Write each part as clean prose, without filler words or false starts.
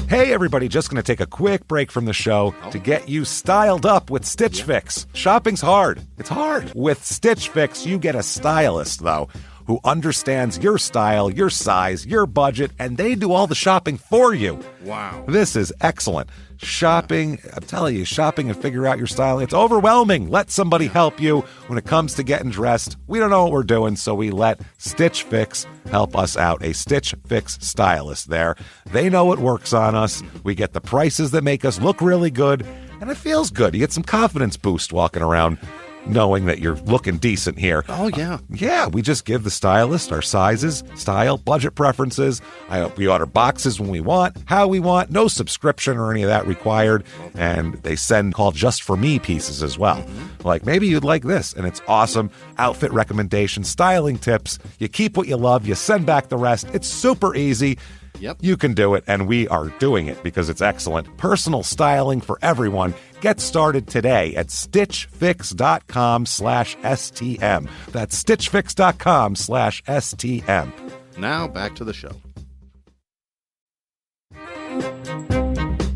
Hey everybody, just going to take a quick break from the show to get you styled up with Stitch Fix. Shopping's hard. It's hard. With Stitch Fix, you get a stylist, though, who understands your style, your size, your budget, and they do all the shopping for you. Wow. This is excellent. Shopping, I'm telling you, shopping and figure out your style, it's overwhelming. Let somebody help you when it comes to getting dressed. We don't know what we're doing, so we let Stitch Fix help us out. A Stitch Fix stylist there. They know what works on us. We get the prices that make us look really good, and it feels good. You get some confidence boost walking around knowing that you're looking decent here. Oh, yeah. Yeah, we just give the stylist our sizes, style, budget preferences. We order boxes when we want, how we want, no subscription or any of that required. And they send called Just For Me pieces as well. Like, maybe you'd like this, and it's awesome. Outfit recommendations, styling tips. You keep what you love, you send back the rest. It's super easy. Yep. You can do it, and we are doing it because it's excellent. Personal styling for everyone. Get started today at stitchfix.com/STM. That's stitchfix.com/STM. Now back to the show.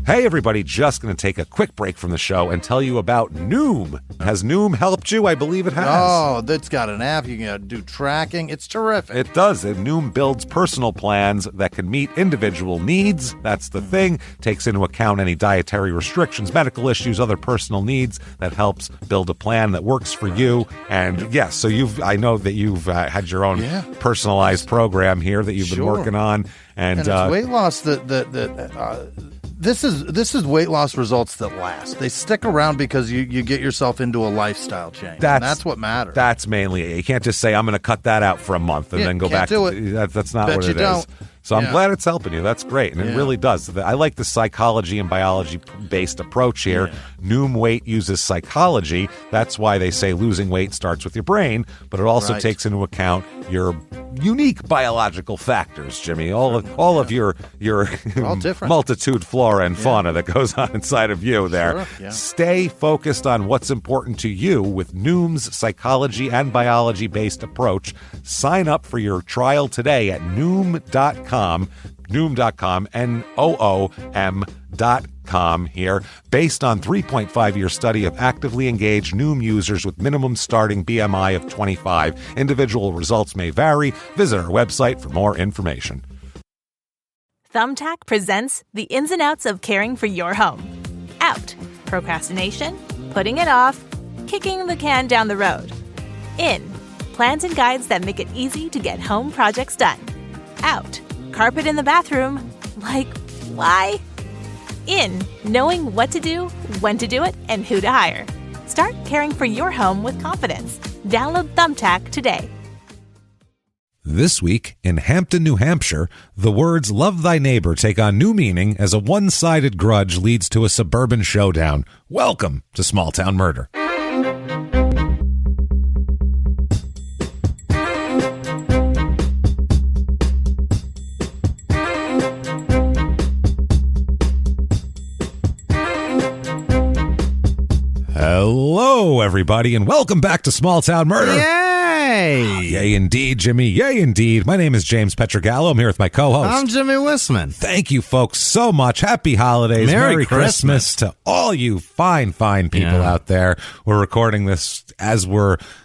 Hey everybody, just going to take a quick break from the show and tell you about Noom. Has Noom helped you? I believe it has. Oh, that's got an app. You can do tracking. It's terrific. It does. And Noom builds personal plans that can meet individual needs. That's the thing. Takes into account any dietary restrictions, medical issues, other personal needs. That helps build a plan that works for you. And yes, so I know that you've had your own personalized program here that you've been working on. And it's weight loss This is weight loss results that last. They stick around because you get yourself into a lifestyle change. That's what matters. That's mainly it. You can't just say, I'm going to cut that out for a month and then go back to it. That's not what it is. So I'm glad it's helping you. That's great. And it really does. I like the psychology and biology-based approach here. Yeah. Noom Weight uses psychology. That's why they say losing weight starts with your brain, but it also takes into account your unique biological factors, Jimmy. All of your multitude flora and fauna that goes on inside of you there. Sure. Yeah. Stay focused on what's important to you with Noom's psychology and biology-based approach. Sign up for your trial today at Noom.com, Noom.com here. Based on 3.5-year study of actively engaged Noom users with minimum starting BMI of 25. Individual results may vary. Visit our website for more information. Thumbtack presents the ins and outs of caring for your home. Out, procrastination, putting it off, kicking the can down the road. In, plans and guides that make it easy to get home projects done. Out, carpet in the bathroom. Like, why? In, knowing what to do, when to do it, and who to hire. Start caring for your home with confidence. Download Thumbtack today. This week, in Hampton, New Hampshire, the words love thy neighbor take on new meaning as a one-sided grudge leads to a suburban showdown. Welcome to Small Town Murder. Hello, everybody, and welcome back to Small Town Murder. Yay! Yay, indeed, Jimmy. Yay, indeed. My name is James Pietragallo. I'm here with my co-host. I'm Jimmy Whisman. Thank you, folks, so much. Happy holidays. Merry Christmas to all you fine people out there. We're recording this as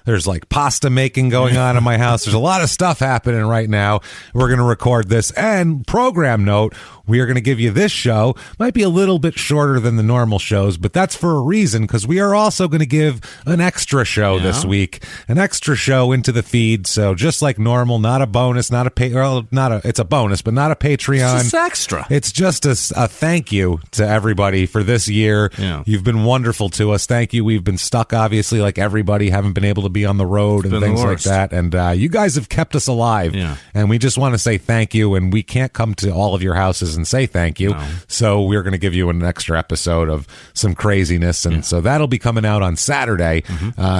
there's like pasta making going on in my house. There's a lot of stuff happening right now. We're going to record this. And program note, we are going to give you this show. Might be a little bit shorter than the normal shows, but that's for a reason, because we are also going to give an extra show this week, an extra show into the feed. So just like normal, not a bonus, it's a bonus, but not a Patreon. It's just extra. It's just a thank you to everybody for this year. Yeah. You've been wonderful to us. Thank you. We've been stuck, obviously, like everybody, haven't been able to be on the road and things like that. And you guys have kept us alive. Yeah. And we just want to say thank you. And we can't come to all of your houses and say thank you. No. So we're going to give you an extra episode of some craziness. And so that'll be coming out on Saturday.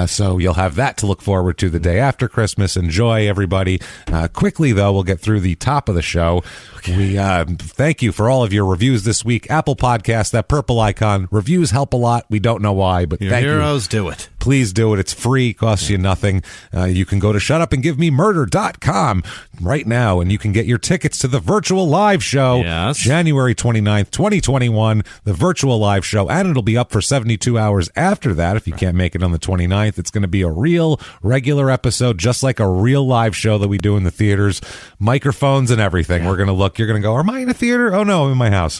So you'll have that to look forward to the day after Christmas. Enjoy, everybody. Quickly, though, we'll get through the top of the show. Okay. We thank you for all of your reviews this week. Apple Podcast, that purple icon. Reviews help a lot. We don't know why, but your thank you. heroes do it. please do it. It's free, costs you nothing. You can go to shutupandgivememurder.com right now, and you can get your tickets to the virtual live show, January 29th, 2021, the virtual live show, and it'll be up for 72 hours after that. If you can't make it on the 29th, it's going to be a real regular episode, just like a real live show that we do in the theaters, microphones and everything. We're going to look, you're going to go, am I in a theater? Oh no, I'm in my house.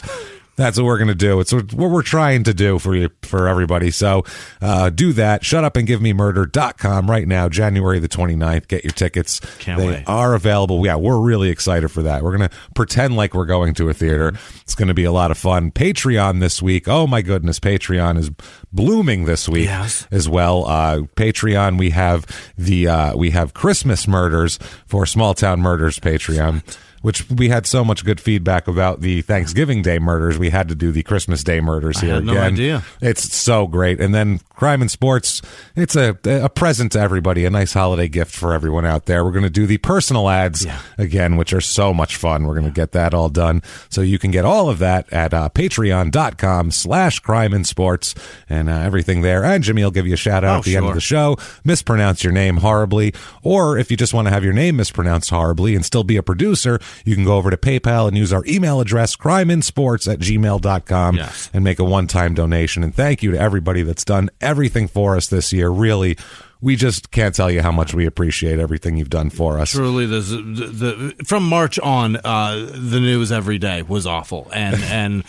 That's what we're going to do. It's what we're trying to do for everybody. So do that. Shutupandgivememurder.com right now, January the 29th. Get your tickets. Can't they wait. are available. Yeah, we're really excited for that. We're going to pretend like we're going to a theater. It's going to be a lot of fun. Patreon this week. Oh, my goodness. Patreon is blooming this week as well. Patreon, we have Christmas Murders for Small Town Murders Patreon. Which we had so much good feedback about the Thanksgiving Day murders. We had to do the Christmas Day murders here again. I had no idea. It's so great. And then Crime and Sports, it's a present to everybody, a nice holiday gift for everyone out there. We're going to do the personal ads again, which are so much fun. We're going to get that all done. So you can get all of that at patreon.com/crime and sports and everything there. And Jimmy will give you a shout out at the end of the show. Mispronounce your name horribly. Or if you just want to have your name mispronounced horribly and still be a producer, you can go over to PayPal and use our email address, crimeandsports@gmail.com, and make a one-time donation. And thank you to everybody that's done everything for us this year. Really, we just can't tell you how much we appreciate everything you've done for us. Truly, from March on, the news every day was awful, and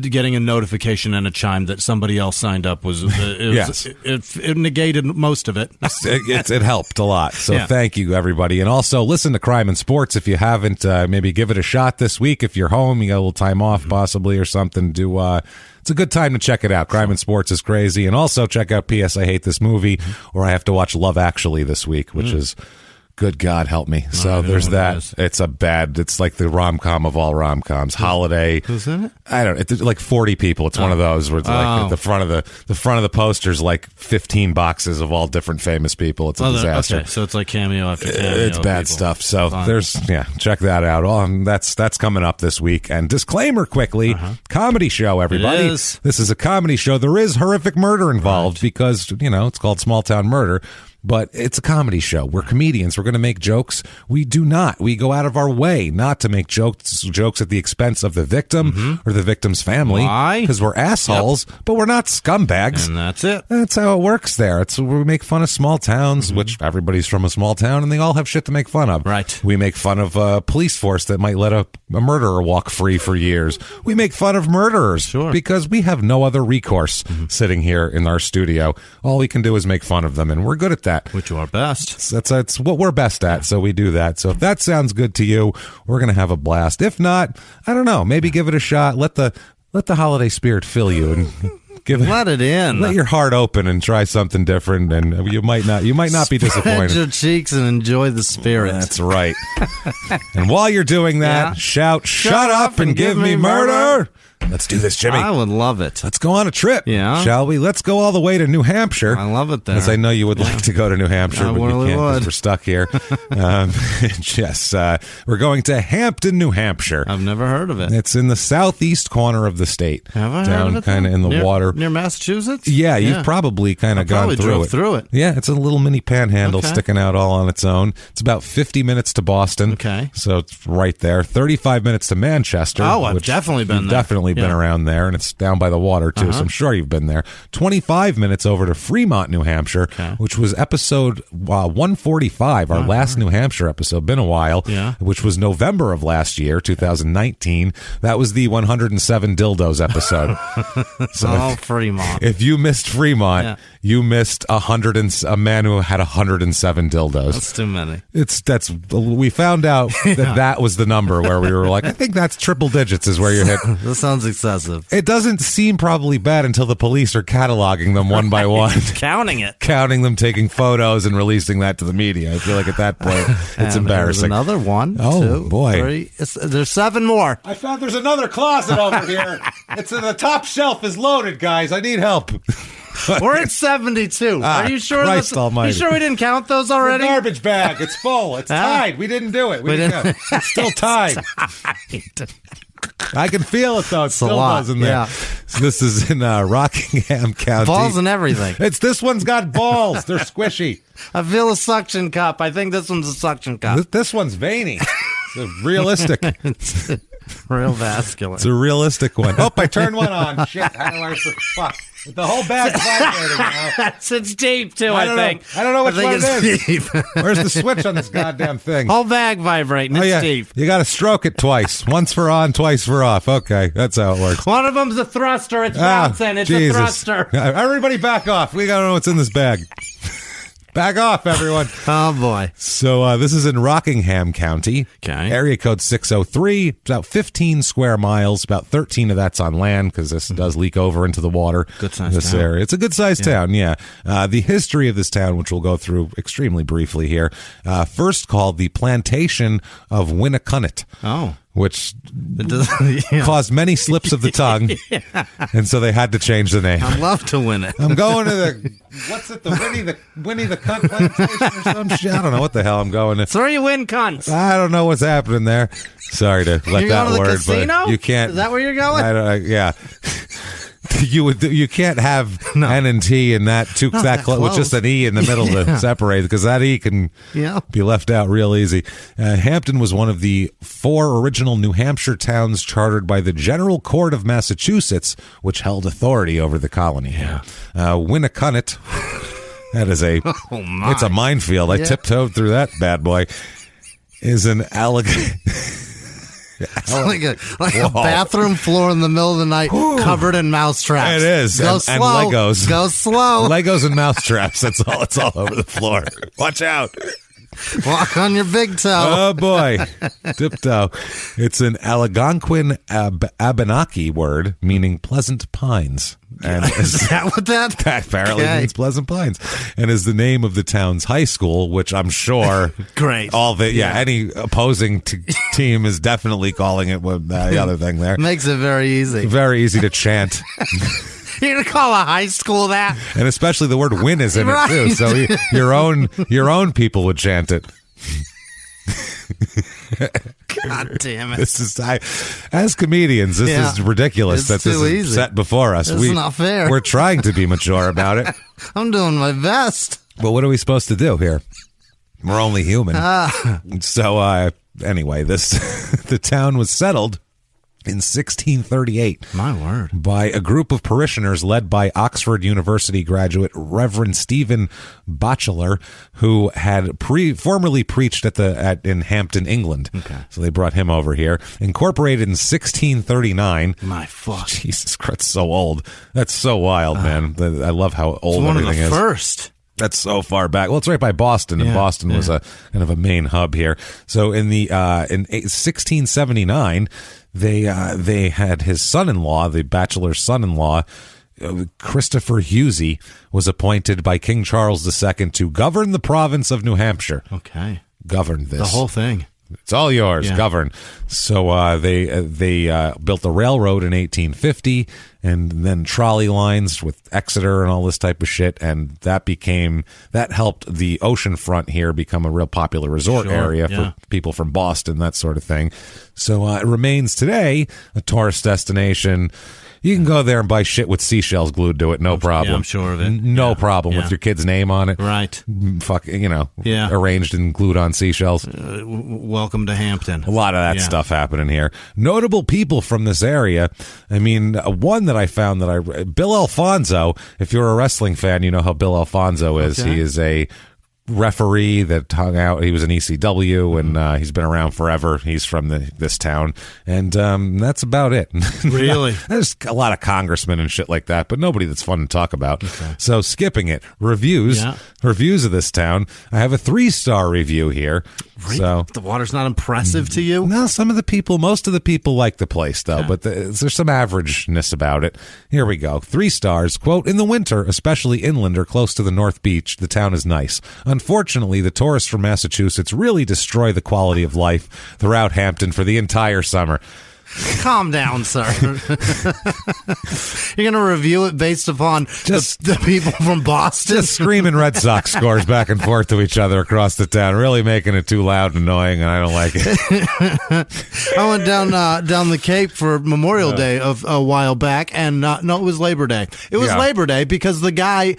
getting a notification and a chime that somebody else signed up it negated most of it. It helped a lot. So thank you, everybody. And also listen to Crime and Sports if you haven't. Maybe give it a shot this week if you're home. You got a little time off possibly or something. It's a good time to check it out. Crime and Sports is crazy. And also check out P.S. I Hate This Movie, or I have to watch Love Actually this week, which is, good God, help me. So there's that. It's like the rom-com of all rom-coms. Holiday. Who's in it? I don't know. It's like 40 people. It's one of those where it's like the front of the poster's like 15 boxes of all different famous people. It's a disaster. Okay, so it's like cameo after cameo. It's bad stuff. So check that out. That's coming up this week. And disclaimer quickly, comedy show, everybody. This is a comedy show. There is horrific murder involved because, it's called Small Town Murder. But it's a comedy show. We're comedians. We're going to make jokes. We do not. We go out of our way not to make jokes at the expense of the victim or the victim's family. Why? Because we're assholes, but we're not scumbags. And that's it. That's how it works there. We make fun of small towns, which everybody's from a small town, and they all have shit to make fun of. Right. We make fun of a police force that might let a murderer walk free for years. We make fun of murderers because we have no other recourse sitting here in our studio. All we can do is make fun of them, and we're good at that. Which are best. That's what we're best at, so we do that. So if that sounds good to you, we're going to have a blast. If not, I don't know, maybe give it a shot. Let the holiday spirit fill you and let it in. Let your heart open and try something different, and you might not be disappointed. Spread your cheeks and enjoy the spirit. That's right. And while you're doing that, shout, "Shut up and give me murder." Let's do this, Jimmy. I would love it. Let's go on a trip, shall we? Let's go all the way to New Hampshire. I love it there. As I know you would like to go to New Hampshire, but you can't because we're stuck here. Yes, we're going to Hampton, New Hampshire. I've never heard of it. It's in the southeast corner of the state. Have I down heard of it? Kind of in the water. Near Massachusetts? Yeah, you've probably kind of gone through it. Yeah, it's a little mini panhandle sticking out all on its own. It's about 50 minutes to Boston. Okay. So it's right there. 35 minutes to Manchester. Oh, I've definitely been there. Definitely been around there, and it's down by the water, too, so I'm sure you've been there. 25 minutes over to Fremont, New Hampshire, which was episode 145, our last New Hampshire episode, been a while, which was November of last year, 2019. That was the 107 dildos episode. So Fremont. If you missed Fremont, you missed a man who had 107 dildos. That's too many. We found out that was the number where we were like, I think that's triple digits is where you're hit. That sounds excessive. It doesn't seem probably bad until the police are cataloging them one by one. Counting them, taking photos, and releasing that to the media. I feel like at that point, it's embarrassing. Another one. Oh, two, boy. 3. There's 7 more. I found there's another closet over here. It's in the top shelf is loaded, guys. I need help. We're at 72. Are you sure? Christ almighty. You sure we didn't count those already? The garbage bag. It's full. It's tied. We didn't do it. We didn't. It's still tied. I can feel it, though. It still does in there. Yeah. So this is in Rockingham County. Balls and everything. This one's got balls. They're squishy. I feel a suction cup. I think this one's a suction cup. This one's veiny. It's realistic. Real vascular. It's a realistic one. Oh, I turned one on. Shit. How do I... Fuck. The whole bag's vibrating now. It's deep, too, I think. I don't know which one it is. Deep. Where's the switch on this goddamn thing? Whole bag vibrating. It's deep. You got to stroke it twice. Once for on, twice for off. Okay, that's how it works. One of them's a thruster. It's bouncing. It's Jesus. a thruster. Everybody back off. We got to know what's in this bag. Back off, everyone. Oh, boy. So this is in Rockingham County. Okay. Area code 603. About 15 square miles. About 13 of that's on land because this does leak over into the water. Good-sized this town. area. It's a good-sized town, yeah. The history of this town, which we'll go through extremely briefly here, first called the Plantation of Winnicunnet. Oh. Which caused many slips of the tongue, and so they had to change the name. I'd love to win it. I'm going to the Winnie the Cunt Plantation or some shit. I don't know what the hell I'm going to. So where you win, cunts? I don't know what's happening there. Sorry to let You're that going to the word, casino? but you can't. Is that where you're going? Yeah. You can't have N and T and that too that close with just an E in the middle to separate because that E can be left out real easy. Hampton was one of the 4 original New Hampshire towns chartered by the General Court of Massachusetts, which held authority over the colony. Winnicunnet, that is it's a minefield. I tiptoed through that bad boy. Is an It's like a bathroom floor in the middle of the night covered in mousetraps. It is. Go and slow. Legos. Go slow. Legos and mousetraps. That's all. It's all over the floor. Watch out. Walk on your big toe. Oh, boy. Tiptoe. It's an Algonquin Abenaki word meaning pleasant pines. And is that what that apparently means pleasant pines, and is the name of the town's high school, which I'm sure great. Any opposing team is definitely calling it with the other thing there. Makes it very easy. Very easy to chant. You're gonna call a high school that? And especially the word "win" is in it too. So your own people would chant it. God damn it! This is as comedians. This is ridiculous that this is set before us. It's not fair. We're trying to be mature about it. I'm doing my best. But what are we supposed to do here? We're only human. So anyway, the town was settled in 1638. My word. By a group of parishioners led by Oxford University graduate Reverend Stephen Batchelor, who had formerly preached in Hampton, England. Okay. So they brought him over here. Incorporated in 1639. My fuck. Jesus Christ, that's so old. That's so wild, man. I love how old everything is. One of the first. That's so far back. Well, it's right by Boston, and Boston was a kind of a main hub here. So in 1679, they had his son-in-law, the Bachelor's son-in-law, Christopher Husey, was appointed by King Charles II to govern the province of New Hampshire. Okay, govern this, the whole thing. It's all yours. Govern. So they built the railroad in 1850, and then trolley lines with Exeter and all this type of shit, and that helped the ocean front here become a real popular resort area for people from Boston, that sort of thing. So it remains today a tourist destination. You can go there and buy shit with seashells glued to it, no problem. Yeah, I'm sure of it. No problem with your kid's name on it. Right. Arranged and glued on seashells. Welcome to Hampton. A lot of that stuff happening here. Notable people from this area. I mean, one that I found Bill Alfonso, if you're a wrestling fan, you know how Bill Alfonso is. Okay. He is a referee that hung out. He was an ECW, and he's been around forever. He's from this town, and that's about it. Really? There's a lot of congressmen and shit like that, but nobody that's fun to talk about. Okay. So skipping it. Reviews of this town. I have a 3-star review here. Really? So the water's not impressive to you? No, most of the people like the place, though, but there's some averageness about it. Here we go. 3 stars. Quote, in the winter, especially inland or close to the North Beach, the town is nice. Unfortunately, the tourists from Massachusetts really destroy the quality of life throughout Hampton for the entire summer. Calm down, sir. You're going to review it based upon the people from Boston? Just screaming Red Sox scores back and forth to each other across the town, really making it too loud and annoying, and I don't like it. I went down the Cape for Memorial Day of a while back, and no, it was Labor Day. It was Labor Day because the guy,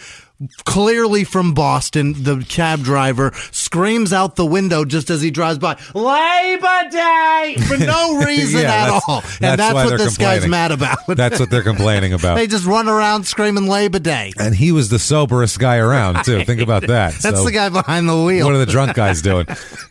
clearly from Boston, the cab driver, screams out the window just as he drives by, Labor Day, for no reason at all. And that's what this guy's mad about. That's what they're complaining about. They just run around screaming Labor Day. And he was the soberest guy around, too. Think about that. That's the guy behind the wheel. What are the drunk guys doing?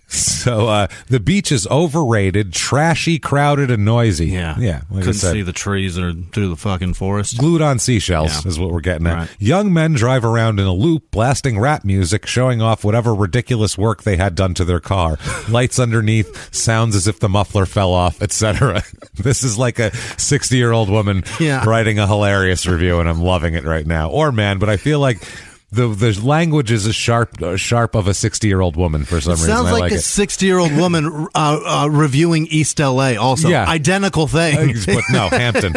So the beach is overrated, trashy, crowded, and noisy. Yeah. Like couldn't see the trees or through the fucking forest. Glued on seashells is what we're getting at. Right. Young men drive around in a loop, blasting rap music, showing off whatever ridiculous work they had done to their car. Lights underneath, sounds as if the muffler fell off, etc. This is like a 60-year-old woman writing a hilarious review, and I'm loving it right now. Or man, but I feel like the language is as sharp of a 60-year-old woman for some reason. Sounds like a 60-year-old woman reviewing East LA also. Yeah. Identical thing. But no, Hampton.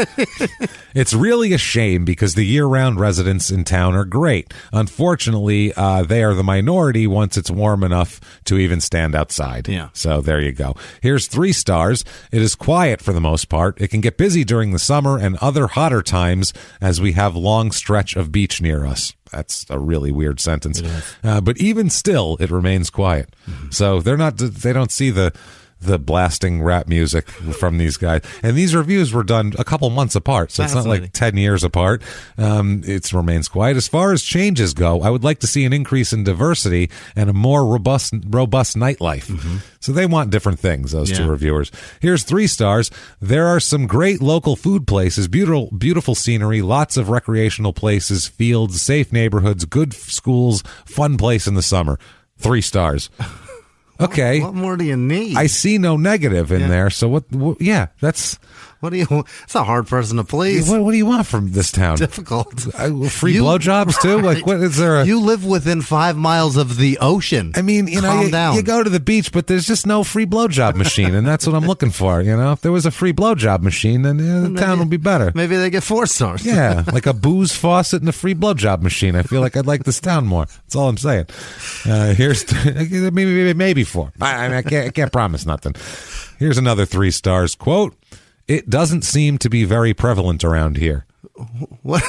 It's really a shame because the year-round residents in town are great. Unfortunately, they are the minority once it's warm enough to even stand outside. Yeah. So there you go. Here's 3 stars. It is quiet for the most part. It can get busy during the summer and other hotter times as we have long stretch of beach near us. That's a really weird sentence. But even still, it remains quiet. Mm-hmm. So they don't see the blasting rap music from these guys. And these reviews were done a couple months apart, so it's not like 10 years apart. It remains quiet. As far as changes go, I would like to see an increase in diversity and a more robust nightlife. Mm-hmm. So they want different things, those two reviewers. Here's 3 stars. There are some great local food places, beautiful scenery, lots of recreational places, fields, safe neighborhoods, good schools, fun place in the summer. 3 stars. Okay. What more do you need? I see no negative in there. So what that's... It's a hard person to please. What do you want from this town? Difficult. Free blowjobs too? Like, what is there? You live within 5 miles of the ocean. I mean, you go to the beach, but there's just no free blowjob machine, and that's what I'm looking for. If there was a free blowjob machine, then the town would be better. Maybe they get 4 stars. Yeah, like a booze faucet and a free blowjob machine. I feel like I'd like this town more. That's all I'm saying. Here's maybe 4. I can't promise nothing. Here's another 3 stars. Quote, "It doesn't seem to be very prevalent around here." What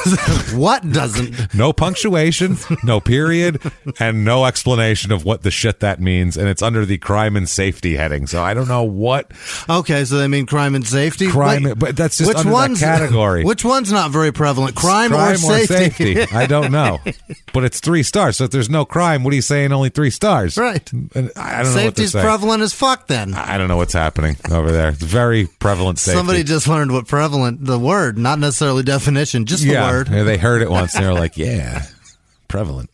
doesn't? No punctuation, no period, and no explanation of what the shit that means. And it's under the crime and safety heading. So I don't know what. Okay, so they mean crime and safety? But that's just under that category. Which one's not very prevalent? Crime or safety? I don't know. But it's 3 stars. So if there's no crime, what are you saying? Only 3 stars. Right. And I don't know what to say. Safety's prevalent as fuck then. I don't know what's happening over there. It's very prevalent safety. Somebody just learned what prevalent, the word, not necessarily definition, just the word. Yeah, they heard it once and they were like, prevalent.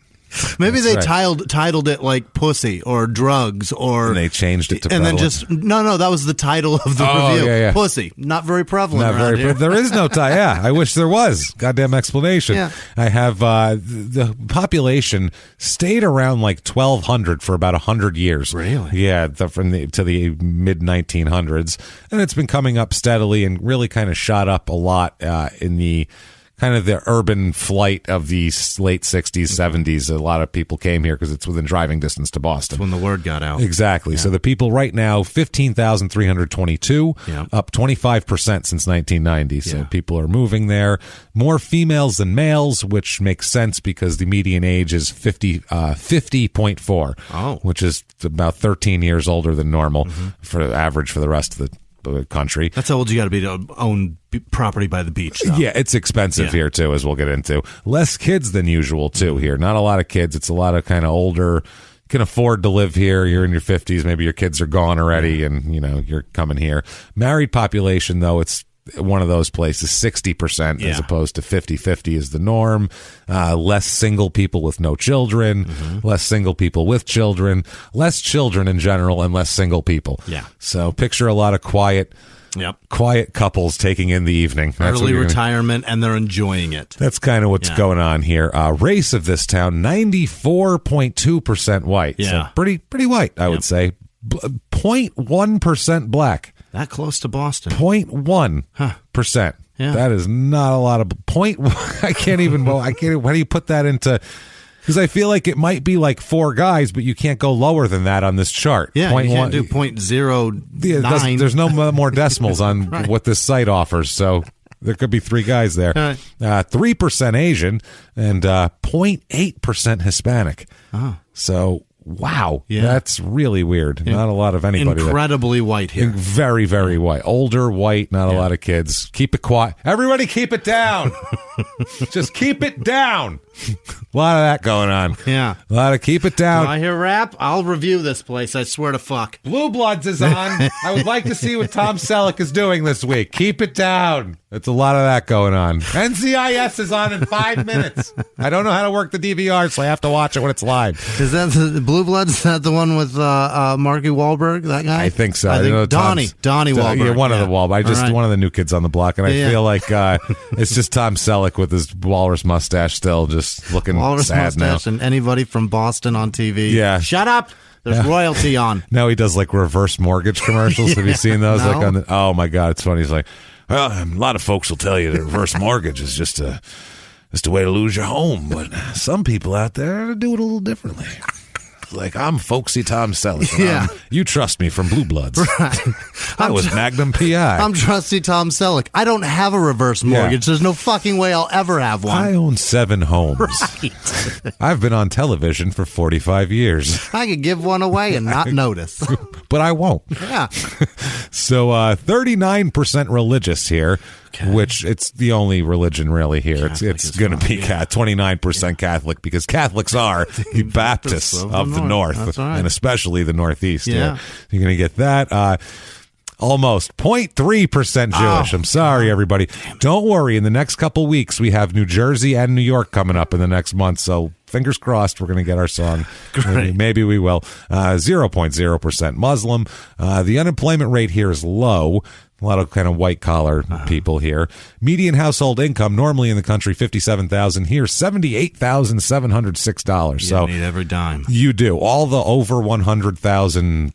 Maybe that's they titled it like pussy or drugs or... And they changed it to prevalent. And then No, that was the title of the review. Yeah. Pussy. Not very prevalent around here. There is no title. Yeah, I wish there was. Goddamn explanation. Yeah. I have the population stayed around like 1,200 for about 100 years. Really? Yeah, to the mid-1900s. And it's been coming up steadily and really kind of shot up a lot in the... kind of the urban flight of the late 60s, 70s. A lot of people came here because it's within driving distance to Boston. That's when the word got out. Exactly. Yeah. So the people right now, 15,322, up 25% since 1990. So people are moving there. More females than males, which makes sense because the median age is 50.4, which is about 13 years older than normal for the average for the rest of the country. That's how old you got to be to own property by the beach, though. Yeah, it's expensive here too, as we'll get into. Less kids than usual too here. Not a lot of kids. It's a lot of kind of older, can afford to live here. You're in your 50s, maybe your kids are gone already, and you're coming here. Married population though, it's one of those places, 60% as opposed to 50-50 is the norm. Less single people with no children, less single people with children, less children in general, and less single people. Yeah. So picture a lot of quiet couples taking in the evening. That's early retirement, and they're enjoying it. That's kind of what's going on here. Race of this town, 94.2% white. Yeah. So pretty white, I would say. 0.1% black. That close to Boston. 0.1%. Yeah. That is not a lot of point. I can't even. How do you put that into? Because I feel like it might be like 4 guys, but you can't go lower than that on this chart. Yeah, you can't do 0.09. Yeah, there's no more decimals on right. what this site offers, so there could be 3 guys there. 3% Asian and 0.8% Hispanic. Oh. So, wow, that's really weird. Not a lot of anybody. Incredibly white here. Very, very white. Older, white, not a lot of kids. Keep it quiet. Everybody keep it down. Just keep it down. A lot of that going on. Yeah. A lot of keep it down. Do I hear rap? I'll review this place. I swear to fuck. Blue Bloods is on. I would like to see what Tom Selleck is doing this week. Keep it down. It's a lot of that going on. NCIS is on in 5 minutes. I don't know how to work the DVR, so I have to watch it when it's live. Is that the Blue Bloods? Is that the one with Marky Wahlberg? That guy? I think so. I think Donnie Wahlberg. Yeah, one of the Wahlberg. One of the new kids on the block, and I feel like it's just Tom Selleck with his walrus mustache still, just looking walrus sad mustache now. And anybody from Boston on TV. Yeah, shut up. There's royalty on. Now he does like reverse mortgage commercials. Have you seen those? No. Like oh my god, it's funny. He's like, well, a lot of folks will tell you that reverse mortgage is just a way to lose your home, but some people out there do it a little differently. Like, I'm folksy Tom Selleck. Yeah. You trust me from Blue Bloods. Right. I was Magnum PI. I'm trusty Tom Selleck. I don't have a reverse mortgage. There's no fucking way I'll ever have one. I own 7 homes. Right. I've been on television for 45 years. I could give one away and not notice. But I won't. Yeah. So 39% religious here. Okay. Which it's the only religion really here. It's going to be 29% Catholic because Catholics are the Baptists of the North right. and especially the Northeast. Yeah. You're going to get that. Almost 0.3% Jewish. I'm sorry, everybody. Don't worry. In the next couple weeks, we have New Jersey and New York coming up in the next month. So fingers crossed we're going to get our song. Maybe we will. 0.0% Muslim. The unemployment rate here is low. A lot of kind of white-collar people here. Median household income, normally in the country, $57,000. Here, $78,706. So you need every dime. You do. All the over 100,000,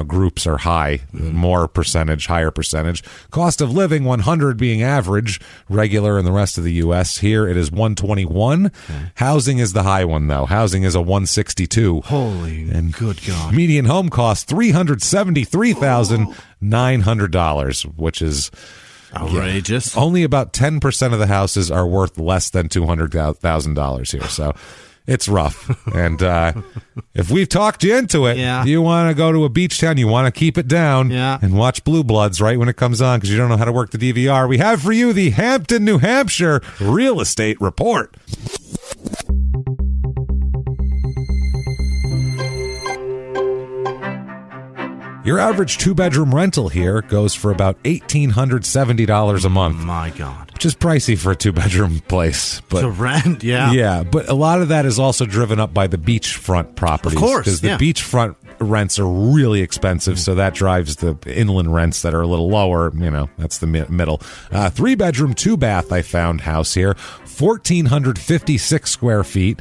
groups are high. More percentage, higher percentage. Cost of living, 100 being average, regular in the rest of the U.S. Here, it is 121. Okay. Housing is the high one, though. Housing is a 162. Holy and good God. Median home cost, $373,900, which is outrageous. Only about 10% of the houses are worth less than $200,000 here. So it's rough. And if we've talked you into it, you want to go to a beach town, you want to keep it down and watch Blue Bloods right when it comes on because you don't know how to work the DVR. We have for you the Hampton, New Hampshire Real Estate Report. Your average 2-bedroom rental here goes for about $1,870 a month. My God. Which is pricey for a 2-bedroom place. But to rent, Yeah, but a lot of that is also driven up by the beachfront properties. Of course, because the beachfront rents are really expensive, so that drives the inland rents that are a little lower. That's the middle. 3-bedroom, 2-bath, I found house here. 1,456 square feet.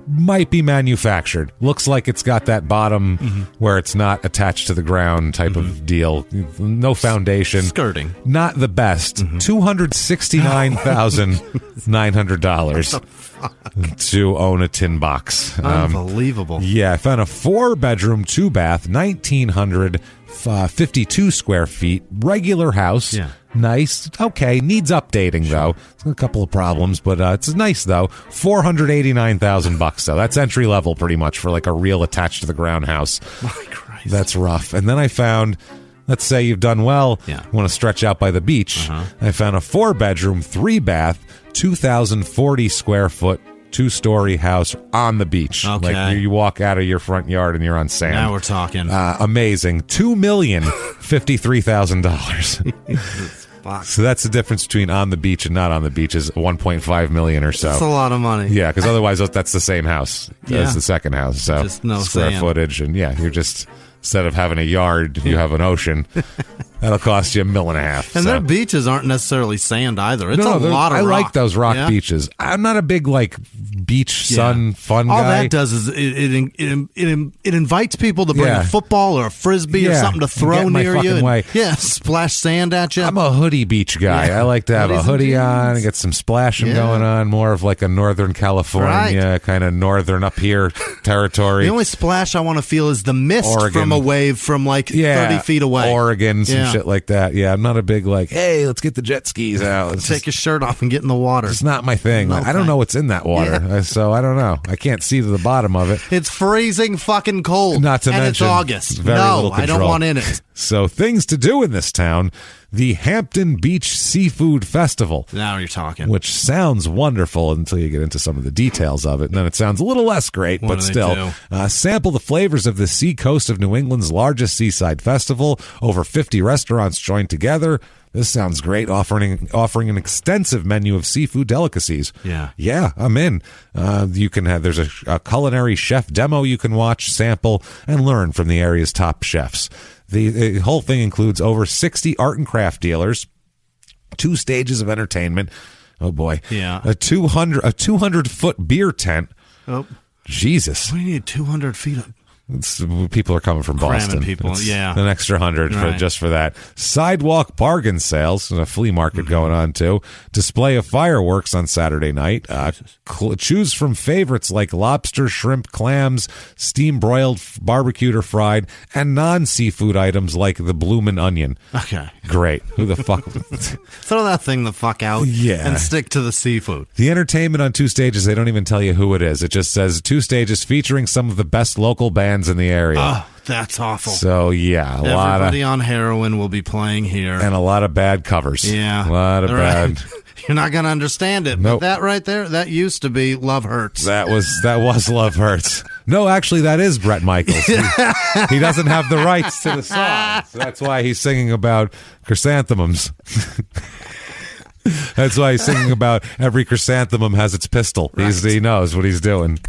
Might be manufactured. Looks like it's got that bottom where it's not attached to the ground type of deal. No foundation. Skirting. Not the best. $269,900 to own a tin box. Unbelievable. I found a 4-bedroom, 2-bath, 1,952 square feet. Regular house. Yeah. Nice. Okay. Needs updating, though. It's a couple of problems, but it's nice, though. $489,000, though. That's entry level, pretty much, for like a real attached to the ground house. My Christ. That's rough. And then I found, let's say you've done well, want to stretch out by the beach. I found a 4-bedroom, 3-bath, 2,040 square foot, 2-story house on the beach. Okay. Like you walk out of your front yard and you're on sand. Now we're talking. Amazing. $2,053,000. So that's the difference between on the beach and not on the beach is $1.5 million or so. That's a lot of money. Yeah, because otherwise that's the same house as the second house. So just no square sand. footage and you're just instead of having a yard, you have an ocean. That'll cost you $1.5 million. And their beaches aren't necessarily sand either. It's a lot of rock. I like those rock beaches. I'm not a big beach sun fun guy. All that does is it invites people to bring a football or a frisbee or something to throw near you. Splash sand at you. I'm a hoodie beach guy. I like to have a hoodie on and get some splashing going on. More of a Northern California kind of northern up here territory. The only splash I want to feel is the mist from a wave from 30 feet away. Oregon, some shit like that. Yeah, I'm not a big hey, let's get the jet skis out. Take your shirt off and get in the water. It's not my thing. I don't know what's in that water, so I don't know. I can't see to the bottom of it. It's freezing fucking cold. Not to mention, it's August. Very little control. I don't want in it. So things to do in this town. The Hampton Beach Seafood Festival. Now you're talking. Which sounds wonderful until you get into some of the details of it. And then it sounds a little less great, but still. Sample the flavors of the seacoast of New England's largest seaside festival. Over 50 restaurants joined together. This sounds great, offering an extensive menu of seafood delicacies. Yeah, I'm in. There's a culinary chef demo you can watch, sample, and learn from the area's top chefs. The whole thing includes over 60 art and craft dealers, 2 stages of entertainment. Oh boy, a 200-foot beer tent. Oh, Jesus! We need 200 feet up. People are coming from Boston. People, an extra 100 just for that. Sidewalk bargain sales, a flea market going on too. Display of fireworks on Saturday night. Choose from favorites like lobster, shrimp, clams, steam broiled, barbecued or fried, and non-seafood items like the bloomin' onion. Okay, great. Who the fuck? Throw that thing the fuck out. And stick to the seafood. The entertainment on 2 stages. They don't even tell you who it is. It just says 2 stages featuring some of the best local bands in the area. Oh, that's awful. So everybody on heroin will be playing here, and a lot of bad covers. Yeah, a lot of bad. You're not going to understand it. Nope. But that right there, that used to be Love Hurts. That was Love Hurts. No, actually, that is Bret Michaels. He doesn't have the rights to the song, so that's why he's singing about chrysanthemums. That's why he's singing about every chrysanthemum has its pistol. Right. He knows what he's doing.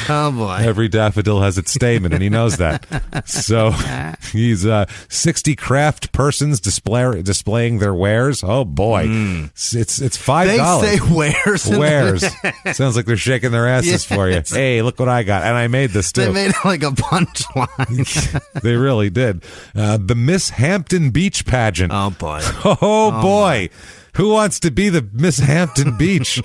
Oh boy! Every daffodil has its stamen, and he knows that. So he's 60 craft persons displaying their wares. Oh boy, it's $5. They say wares. Wares. Sounds like they're shaking their asses for you. Hey, look what I got, and I made this too. They made it like a punchline. They really did. The Miss Hampton Beach pageant. Oh boy! Oh boy! Who wants to be the Miss Hampton Beach?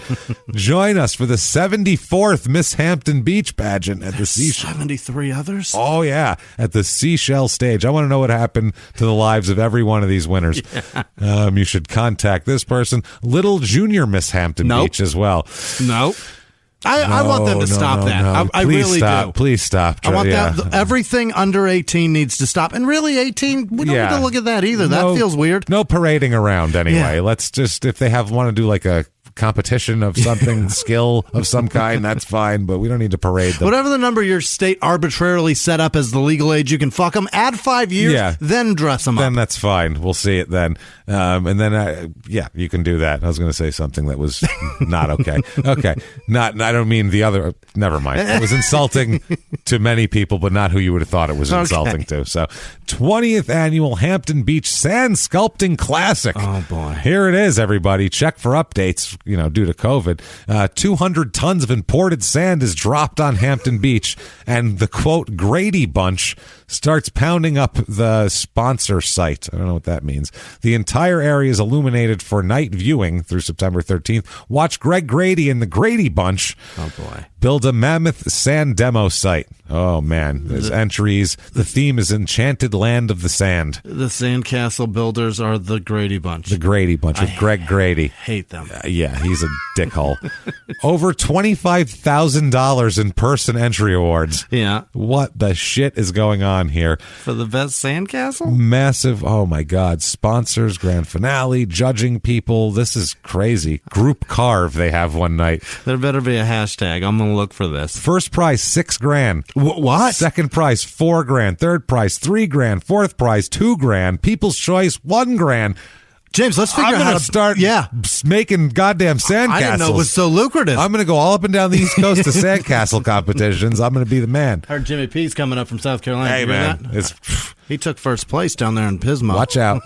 Join us for the 74th Miss Hampton Beach pageant at the Seashell. 73 others? Oh, yeah, at the Seashell stage. I want to know what happened to the lives of every one of these winners. Yeah. You should contact this person. Little Junior Miss Hampton Beach as well. Nope. I want them to stop that. No. I really stop. do. Please stop. I want that. Everything under 18 needs to stop. And really, 18, we don't need to look at that either. That feels weird. No parading around anyway. Let's just, if they want to do like a competition of something, skill of some kind, that's fine, but we don't need to parade them. Whatever the number your state arbitrarily set up as the legal age, you can fuck them. Add 5 years, then dress them up. Then that's fine. We'll see it then. And then, you can do that. I was going to say something that was not okay. Okay. I don't mean the other. Never mind. It was insulting to many people, but not who you would have thought it was insulting to. So, 20th annual Hampton Beach Sand Sculpting Classic. Oh, boy. Here it is, everybody. Check for updates, due to COVID. 200 tons of imported sand is dropped on Hampton Beach, and the, quote, Grady Bunch starts pounding up the sponsor site. I don't know what that means. The entire area is illuminated for night viewing through September 13th. Watch Greg Grady and the Grady Bunch build a mammoth sand demo site. Oh, man. There's entries. The theme is Enchanted Land of the Sand. The sandcastle builders are the Grady Bunch. The Grady Bunch with Greg Grady. Hate them. Yeah, he's a dickhole. Over $25,000 in person entry awards. Yeah. What the shit is going on here? For the best sandcastle? Massive. Oh, my God. Sponsors, grand finale, judging people. This is crazy. Group carve they have one night. There better be a hashtag. I'm going to look for this. First prize, $6,000. What? Second prize, $4,000. Third prize, $3,000. Fourth prize, $2,000. People's choice, $1,000. James, let's figure out how to start making goddamn sandcastles. I didn't know it was so lucrative. I'm going to go all up and down the East Coast to sandcastle competitions. I'm going to be the man. Heard Jimmy P's coming up from South Carolina. Hey, man. He took first place down there in Pismo. Watch out.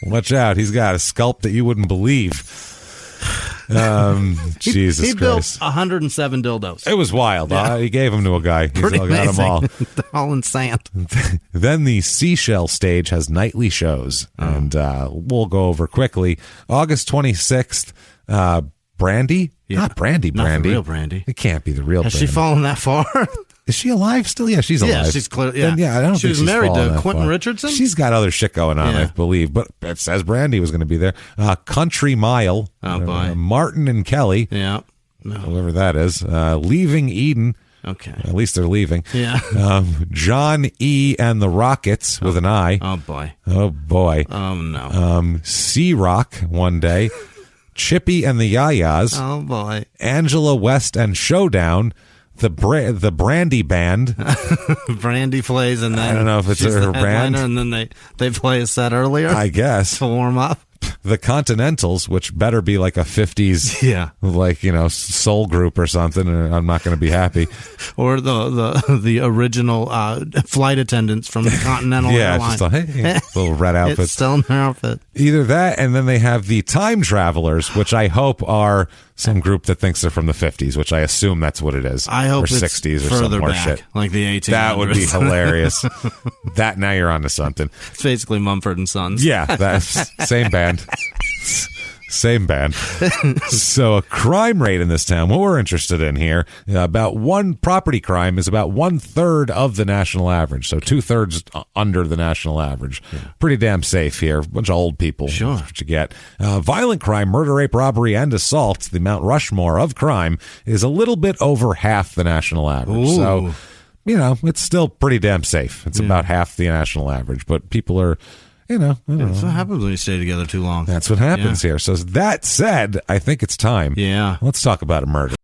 Watch out. He's got a sculpt that you wouldn't believe. Jesus he Christ. built 107 dildos. It was wild. Yeah. He gave them to a guy. He's Pretty all got them all. They're all in sand. Then the Seashell stage has nightly shows, and we'll go over quickly. August 26th, Brandy? Yeah. Not Brandy. Not the real Brandy. It can't be the real Has Brandy. she fallen that far? Is she alive still? Yeah, she's alive. Yeah, she's clear. Yeah, Then, I don't she think was she's married fallen to that Quentin far. Richardson. She's got other shit going on, Yeah. I believe, but it says Brandy was going to be there. Country Mile. Oh, boy. Martin and Kelly. Yeah. No. Whoever that is. Leaving Eden. Okay. At least they're leaving. Yeah. John E. and the Rockets with an I. Oh, boy. Oh, boy. Oh, no. Sea Rock one day. Chippy and the Yayas. Oh, boy. Angela West and Showdown. The Brandy Band. Brandy plays, and then I don't know if it's she's her the band. headliner, and then they play a set earlier I guess. to warm up. The Continentals, which better be like a 50s, Yeah. like, soul group or something, and I'm not going to be happy. Or the original flight attendants from the Continental Yeah, Airlines. just hey, little red It's outfits. still in their outfit. Either that, and then they have the Time Travelers, which I hope are some group that thinks they're from the 50s, which I assume that's what it is. I hope or it's 60s or some further more back, shit. like the 1800s. That would be hilarious. That now you're onto something. It's basically Mumford and Sons. Yeah, that's same band. Same band. So a crime rate in this town, what we're interested in here, about one property crime is about 1/3 of the national average. So 2/3 under the national average. Yeah. Pretty damn safe here. Bunch of old people. Sure. That's what you get. Violent crime, murder, rape, robbery, and assault, the Mount Rushmore of crime, is a little bit over half the national average. Ooh. So, it's still pretty damn safe. It's about half the national average, but people are... I don't know. That's what happens when you stay together too long. That's what happens here. So that said, I think it's time. Yeah. Let's talk about a murder.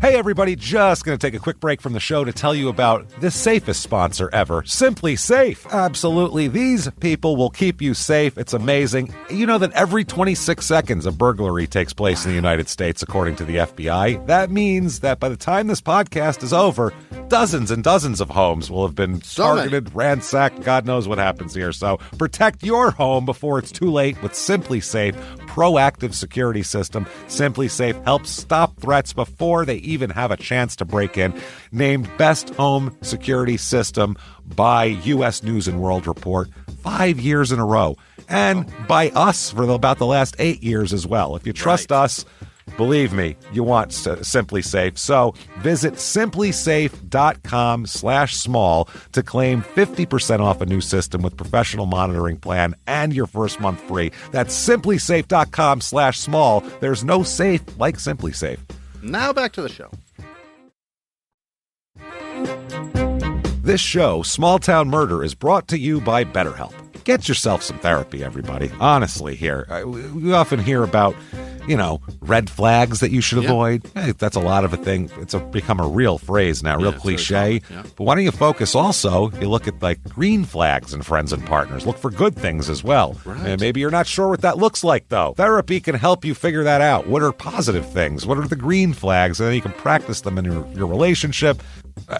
Hey, everybody, just going to take a quick break from the show to tell you about the safest sponsor ever, Simply Safe. Absolutely. These people will keep you safe. It's amazing. You know that every 26 seconds a burglary takes place in the United States, according to the FBI. That means that by the time this podcast is over, dozens and dozens of homes will have been targeted, ransacked. God knows what happens here. So protect your home before it's too late with Simply Safe proactive security system. Simply Safe helps stop threats before they even have a chance to break in. Named Best Home Security System by U.S. News and World Report 5 years in a row. And by us for about the last 8 years as well. If you trust us, believe me, you want Simply Safe. So visit simplysafe.com/small to claim 50% off a new system with professional monitoring plan and your first month free. That's simplysafe.com/small. There's no safe like Simply Safe. Now back to the show. This show, Small Town Murder, is brought to you by BetterHelp. Get yourself some therapy, everybody. Honestly, here. We often hear about, red flags that you should avoid. Hey, that's a lot of a thing. It's become a real phrase now, real cliche. But why don't you focus also, you look at green flags in friends and partners. Look for good things as well. Right. And maybe you're not sure what that looks like, though. Therapy can help you figure that out. What are positive things? What are the green flags? And then you can practice them in your relationship.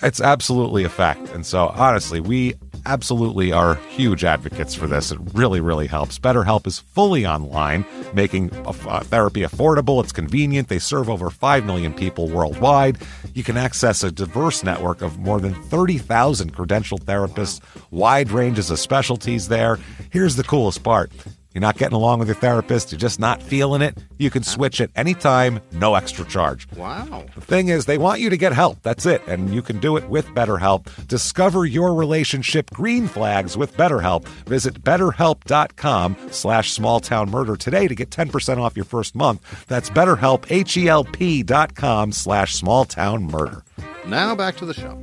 It's absolutely a fact. And so, honestly, we absolutely are huge advocates for this. It really, really helps. BetterHelp is fully online, making therapy affordable. It's convenient. They serve over 5 million people worldwide. You can access a diverse network of more than 30,000 credentialed therapists, wide ranges of specialties there. Here's the coolest part. You're not getting along with your therapist, you're just not feeling it, you can switch at any time, no extra charge. Wow. The thing is, they want you to get help. That's it. And you can do it with BetterHelp. Discover your relationship green flags with BetterHelp. Visit BetterHelp.com/smalltownmurder today to get 10% off your first month. That's BetterHelp, HELP.com/smalltownmurder. Now back to the show.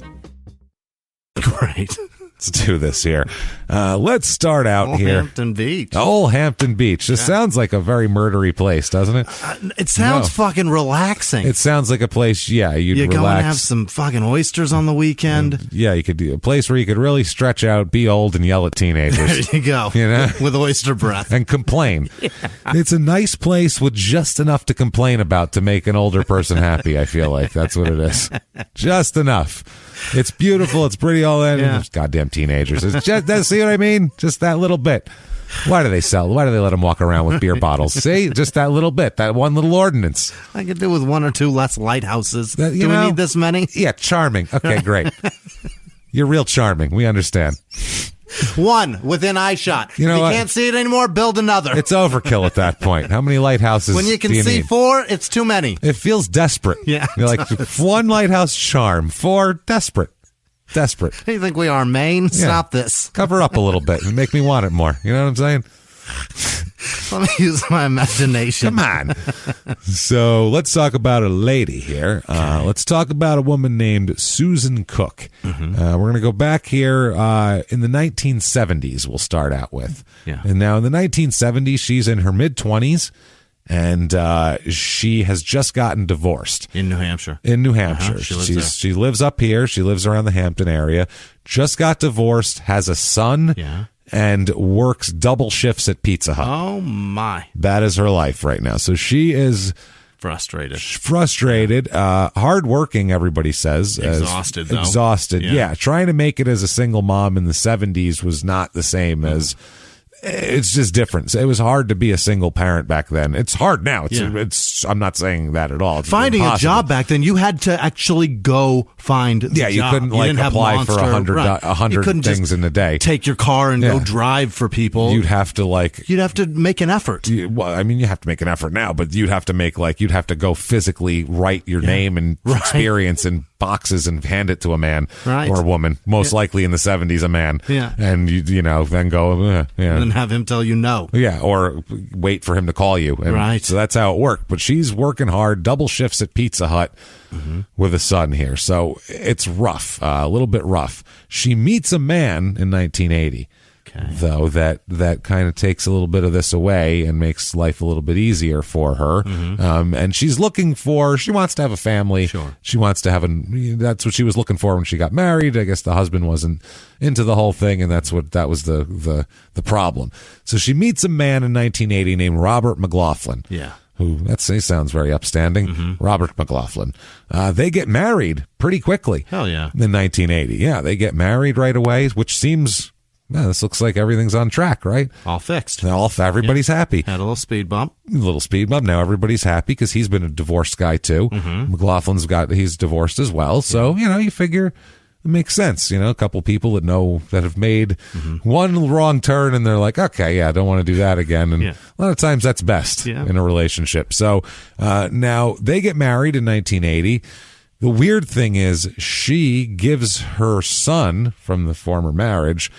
Great. Let's do this here. Let's start out here. Hampton Beach. Old Hampton Beach. This sounds like a very murdery place, doesn't it? It sounds fucking relaxing. It sounds like a place, you'd relax. Go and have some fucking oysters on the weekend. You could do a place where you could really stretch out, be old, and yell at teenagers. There you go. With oyster breath. And complain. Yeah. It's a nice place with just enough to complain about to make an older person happy, I feel like. That's what it is. Just enough. It's beautiful. It's pretty all that. Yeah. Goddamn teenagers. It's just, see what I mean? Just that little bit. Why do they let them walk around with beer bottles? See? Just that little bit. That one little ordinance. I could do with one or two less lighthouses. Do we need this many? Yeah, charming. Okay, great. You're real charming. We understand. One within eye shot. You know if you can't see it anymore, build another. It's overkill at that point. How many lighthouses when you can do you see need? 4, it's too many. It feels desperate. Yeah. You're like, 1 lighthouse charm, 4 desperate. Desperate. You think we are Maine? Yeah. Stop this. Cover up a little bit and make me want it more. You know what I'm saying? Let me use my imagination. Come on. So let's talk about a lady here. Okay. Let's talk about a woman named Susan Cook. Mm-hmm. We're going to go back here in the 1970s, we'll start out with. Yeah. And now in the 1970s, she's in her mid-20s. And she has just gotten divorced. In New Hampshire. In New Hampshire. She lives up here. She lives around the Hampton area. Just got divorced, has a son, and works double shifts at Pizza Hut. Oh, my. That is her life right now. So she is... Frustrated. Hardworking, everybody says. Exhausted, though. Exhausted, yeah. Trying to make it as a single mom in the 70s was not the same as... It's just different. It was hard to be a single parent back then. It's hard now. It's. I'm not saying that at all. It's finding impossible. A job back then, you had to actually go find the job. You couldn't apply for 100 things in a day. Take your car and go drive for people. You'd have to make an effort. You have to make an effort now, but you'd have to go physically write your name and experience in boxes and hand it to a man or a woman. Most likely in the 70s, a man. Yeah. And then go. And have him tell you no. Yeah, or wait for him to call you. And so that's how it worked. But she's working hard, double shifts at Pizza Hut with a son here. So it's rough, a little bit rough. She meets a man in 1980. Though that kind of takes a little bit of this away and makes life a little bit easier for her. And she wants to have a family. Sure. She wants to have that's what she was looking for when she got married. I guess the husband wasn't into the whole thing, and that was the problem. So she meets a man in 1980 named Robert McLaughlin. Yeah. He sounds very upstanding. Robert McLaughlin. They get married pretty quickly. Hell yeah. In 1980. Yeah, they get married right away, which seems... Yeah, this looks like everything's on track, right? All fixed. Everybody's happy. Had a little speed bump. Now everybody's happy because he's been a divorced guy too. McLaughlin's he's divorced as well. So, you figure it makes sense. A couple people that have made one wrong turn and they're like, okay, I don't want to do that again. And a lot of times that's best in a relationship. So now they get married in 1980. The weird thing is she gives her son from the former marriage,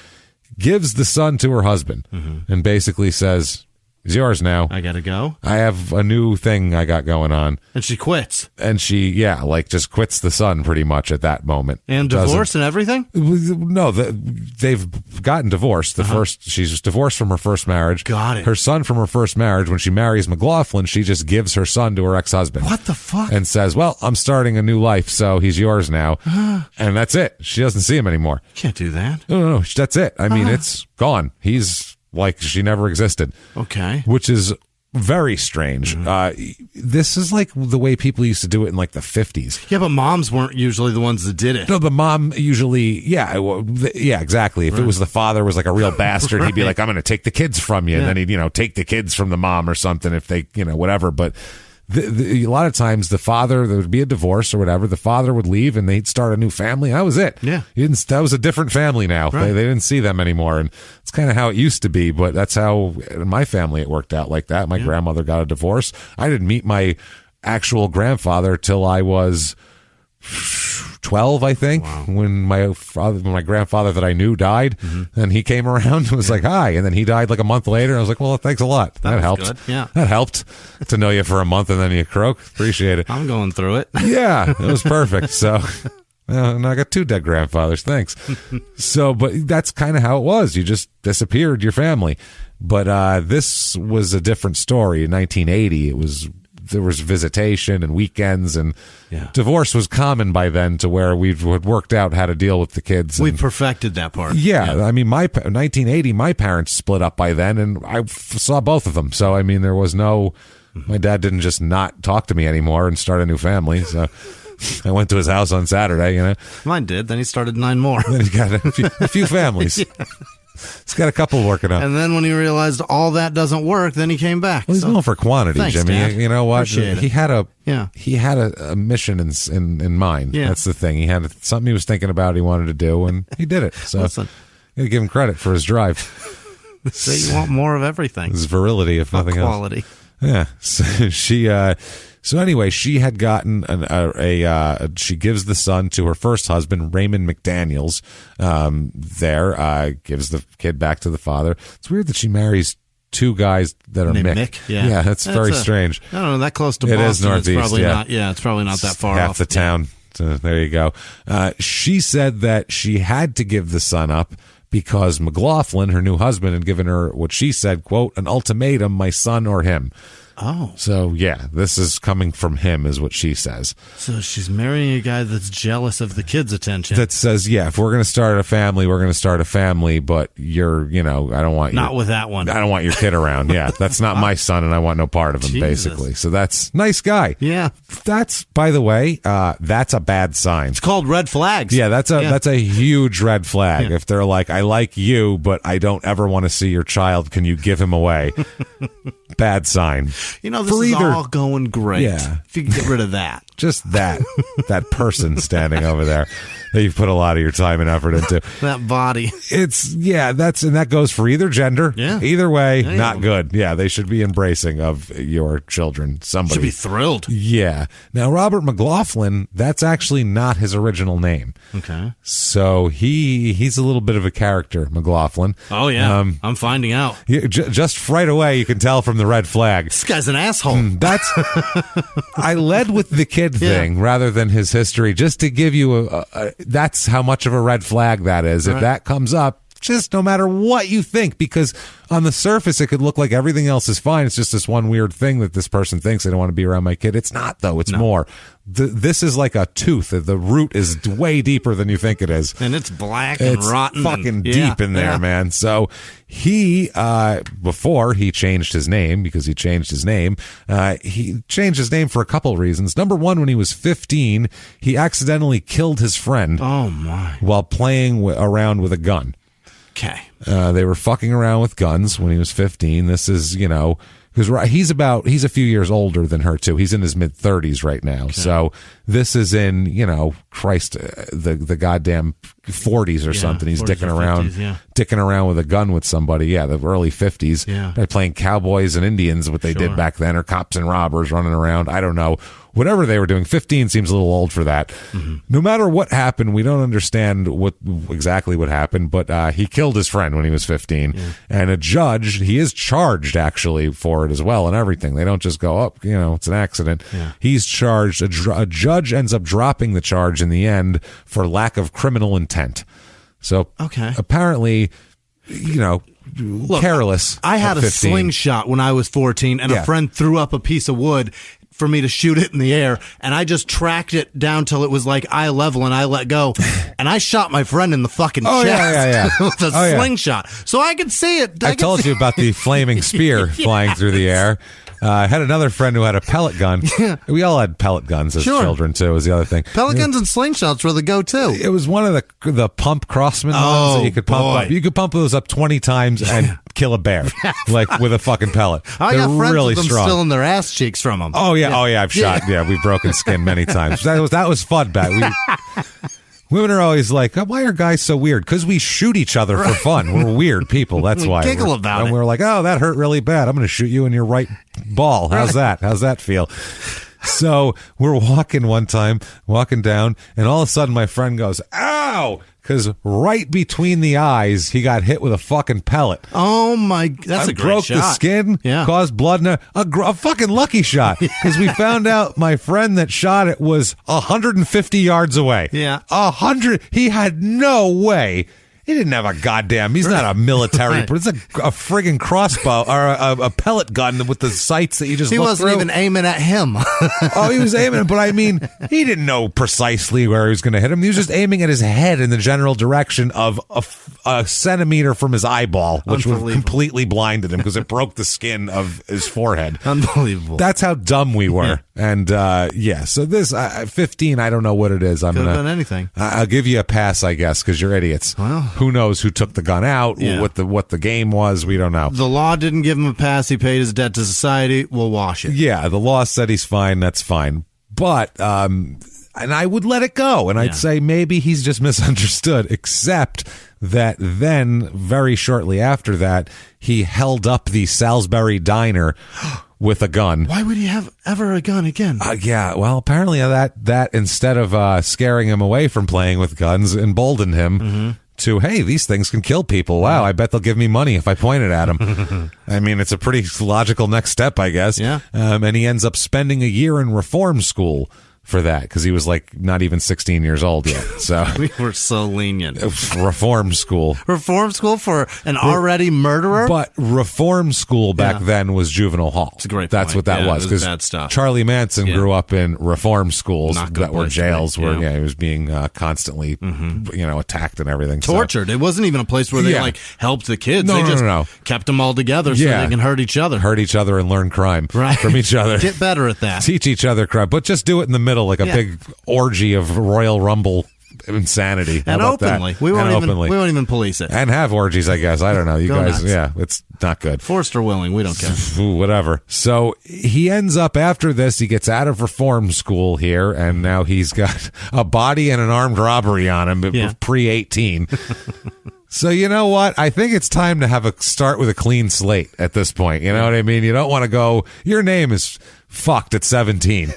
gives the son to her husband and basically says, it's yours now. I gotta go. I have a new thing I got going on. And she quits. And she, just quits the son pretty much at that moment. And divorce and everything? No, they've gotten divorced. She's divorced from her first marriage. Got it. Her son from her first marriage, when she marries McLaughlin, she just gives her son to her ex-husband. What the fuck? And says, well, I'm starting a new life, so he's yours now. And that's it. She doesn't see him anymore. Can't do that. No, that's it. I mean, it's gone. He's like she never existed. Okay. Which is very strange. This is like the way people used to do it in like the 50s. Yeah, but moms weren't usually the ones that did it. No, the mom usually, exactly. If it was the father was like a real bastard, he'd be like, I'm going to take the kids from you. And then he'd, take the kids from the mom or something if they, whatever. But a lot of times the father, there would be a divorce or whatever, the father would leave and they'd start a new family. That was it. Yeah. That was a different family now. Right. They didn't see them anymore. And it's kind of how it used to be, but that's how in my family it worked out like that. My grandmother got a divorce. I didn't meet my actual grandfather till I was 12, I think. Wow. When my grandfather that I knew died, and he came around and was like, hi, and then he died like a month later. I was like, well, thanks a lot. That helped. Good. Yeah, that helped to know you for a month and then you croak. Appreciate it. I'm going through it. Yeah, it was perfect. So And I got 2 dead grandfathers. Thanks. So, but that's kind of how it was. You just disappeared your family. But this was a different story. In 1980, there was visitation and weekends, and divorce was common by then to where we'd worked out how to deal with the kids. We perfected that part. Yeah. I mean, 1980, my parents split up by then, and I saw both of them. So, I mean, there was no... My dad didn't just not talk to me anymore and start a new family. So I went to his house on Saturday, you know. Mine did. Then he started 9 more. Then he got a few families. Yeah. He's got a couple working up. And then when he realized all that doesn't work, then he came back. Well, he's going for quantity, thanks, Jimmy. Dad. You know what? Appreciate it. He had a mission in mind. Yeah. That's the thing. He had something he was thinking about he wanted to do, and he did it. So Listen. you got to give him credit for his drive. Say you want more of everything. His virility, if nothing else. Quality. Yeah. So anyway, she had gotten she gives the son to her first husband, Raymond McDaniels. Gives the kid back to the father. It's weird that she marries 2 guys that are Mick. Yeah, that's very strange. I don't know, that close to It Boston. is Northeast. It's probably yeah. not. Yeah, it's probably not that far half off the town. So there you go. She said that she had to give the son up because McLaughlin, her new husband, had given her what she said, quote, an ultimatum, my son or him. Oh. So, yeah, this is coming from him, is what she says. So she's marrying a guy that's jealous of the kids' attention. That says, yeah, if we're going to start a family, we're going to start a family, but I don't want not with that one. I don't want your kid around. Yeah, that's not my son, and I want no part of him, Jesus. basically. So that's nice guy. Yeah. That's, by the way, that's a bad sign. It's called red flags. Yeah, that's a huge red flag. Yeah. If they're like, I like you, but I don't ever want to see your child. Can you give him away? Bad sign. You know, this is all going great. Yeah. If you can get rid of that. Just that person standing over there that you've put a lot of your time and effort into. That body. That goes for either gender. Yeah. Either way, not good. Yeah, they should be embracing of your children. Somebody should be thrilled. Yeah. Now, Robert McLaughlin, that's actually not his original name. Okay. So he's a little bit of a character, McLaughlin. Oh, yeah. I'm finding out. Just right away, you can tell from the red flag. This guy's an asshole. I led with the kid thing rather than his history, just to give you that's how much of a red flag that is. Right. If that comes up, just no matter what you think, because on the surface it could look like everything else is fine. It's just this one weird thing that this person thinks they don't want to be around my kid. It's not, though. It's more. This is like a tooth. The root is way deeper than you think it is. And it's black and rotten. Fucking deep in there, man. So he, before he changed his name, because he changed his name for a couple reasons. Number one, when he was 15, he accidentally killed his friend. Oh, my. While playing around with a gun. Okay. They were fucking around with guns when he was 15. This is, because he's a few years older than her too. He's in his mid 30s right now. Okay. So this is in, the goddamn 40s or something. He's dicking around with a gun with somebody. Yeah, the early 50s. Yeah. They're playing cowboys and Indians, what they did back then, or cops and robbers running around. I don't know. Whatever they were doing, 15 seems a little old for that. Mm-hmm. No matter what happened, we don't understand exactly what happened, but he killed his friend when he was 15. Yeah. And a judge, he is charged actually for it as well and everything. They don't just go, it's an accident. Yeah. He's charged. A judge ends up dropping the charge in the end for lack of criminal intent. So apparently, careless. I had a slingshot when I was 14, and a friend threw up a piece of wood for me to shoot it in the air, and I just tracked it down till it was like eye level, and I let go, and I shot my friend in the fucking chest with a slingshot. So I could see it. I told you about the flaming spear flying through the air. I had another friend who had a pellet gun. Yeah. We all had pellet guns as children, too, was the other thing. Pellet guns and slingshots were the go-to. It was one of the pump Crossman ones that you could pump up. You could pump those up 20 times and kill a bear, like with a fucking pellet. I got friends really with them strong. still in their ass cheeks from them. Oh, yeah. I've shot. Yeah, we've broken skin many times. That was fun, Bat. Women are always like, why are guys so weird? Because we shoot each other for fun. We're weird people. That's why. Giggle about it. And we're like, that hurt really bad. I'm going to shoot you in your right ball. How's that? How's that feel? So we're walking down, and all of a sudden my friend goes, ow! because right between the eyes, he got hit with a fucking pellet. Oh my! That's a great broke shot. The skin, caused blood. A fucking lucky shot, because we found out my friend that shot it was 150 yards away. Yeah, 100. He had no way. He didn't have a goddamn. He's not a military. But it's a friggin' crossbow or a pellet gun with the sights that you just. He wasn't even aiming at him. Oh, he was aiming, but I mean, he didn't know precisely where he was going to hit him. He was just aiming at his head in the general direction of a centimeter from his eyeball, which completely blinded him because it broke the skin of his forehead. Unbelievable. That's how dumb we were. And so this 15, I don't know what it is. Could have done anything. I'll give you a pass, I guess, because you're idiots. Well, who knows who took the gun out? What the game was? We don't know. The law didn't give him a pass. He paid his debt to society. We'll wash it. Yeah, the law said he's fine. That's fine. But and I would let it go, and I'd say maybe he's just misunderstood. Except that then, very shortly after that, he held up the Salisbury Diner with a gun. Why would he have ever a gun again? Well, apparently that instead of scaring him away from playing with guns, emboldened him to, hey, these things can kill people. Wow, I bet they'll give me money if I point it at them. I mean, it's a pretty logical next step, I guess. Yeah. And he ends up spending a year in reform school for that, because he was like not even 16 years old yet. So we were so lenient. Reform school for an already murderer. But reform school back then was juvenile hall. It's a great That's point. what that was, because bad stuff. Charlie Manson grew up in reform schools that were jails where he was being constantly attacked and everything, tortured. It wasn't even a place where they helped the kids. No, they just no. kept them all together so they can hurt each other and learn crime from each other. Get better at that. Teach each other crime, but just do it in the middle, like a big orgy of Royal Rumble insanity. And openly. We won't even police it. And have orgies, I guess. I don't know. You guys, nuts. It's not good. Forced or willing, we don't care. Whatever. So he ends up, after this, he gets out of reform school here, and now he's got a body and an armed robbery on him, pre-18. So you know what? I think it's time to start with a clean slate at this point. You know what I mean? You don't want to go, your name is fucked at 17.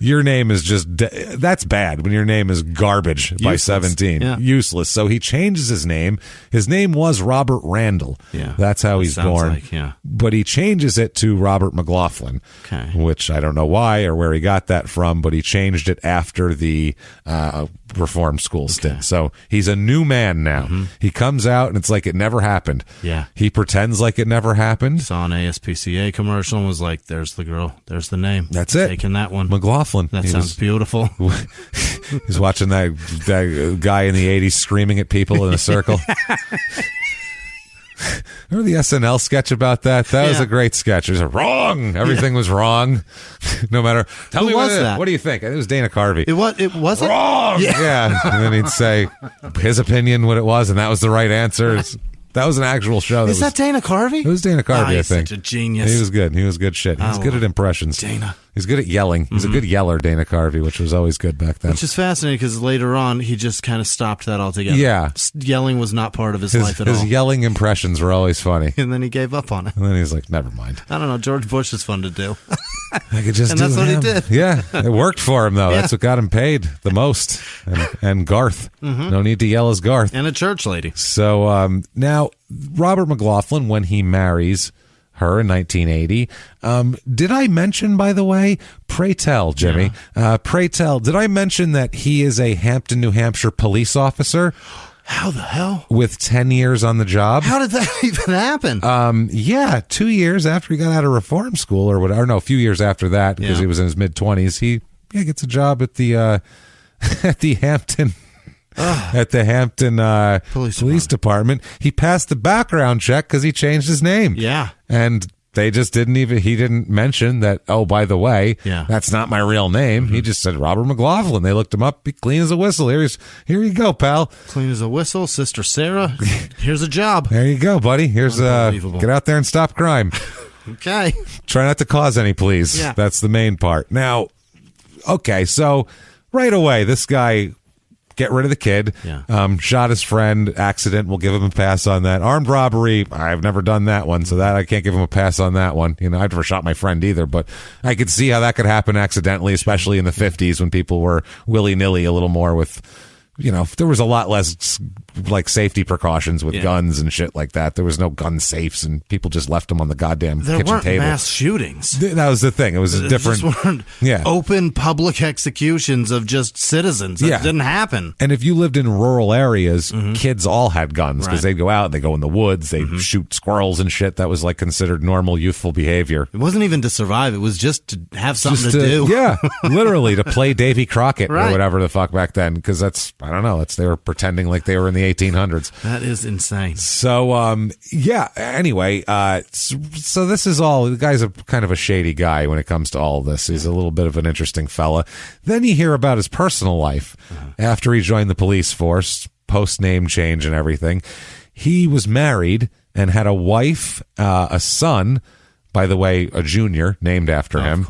Your name is just, that's bad when your name is garbage by 17. Yeah. Useless. So he changes his name. His name was Robert Randall. Yeah. That's how he's born. But he changes it to Robert McLaughlin, which I don't know why or where he got that from, but he changed it after the reform school stint. So he's a new man now. He comes out and it's like it never happened. Yeah. He pretends like it never happened. Saw an ASPCA commercial and was like, there's the girl. There's the name. That's it. Taking that one. McLaughlin. That sounds beautiful. He's watching that guy in the 80s screaming at people in a circle. Remember the SNL sketch about that? That was a great sketch. It was wrong. Everything was wrong. No matter. Tell me was that? What do you think? It was Dana Carvey. It wasn't wrong. Yeah. And then he'd say his opinion, what it was, and that was good answer. That was an actual show. Is that Dana Carvey? It was Dana Carvey, I think. He's such a genius. He was good. He was good shit. He's good at impressions. Dana. He's good at yelling. He's a good yeller, Dana Carvey, which was always good back then. Which is fascinating because later on, he just kind of stopped that altogether. Yeah. Yelling was not part of his life at all. His yelling impressions were always funny. And then he gave up on it. And then he was like, never mind. I don't know. George Bush is fun to do. I could just and do that's him. what he did. Yeah. It worked for him, though. Yeah. That's what got him paid the most. And Garth. No need to yell as Garth. And a church lady. So now, Robert McLaughlin, when he marries her in 1980, did I mention, by the way, pray tell, Jimmy, pray tell, did I mention that he is a Hampton, New Hampshire police officer? How the hell? With 10 years on the job. How did that even happen? 2 years after he got out of reform school, or whatever. No, a few years after that, because he was in his mid-20s. He gets a job at the at the Hampton Police Department. He passed the background check because he changed his name. Yeah. And they just he didn't mention that, oh, by the way, that's not my real name. He just said Robert McLaughlin. They looked him up. He clean as a whistle. Here you go, pal. Clean as a whistle. Sister Sarah, here's a job. There you go, buddy. Here's get out there and stop crime. Okay. Try not to cause any, please. Yeah. That's the main part. Now, okay, so right away, this guy, get rid of the kid. Yeah. Shot his friend. Accident. We'll give him a pass on that. Armed robbery. I've never done that one, so that I can't give him a pass on that one. I've never shot my friend either, but I could see how that could happen accidentally, especially in the 50s when people were willy-nilly a little more with there was a lot less like safety precautions with guns and shit like that. There was no gun safes, and people just left them on the goddamn kitchen table. There weren't mass shootings. That was the thing. It was a different. Just weren't open public executions of just citizens. That didn't happen. And if you lived in rural areas, kids all had guns because they'd go out, they go in the woods, they'd shoot squirrels and shit. That was like considered normal youthful behavior. It wasn't even to survive. It was just to have something to do. Yeah, literally to play Davy Crockett or whatever the fuck back then, because that's, I don't know, they were pretending like they were in the 1800s. That is insane. So, anyway, so this is all, the guy's a kind of a shady guy when it comes to all this. He's a little bit of an interesting fella. Then you hear about his personal life after he joined the police force, post name change and everything. He was married and had a wife, a son, by the way, a junior named after him.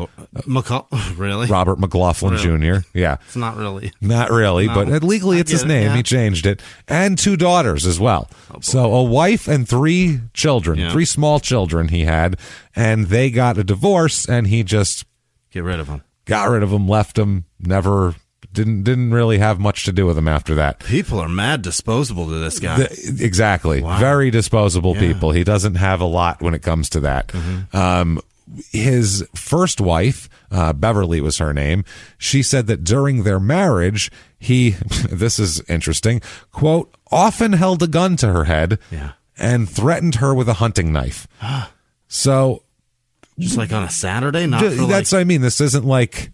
Really? Robert McLaughlin Jr. Yeah. It's not really. Not really, No. but legally it's his name. Yeah. He changed it. And 2 daughters as well. So a wife and 3 children, 3 small children he had, and they got a divorce, and he just Get rid of them. Got rid of them, left them, never... Didn't really have much to do with him after that. People are mad disposable to this guy. Exactly. Wow. Very disposable people. He doesn't have a lot when it comes to that. His first wife, Beverly was her name, she said that during their marriage, he, this is interesting, quote, often held a gun to her head and threatened her with a hunting knife. So... Just like on a Saturday? That's what I mean. This isn't like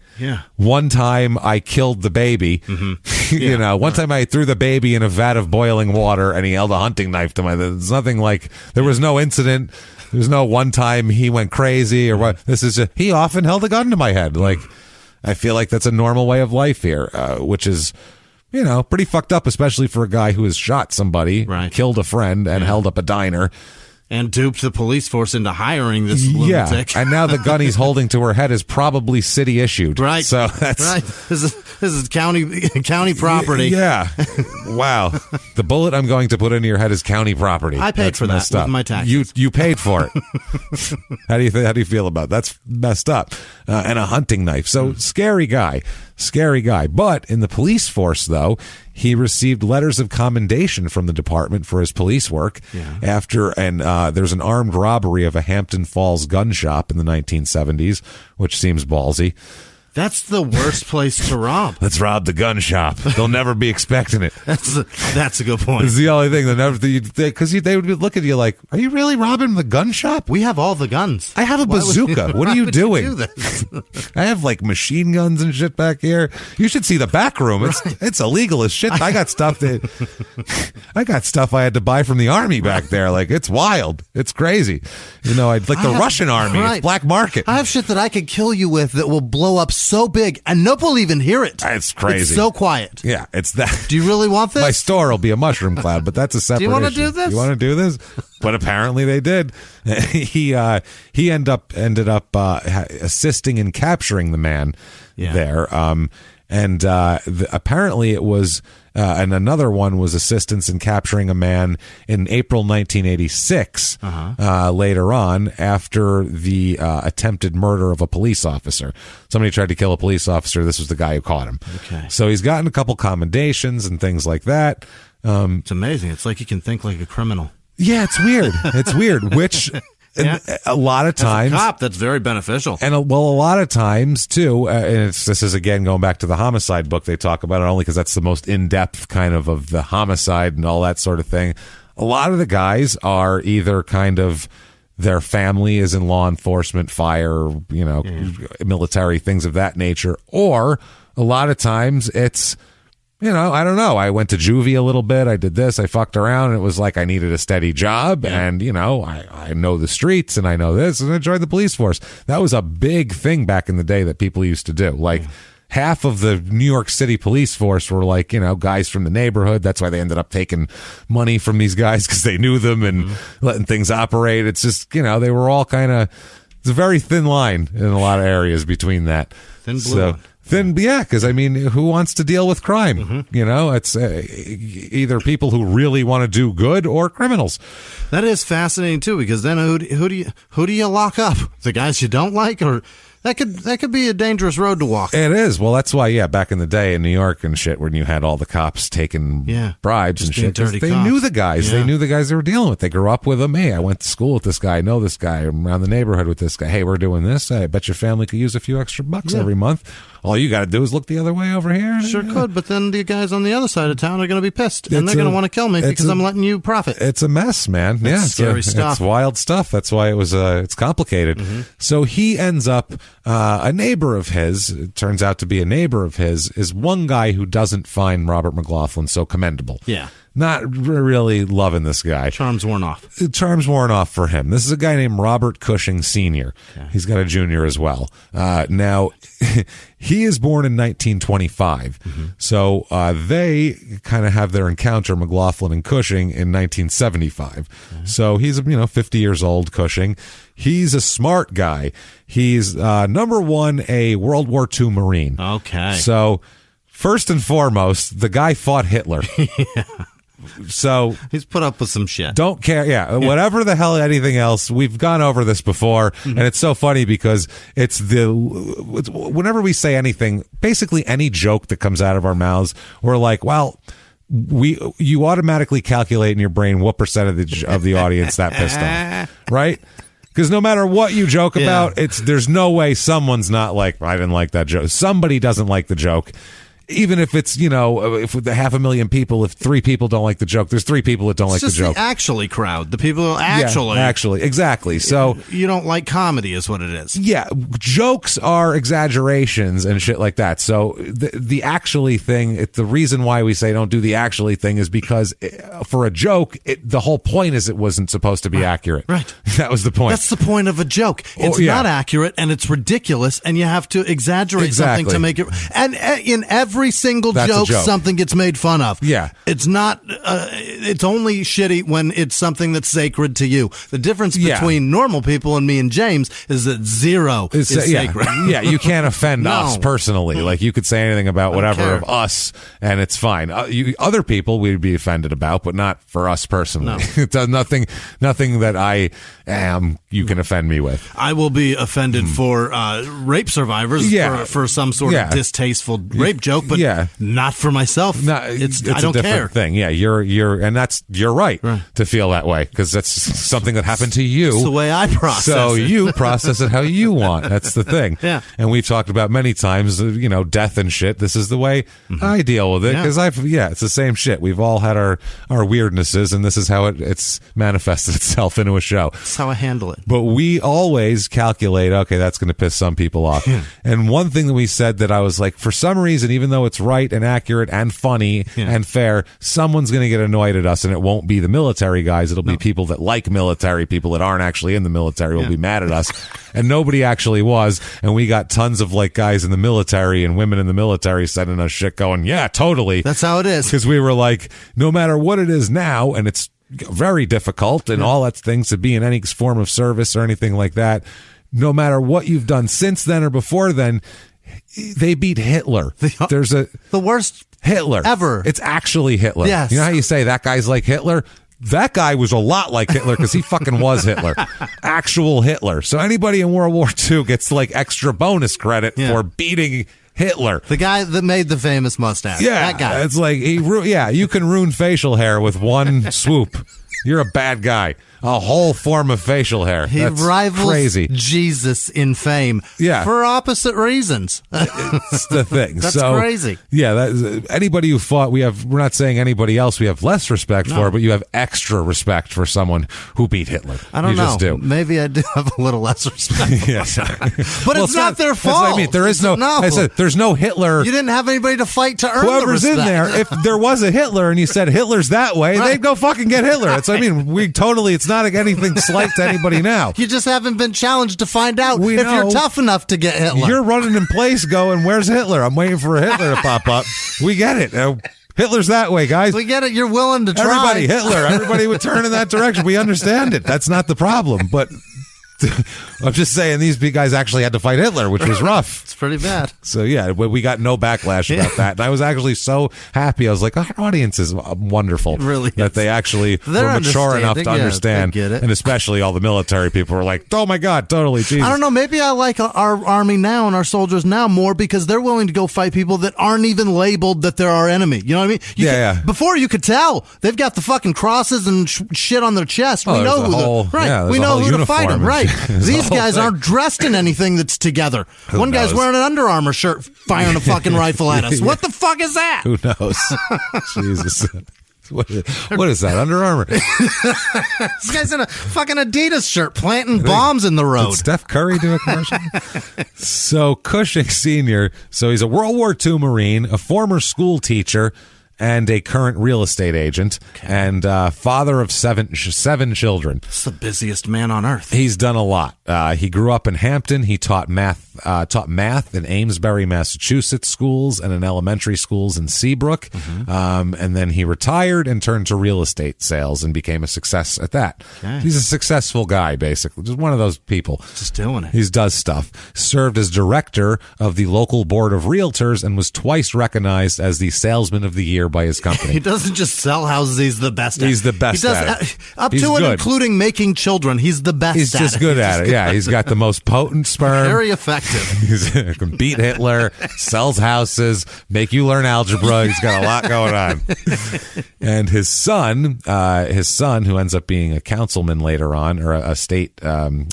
one time I killed the baby. One time I threw the baby in a vat of boiling water and he held a hunting knife to my... There's nothing like... There was no incident. There's no one time he went crazy or what. This is just... He often held a gun to my head. Like, I feel like that's a normal way of life here, which is... pretty fucked up, especially for a guy who has shot somebody, killed a friend, and held up a diner. And duped the police force into hiring this lunatic. And now the gun he's holding to her head is probably city issued. Right. So that's... Right. This is county property. Yeah. Wow. The bullet I'm going to put into your head is county property. I paid for that with my taxes. You paid for it. How do you feel about it? That's messed up. And a hunting knife. So scary guy. But in the police force, though, he received letters of commendation from the department for his police work after, and there's an armed robbery of a Hampton Falls gun shop in the 1970s, which seems ballsy. That's the worst place to rob. Let's rob the gun shop. They'll never be expecting it. That's a good point. It's the only thing they'll never, because they would look at you like, are you really robbing the gun shop? We have all the guns. I have a bazooka. What are you doing? You do this? I have like machine guns and shit back here. You should see the back room. It's illegal as shit. I got stuff I had to buy from the army back there. Like, it's wild. It's crazy. The Russian army. It's black market. I have shit that I could kill you with that will blow up so big and nobody will even hear it. It's crazy. It's so quiet. Yeah, it's that. Do you really want this? My store will be a mushroom cloud, but that's a separate issue. Do you want to do this? You want to do this? But apparently they did. He ended up assisting in capturing the man there. Apparently it was, and another one was assistance in capturing a man in April 1986, later on, after the attempted murder of a police officer. Somebody tried to kill a police officer. This was the guy who caught him. Okay. So he's gotten a couple commendations and things like that. It's amazing. It's like you can think like a criminal. Yeah, it's weird. Which... And a lot of times, as a cop, that's very beneficial. And a lot of times too, and this is again going back to the homicide book. They talk about it only because that's the most in-depth kind of the homicide and all that sort of thing. A lot of the guys are either kind of their family is in law enforcement, fire, military, things of that nature, or a lot of times it's, I don't know. I went to juvie a little bit. I did this. I fucked around. And it was like I needed a steady job. Yeah. And, I know the streets and I know this. And I joined the police force. That was a big thing back in the day that people used to do. Like half of the New York City police force were like, guys from the neighborhood. That's why they ended up taking money from these guys because they knew them and letting things operate. It's just, they were all kind of, it's a very thin line in a lot of areas between that. Thin blue line. Because who wants to deal with crime? It's either people who really want to do good or criminals. That is fascinating too, because then who do you lock up? The guys you don't like, or That could be a dangerous road to walk. It is. Well, that's why, back in the day in New York and shit, when you had all the cops taking bribes and shit, they knew the guys. They knew the guys they were dealing with. They grew up with them. Hey, I went to school with this guy. I know this guy. I'm around the neighborhood with this guy. Hey, we're doing this. I bet your family could use a few extra bucks every month. All you got to do is look the other way over here. Sure could, but then the guys on the other side of town are going to be pissed, and they're going to want to kill me because I'm letting you profit. It's a mess, man. It's scary stuff. It's wild stuff. That's why it's complicated. Mm-hmm. So he ends up, a neighbor of his, it turns out to be a neighbor of his, is one guy who doesn't find Robert McLaughlin so commendable. Yeah. Not really loving this guy. Charms worn off. Charms worn off for him. This is a guy named Robert Cushing Sr. Yeah. He's got a junior as well. Now, he is born in 1925. Mm-hmm. So they kind of have their encounter, McLaughlin and Cushing, in 1975. Mm-hmm. So he's 50 years old, Cushing. He's a smart guy. He's, number one, a World War II Marine. Okay. So first and foremost, the guy fought Hitler. Yeah. So he's put up with some shit. Don't care. Yeah. Whatever the hell, anything else. We've gone over this before. Mm-hmm. And it's so funny because whenever we say anything, basically any joke that comes out of our mouths, we're like, well, you automatically calculate in your brain what percentage of the audience that pissed off. Right? Because no matter what you joke about, there's no way someone's not like, I didn't like that joke. Somebody doesn't like the joke. Even if it's, if with 500,000 people, if 3 people don't like the joke, there's 3 people that don't like the joke. The actually crowd, the people who actually, exactly. So you don't like comedy, is what it is. Yeah, jokes are exaggerations and shit like that. So the actually thing, the reason why we say don't do the actually thing is because for a joke, the whole point is it wasn't supposed to be accurate. Right. That was the point. That's the point of a joke. It's not accurate and it's ridiculous, and you have to exaggerate something to make it. And in every single joke, something gets made fun of. Yeah. It's not, it's only shitty when it's something that's sacred to you. The difference between normal people and me and James is that zero is sacred. Yeah, you can't offend us personally. Like, you could say anything about whatever of us, and it's fine. Other people we'd be offended about, but not for us personally. No. nothing that I am, you can offend me with. I will be offended for rape survivors for some sort of distasteful rape joke, but not for myself. No, it's I don't a different care. thing. Yeah, you're right to feel that way because that's something that happened to you. It's the way I process so it. You process it how you want. That's the thing. Yeah. And we've talked about many times, death and shit. This is the way I deal with it because it's the same shit. We've all had our weirdnesses, and this is how it's manifested itself into a show. That's how I handle it. But we always calculate, okay, that's going to piss some people off. Yeah. And one thing that we said that I was like, for some reason, even though it's right and accurate and funny and fair, someone's going to get annoyed at us, and it won't be the military guys. It'll be people that like military, people that aren't actually in the military will be mad at us. And nobody actually was. And we got tons of like guys in the military and women in the military sending us shit going, yeah, totally. That's how it is. Because we were like, no matter what it is now, and it's very difficult and all that things to be in any form of service or anything like that, no matter what you've done since then or before then, they beat Hitler. There's the worst Hitler ever. It's actually Hitler. Yes. You know how you say that guy's like Hitler? That guy was a lot like Hitler because he fucking was Hitler. Actual Hitler. So anybody in World War II gets like extra bonus credit for beating Hitler. The guy that made the famous mustache. Yeah. That guy. It's like, you can ruin facial hair with one swoop. You're a bad guy. A whole form of facial hair. That's rivals crazy. Jesus in fame. Yeah. For opposite reasons. It's the thing. That's crazy. Yeah. Anybody who fought, we're not saying anybody else we have less respect for, but you have extra respect for someone who beat Hitler. I don't know. Just do. Maybe I do have a little less respect. Yes. But it's not their fault. That's what I mean. There is I said, there's no Hitler. You didn't have anybody to fight to earn whoever's the respect. in there. If there was a Hitler and you said Hitler's that way, they'd go fucking get Hitler. That's what I mean. It's not anything slight to anybody now. You just haven't been challenged to find out if you're tough enough to get Hitler. You're running in place going, where's Hitler? I'm waiting for a Hitler to pop up. We get it. Hitler's that way, guys. We get it. You're willing to try. Everybody, Hitler. Everybody would turn in that direction. We understand it. That's not the problem. But I'm just saying these guys actually had to fight Hitler, which was rough. It's pretty bad. So yeah, we got no backlash about that, and I was actually so happy. I was like, our audience is wonderful, really that they actually were mature enough to understand, get it. And especially all the military people were like, "Oh my God, totally." Jesus. I don't know. Maybe I like our army now and our soldiers now more because they're willing to go fight people that aren't even labeled that they're our enemy. You know what I mean? Before you could tell they've got the fucking crosses and shit on their chest. We know we know who to fight them. Right? These guys aren't dressed in anything that's together. One guy's wearing an Under Armour shirt, firing a fucking rifle at us. What the fuck is that? Who knows? Jesus. What is that? Under Armour. This guy's in a fucking Adidas shirt planting bombs in the road. Did Steph Curry do a commercial? So Cushing Sr., so he's a World War II Marine, a former school teacher, and a current real estate agent, and father of seven children. That's the busiest man on earth. He's done a lot. He grew up in Hampton. He taught math in Amesbury, Massachusetts schools and in elementary schools in Seabrook. And then he retired and turned to real estate sales and became a success at that. Okay. He's a successful guy, basically. Just one of those people. Just doing it. He does stuff. Served as director of the local board of realtors and was twice recognized as the salesman of the year by his company. He doesn't just sell houses, he's the best at it. He's the best at it. Up to and including making children, he's the best at it. He's just good at it. Yeah, he's got the most potent sperm. Very effective. He can beat Hitler, sells houses, make you learn algebra. He's got a lot going on. And his son, who ends up being a councilman later on, or a state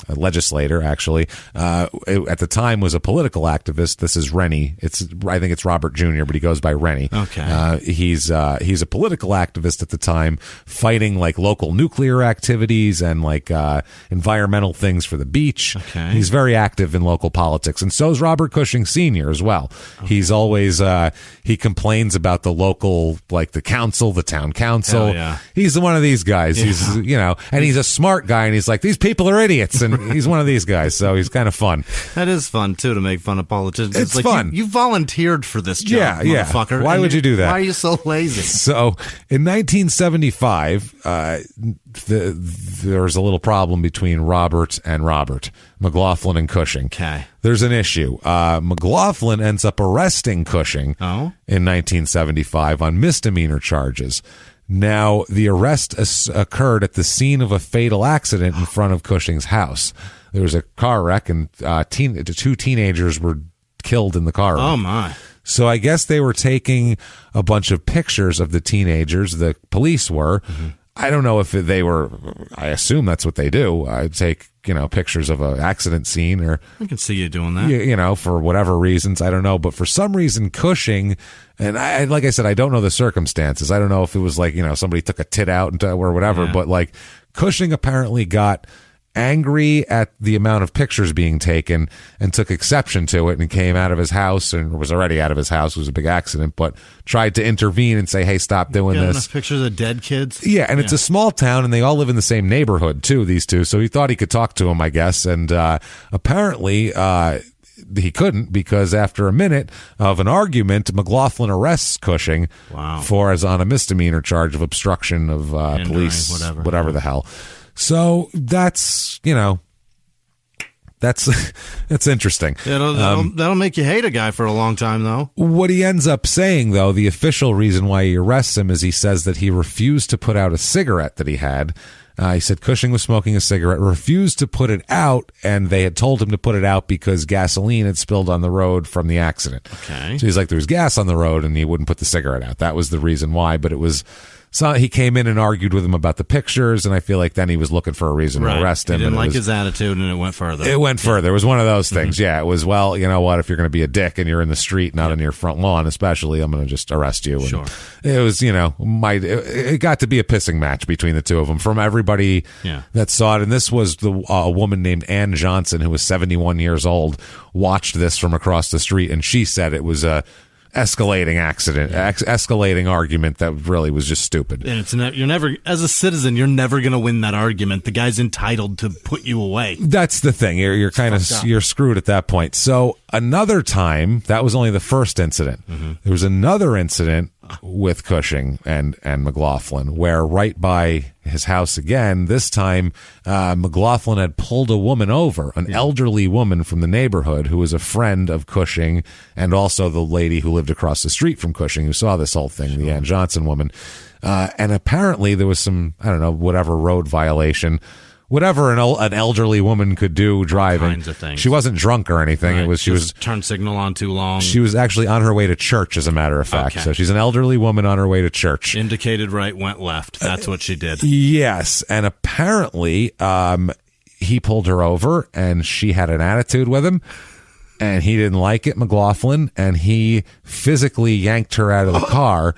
legislator, actually, at the time was a political activist. This is Rennie. I think it's Robert Jr., but he goes by Rennie. Okay. He's a political activist at the time, fighting like local nuclear activities and like environmental things for the beach. Okay. He's very active in local politics, and so is Robert Cushing Sr. as well. Okay. He's always he complains about the local, like the council, the town council. Yeah. He's one of these guys. Yeah. He's and he's a smart guy, and he's like, these people are idiots, and he's one of these guys. So he's kind of fun. That is fun too, to make fun of politicians. It's like fun. You voluntered for this job, motherfucker. Why would you do that? Why are you so lazy? So in 1975, there was a little problem between Robert McLaughlin and Cushing. Okay. There's an issue. McLaughlin ends up arresting Cushing in 1975 on misdemeanor charges. Now, the arrest occurred at the scene of a fatal accident in front of Cushing's house. There was a car wreck, and two teenagers were killed in the car wreck. Oh, my. So I guess they were taking a bunch of pictures of the teenagers. The police were. Mm-hmm. I don't know if they were. I assume that's what they do. I'd take pictures of an accident scene, or I can see you doing that. For whatever reasons, I don't know. But for some reason, Cushing, and like I said, I don't know the circumstances. I don't know if it was like somebody took a tit out or whatever. Yeah. But like Cushing apparently got angry at the amount of pictures being taken and took exception to it and came out of his house, and was already out of his house. It was a big accident, but tried to intervene and say, hey, stop doing this. Enough pictures of dead kids? Yeah, and it's a small town, and they all live in the same neighborhood too, these two. So he thought he could talk to him, I guess. And apparently he couldn't, because after a minute of an argument, McLaughlin arrests Cushing on a misdemeanor charge of obstruction of police, whatever the hell. So that's interesting. That'll make you hate a guy for a long time, though. What he ends up saying, though, the official reason why he arrests him is he says that he refused to put out a cigarette that he had. He said Cushing was smoking a cigarette, refused to put it out, and they had told him to put it out because gasoline had spilled on the road from the accident. Okay. So he's like, there was gas on the road, and he wouldn't put the cigarette out. That was the reason why, but it was... So he came in and argued with him about the pictures, and I feel like then he was looking for a reason to arrest him. He didn't like his attitude, and it went further. It went further. It was one of those things. Mm-hmm. Yeah, it was, well, you know what? If you're going to be a dick and you're in the street, not on your front lawn especially, I'm going to just arrest you. And sure. It was, it got to be a pissing match between the two of them from everybody that saw it. And this was a woman named Ann Johnson, who was 71 years old, watched this from across the street, and she said it was a escalating accident, escalating argument that really was just stupid. And you're never, as a citizen, you're never going to win that argument. The guy's entitled to put you away. That's the thing. You're kind of you're screwed at that point. So another time, that was only the first incident. Mm-hmm. There was another incident with Cushing and McLaughlin, where right by his house again, this time McLaughlin had pulled a woman over, an elderly woman from the neighborhood who was a friend of Cushing, and also the lady who lived across the street from Cushing who saw this whole thing, the Ann Johnson woman. And apparently there was some, I don't know, whatever road violation, whatever an elderly woman could do driving. Kinds of things. She wasn't drunk or anything. Right. She was turn signal on too long. She was actually on her way to church, as a matter of fact. Okay. So she's an elderly woman on her way to church. Indicated right, went left. That's what she did. Yes, and apparently he pulled her over, and she had an attitude with him, and he didn't like it, McLaughlin, and he physically yanked her out of the car.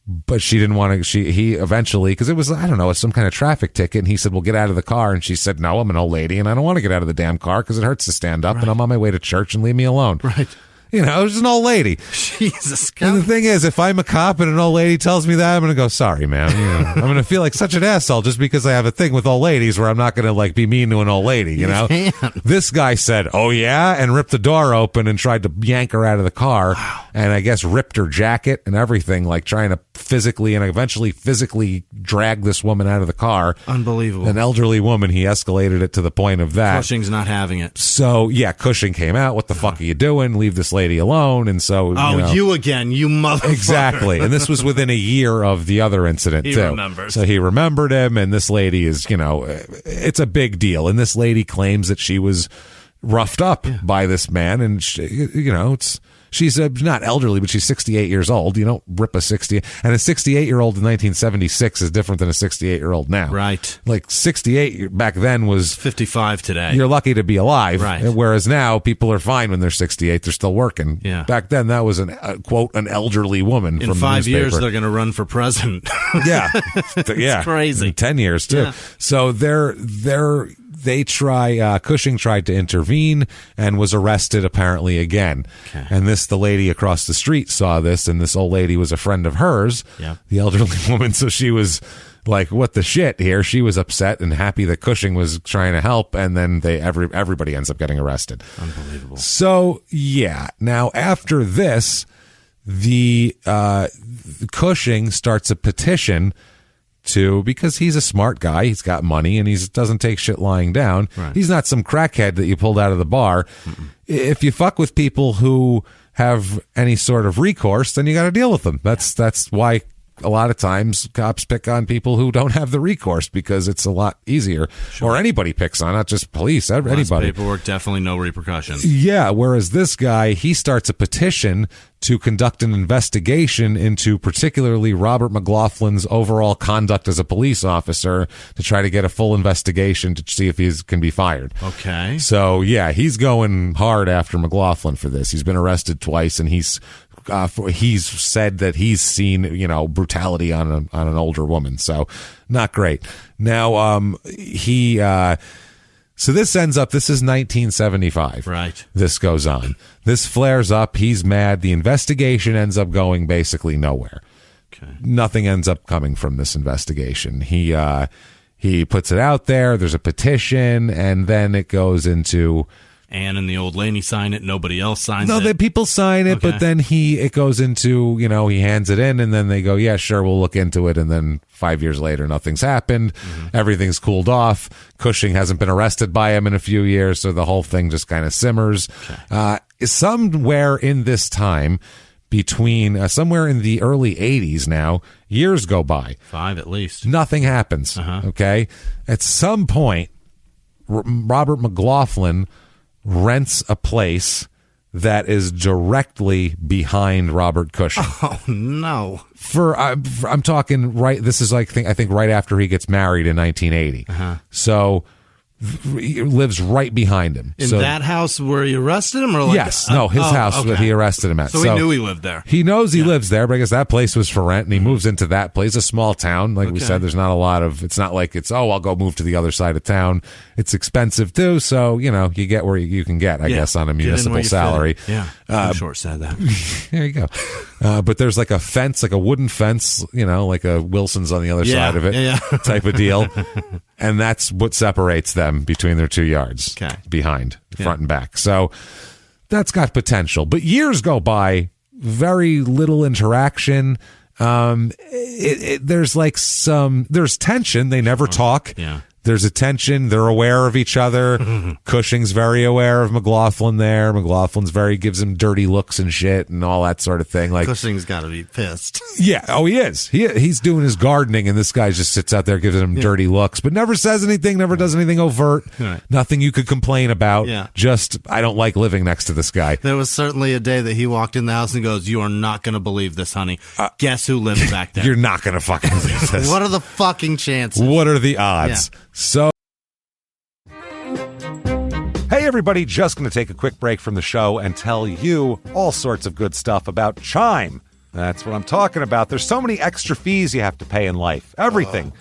But she didn't want to. He eventually, because it was, I don't know, some kind of traffic ticket, and he said, "Well, get out of the car." And she said, "No, I'm an old lady, and I don't want to get out of the damn car because it hurts to stand up, and I'm on my way to church, and leave me alone." Right. You know, it was an old lady. Jesus. And the thing is, if I'm a cop and an old lady tells me that, I'm going to go, "Sorry, ma'am." You know, I'm going to feel like such an asshole just because I have a thing with old ladies where I'm not going to like be mean to an old lady, you know? This guy said, "Oh, yeah," and ripped the door open and tried to yank her out of the car. Wow. And I guess ripped her jacket and everything, like trying to physically and eventually physically drag this woman out of the car. Unbelievable. An elderly woman. He escalated it to the point of that. Cushing's not having it. So, yeah, Cushing came out. "What the fuck are you doing? Leave this lady alone." And so, you again, you motherfucker. Exactly. And this was within a year of the other incident, He too. remembers. So he remembered him, and this lady is, it's a big deal. And this lady claims that she was roughed up by this man, and, she's not elderly, but she's 68 years old. You don't rip a 60. And a 68-year-old in 1976 is different than a 68-year-old now. Right. Like 68 back then was 55 today. You're lucky to be alive. Right. Whereas now people are fine when they're 68. They're still working. Yeah. Back then that was quote, an elderly woman in from 5 the years, newspaper. they're going to run for president. Yeah. It's crazy. In 10 years too. Yeah. So Cushing tried to intervene and was arrested apparently again. Okay. And the lady across the street saw this, and this old lady was a friend of hers, the elderly woman. So she was like, "What the shit here?" She was upset and happy that Cushing was trying to help, and then everybody ends up getting arrested. Unbelievable. So, yeah. Now, after this, the Cushing starts a petition because he's a smart guy, he's got money, and he doesn't take shit lying down. Right. He's not some crackhead that you pulled out of the bar. If you fuck with people who have any sort of recourse, then you got to deal with them. That's why a lot of times cops pick on people who don't have the recourse, because it's a lot easier. Sure. Or anybody picks on, not just police, anybody. Paperwork, definitely no repercussions. Yeah, whereas this guy, he starts a petition to conduct an investigation into particularly Robert McLaughlin's overall conduct as a police officer, to try to get a full investigation to see if he can be fired. Okay. So, yeah, he's going hard after McLaughlin for this. He's been arrested twice, and he's said that he's seen, brutality on an older woman. So not great. Now, so this ends up, this is 1975. Right. This goes on. This flares up. He's mad. The investigation ends up going basically nowhere. Okay. Nothing ends up coming from this investigation. He puts it out there. There's a petition, and then it goes into... Anne and the old lady sign it. Nobody else signs it. No, the people sign it, but then it goes into, he hands it in, and then they go, "Yeah, sure, we'll look into it." And then 5 years later, nothing's happened. Mm-hmm. Everything's cooled off. Cushing hasn't been arrested by him in a few years, so the whole thing just kind of simmers. Okay. Somewhere in this time, between somewhere in the early 80s now, years go by. 5 at least. Nothing happens. Okay? At some point, Robert McLaughlin rents a place that is directly behind Robert Cushing. Oh no! I'm talking right. This is I think right after he gets married in 1980. So he lives right behind him. In that house where he arrested him, or yes, his house that he arrested him at. So he knew he lived there. He knows he lives there, but I guess that place was for rent, and he moves into that place. A small town, like we said. There's not a lot of. It's not like I'll go move to the other side of town. It's expensive too, so you get where you can get. I guess on a municipal salary. Yeah, Short said that. There you go. But there's like a fence, like a wooden fence, like a Wilson's on the other side of it, type of deal. And that's what separates them between their 2 yards behind, front and back. So that's got potential. But years go by, very little interaction. There's like there's tension. They never talk. Yeah. There's a tension. They're aware of each other. Cushing's very aware of McLaughlin there. McLaughlin's gives him dirty looks and shit and all that sort of thing. Like Cushing's got to be pissed. Yeah. Oh, he is. He's doing his gardening, and this guy just sits out there giving him dirty looks, but never says anything, never does anything overt. Right. Nothing you could complain about. Yeah. Just, I don't like living next to this guy. There was certainly a day that he walked in the house and goes, "You are not going to believe this, honey. Guess who lives back there?" You're not going to fucking believe this. What are the fucking chances? What are the odds? Yeah. So, hey everybody, just going to take a quick break from the show and tell you all sorts of good stuff about Chime. That's what I'm talking about. There's so many extra fees you have to pay in life. Everything.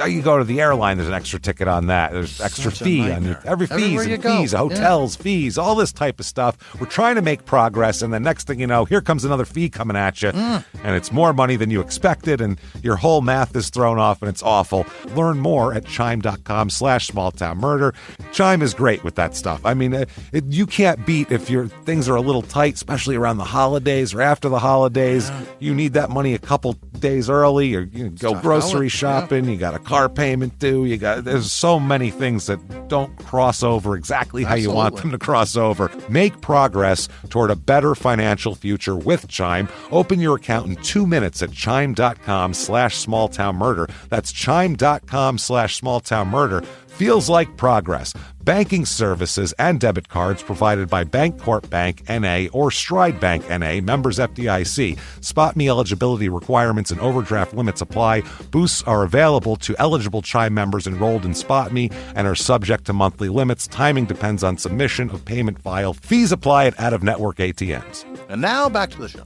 You go to the airline, there's an extra ticket on that. There's extra fee on every fees and fees, hotels, fees, all this type of stuff. We're trying to make progress, and the next thing you know, here comes another fee coming at you, and it's more money than you expected, and your whole math is thrown off, and it's awful. Learn more at chime.com/smalltownmurder. Chime is great with that stuff. I mean, you can't beat if your things are a little tight, especially around the holidays or after the holidays. Yeah. You need that money a couple days early, or you go grocery shopping. You got a car payment due. There's so many things that don't cross over exactly how you want them to cross over. Make progress toward a better financial future with Chime. Open your account in 2 minutes at chime.com/smalltownmurder. That's chime.com/smalltownmurder. Feels like progress. Banking services and debit cards provided by Bancorp Bank N.A. or Stride Bank N.A., members FDIC. Spot Me eligibility requirements and overdraft limits apply. Boosts are available to eligible Chime members enrolled in Spot Me and are subject to monthly limits. Timing depends on submission of payment file. Fees apply at out-of-network ATMs. And now back to the show.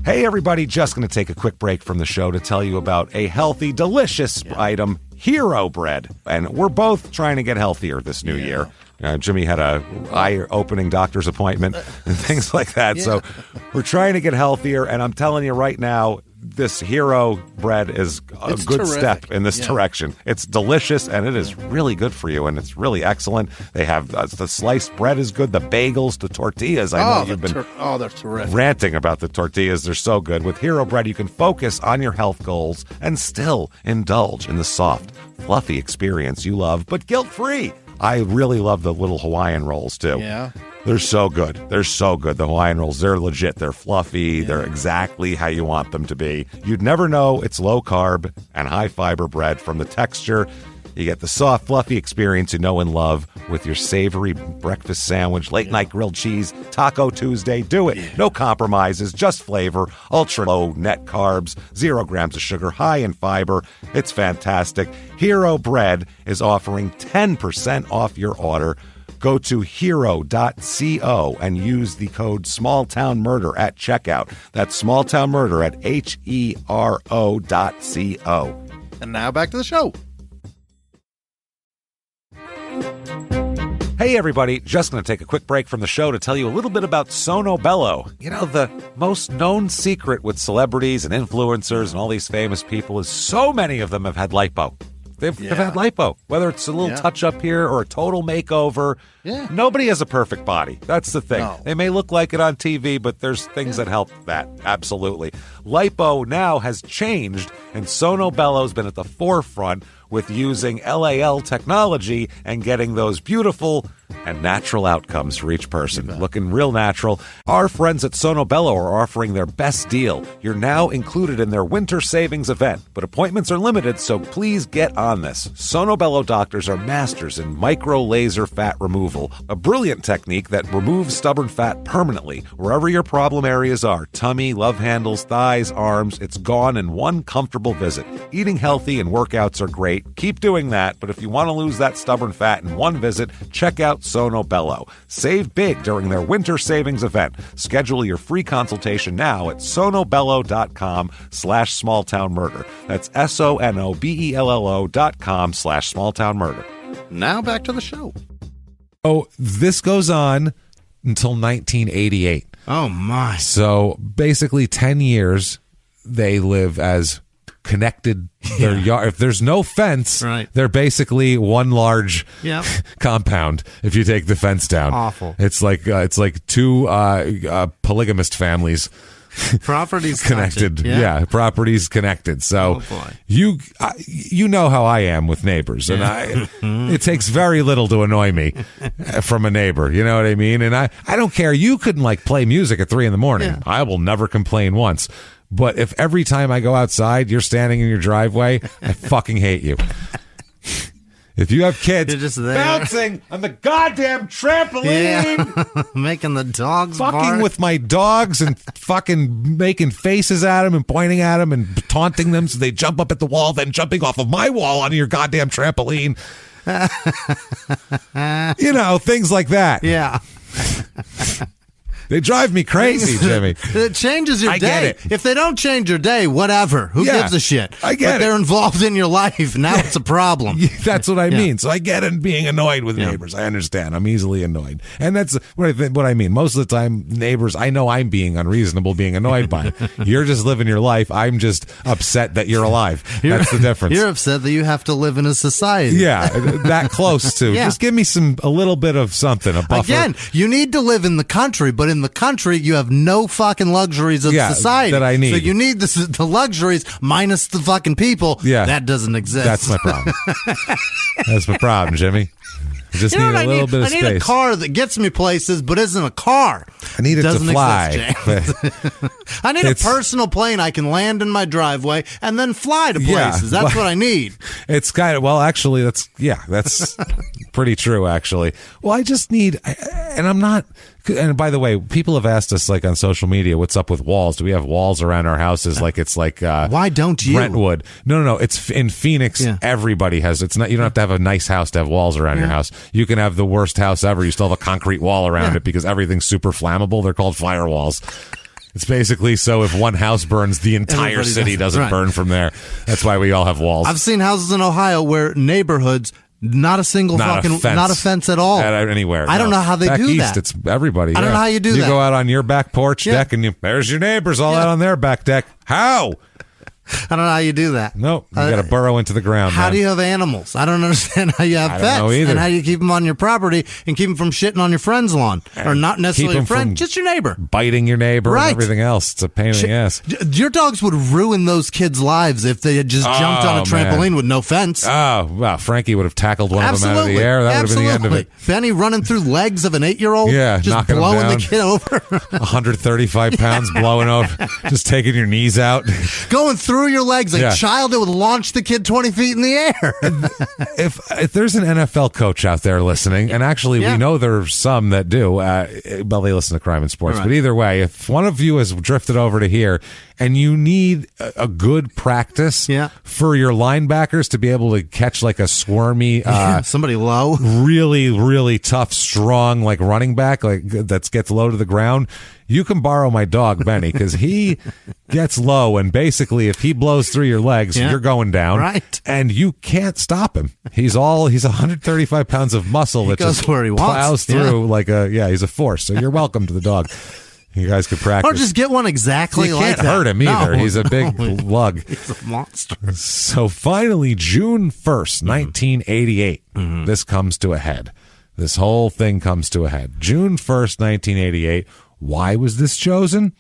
Hey everybody, just going to take a quick break from the show to tell you about a healthy, delicious item, Hero Bread. And we're both trying to get healthier this new year. Jimmy had a eye-opening doctor's appointment and things like that. Yeah. So we're trying to get healthier, and I'm telling you right now, this Hero Bread is a good step in this direction. It's delicious, and it is really good for you, and it's really excellent. They have the sliced bread is good, the bagels, the tortillas. I know you've been they're terrific. Ranting about the tortillas. They're so good. With Hero Bread, you can focus on your health goals and still indulge in the soft, fluffy experience you love, but guilt-free. I really love the little Hawaiian rolls, too. Yeah. They're so good. They're so good. The Hawaiian rolls, they're legit. They're fluffy. Yeah. They're exactly how you want them to be. You'd never know it's low-carb and high-fiber bread from the texture. You get the soft, fluffy experience you know and love with your savory breakfast sandwich, late-night grilled cheese, Taco Tuesday. Do it. Yeah. No compromises, just flavor, ultra-low net carbs, 0 grams of sugar, high in fiber. It's fantastic. Hero Bread is offering 10% off your order. Go to hero.co and use the code SmallTownMurder at checkout. That's SmallTownMurder at HERO.co. And now back to the show. Hey everybody, just going to take a quick break from the show to tell you a little bit about Sono Bello. You know, the most known secret with celebrities and influencers and all these famous people is so many of them have had lipo. They've had lipo, whether it's a little touch-up here or a total makeover. Yeah. Nobody has a perfect body. That's the thing. No. They may look like it on TV, but there's things that help that. Absolutely. Lipo now has changed, and Sono Bello's been at the forefront with using LAL technology and getting those beautiful and natural outcomes for each person. Looking real natural. Our friends at Sono Bello are offering their best deal. You're now included in their winter savings event, but appointments are limited, so please get on this. Sono Bello doctors are masters in micro-laser fat removal, a brilliant technique that removes stubborn fat permanently. Wherever your problem areas are, tummy, love handles, thighs, arms, it's gone in one comfortable visit. Eating healthy and workouts are great. Keep doing that, but if you want to lose that stubborn fat in one visit, check out Sono Bello. Save big during their winter savings event. Schedule your free consultation now at sonobello.com/smalltownmurder. That's SONOBELLO.com/smalltownmurder. Now back to the show. Oh, this goes on until 1988. Oh, my. So basically 10 years they live as connected their yard. If there's no fence, Right. they're basically one large Yep. compound. If you take the fence down, Awful. It's like two polygamist families. Property's Connected, touching. yeah, properties connected. So Oh, boy. you know how I am with neighbors, and it takes very little to annoy me from a neighbor. You know what I mean? And I don't care. You couldn't like play music at 3 a.m. Yeah. I will never complain once. But if every time I go outside, you're standing in your driveway, I fucking hate you. If you have kids You're just there. bouncing on the goddamn trampoline, Yeah. Making the dogs fucking bark. with my dogs and fucking making faces at them and pointing at them and taunting them so they jump up at the wall, then jumping off of my wall onto your goddamn trampoline. You know, things like that. Yeah. They drive me crazy, Jimmy. It changes your I day. get it. If they don't change your day, whatever. Who Yeah, gives a shit? I get but it. they're involved in your life. Now it's a problem. That's what I Yeah. mean. So I get it being annoyed with neighbors. I understand. I'm easily annoyed. And that's what I mean. Most of the time, neighbors, I know I'm being unreasonable, being annoyed by it. You're just living your life. I'm just upset that you're alive. That's the difference. You're upset that you have to live in a society. Yeah, that close to. Yeah. Just give me a little bit of something, a buffer. Again, you need to live in the country, but in the country, you have no fucking luxuries of Yeah, society that I need. So you need the luxuries minus the fucking people. Yeah. That doesn't exist. That's my problem. That's my problem, Jimmy. I just You know need what a little bit of I need space. a car that gets me places, but isn't a car. I need it to Doesn't fly. exist, James. I need a personal plane I can land in my driveway and then fly to Yeah, places. That's well, what I need. It's kind of, well, actually, that's pretty true, actually. Well, I just need, and I'm not, and by the way, people have asked us, like, on social media, what's up with walls? Do we have walls around our houses? Like, it's like, Why don't you? Brentwood. No. It's in Phoenix. Yeah. Everybody has, it's not, you don't have to have a nice house to have walls around your house. You can have the worst house ever. You still have a concrete wall around it because everything's super flammable. They're called firewalls. It's basically so if one house burns, the entire Everybody city does. doesn't Right. burn from there. That's why we all have walls. I've seen houses in Ohio where neighborhoods, not a single Not a fence. not a fence at all. Anywhere. I don't no. know how they Back do east, that. It's everybody. I don't yeah. know how you do You that. go out on your back porch deck and there's your neighbors all out on their back deck. How? I don't know how you do that. Nope. You got to burrow into the ground. How man. do you have animals? I don't understand how you have I don't pets know either. and how you keep them on your property and keep them from shitting on your friend's lawn, or not necessarily keep your 'em friend, from just your neighbor. biting your neighbor Right. and everything else? It's a pain in the ass. Your dogs would ruin those kids' lives if they had just jumped on a trampoline man. with no fence. Oh, wow. Frankie would have tackled one of them out of the air. That would have been the end of it. Benny running through legs of an 8-year-old, Yeah, just knocking him blowing the down. kid over, 135 pounds blowing over, just taking your knees out. going through your legs. A Yeah. child that would launch the kid 20 feet in the air. If there's an NFL coach out there listening, and actually Yeah. we know there's some that do, well, they listen to Crime and Sports, Right. but either way, if one of you has drifted over to here and you need a good practice Yeah. for your linebackers to be able to catch like a squirmy, Somebody low. really, really tough, strong, like running back, like that gets low to the ground, you can borrow my dog, Benny, because he gets low, and basically if he blows through your legs, Yeah. you're going down. Right. And you can't stop him. He's 135 pounds of muscle that goes just where he wants. plows through he's a force. So you're welcome to the dog. You guys could practice. Or just get one exactly you like can't that. hurt him either. No. He's a big lug. He's a monster. So finally, June 1st, 1988, this comes to a head. This whole thing comes to a head. June 1st, 1988. Why was this chosen?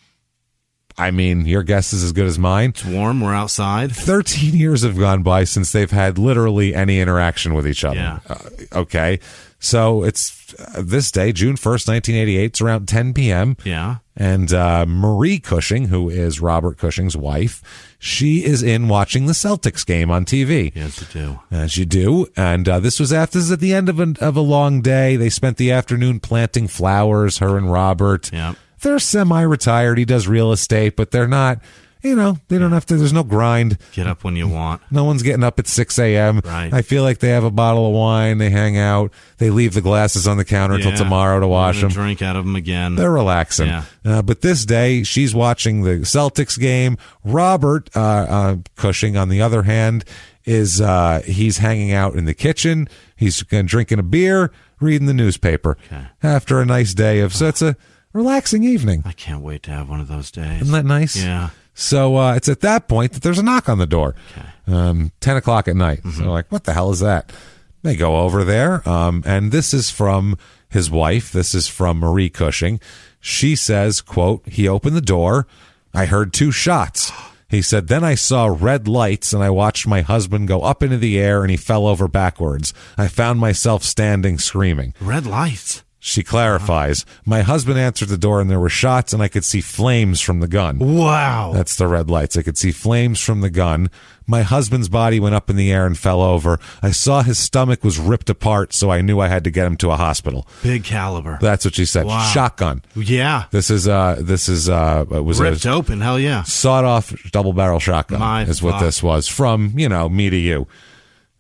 I mean, your guess is as good as mine. It's warm. We're outside. 13 years have gone by since they've had literally any interaction with each other. Yeah. Okay. So it's this day, June 1st, 1988. It's around 10 p.m. Yeah. And Marie Cushing, who is Robert Cushing's wife, she is in watching the Celtics game on TV. Yes, you do. As you do. And this is at the end of a long day. They spent the afternoon planting flowers, her and Robert. Yeah. They're semi-retired. He does real estate, but they're not, they don't have to, there's no grind. Get up when you want. No one's getting up at 6 a.m. Right. I feel like they have a bottle of wine. They hang out. They leave the glasses on the counter until tomorrow to wash them. Drink out of them again. They're relaxing. Yeah. But this day, she's watching the Celtics game. Robert Cushing, on the other hand, is he's hanging out in the kitchen. He's drinking a beer, reading the newspaper after a nice day of. So it's a relaxing evening. I can't wait to have one of those days. Isn't that nice? Yeah. So it's at that point that there's a knock on the door, 10 o'clock at night. So like, what the hell is that? They go over there, and this is from his wife. This is from Marie Cushing. She says, quote, he opened the door. I heard 2 shots. He said, then I saw red lights, and I watched my husband go up into the air, and he fell over backwards. I found myself standing screaming. Red lights. She clarifies, my husband answered the door and there were shots and I could see flames from the gun. Wow. That's the red lights. I could see flames from the gun. My husband's body went up in the air and fell over. I saw his stomach was ripped apart, so I knew I had to get him to a hospital. Big caliber. That's what she said. Wow. Shotgun. Yeah. This is it was ripped open. Hell yeah. Sawed off double barrel shotgun what this was from, me to you.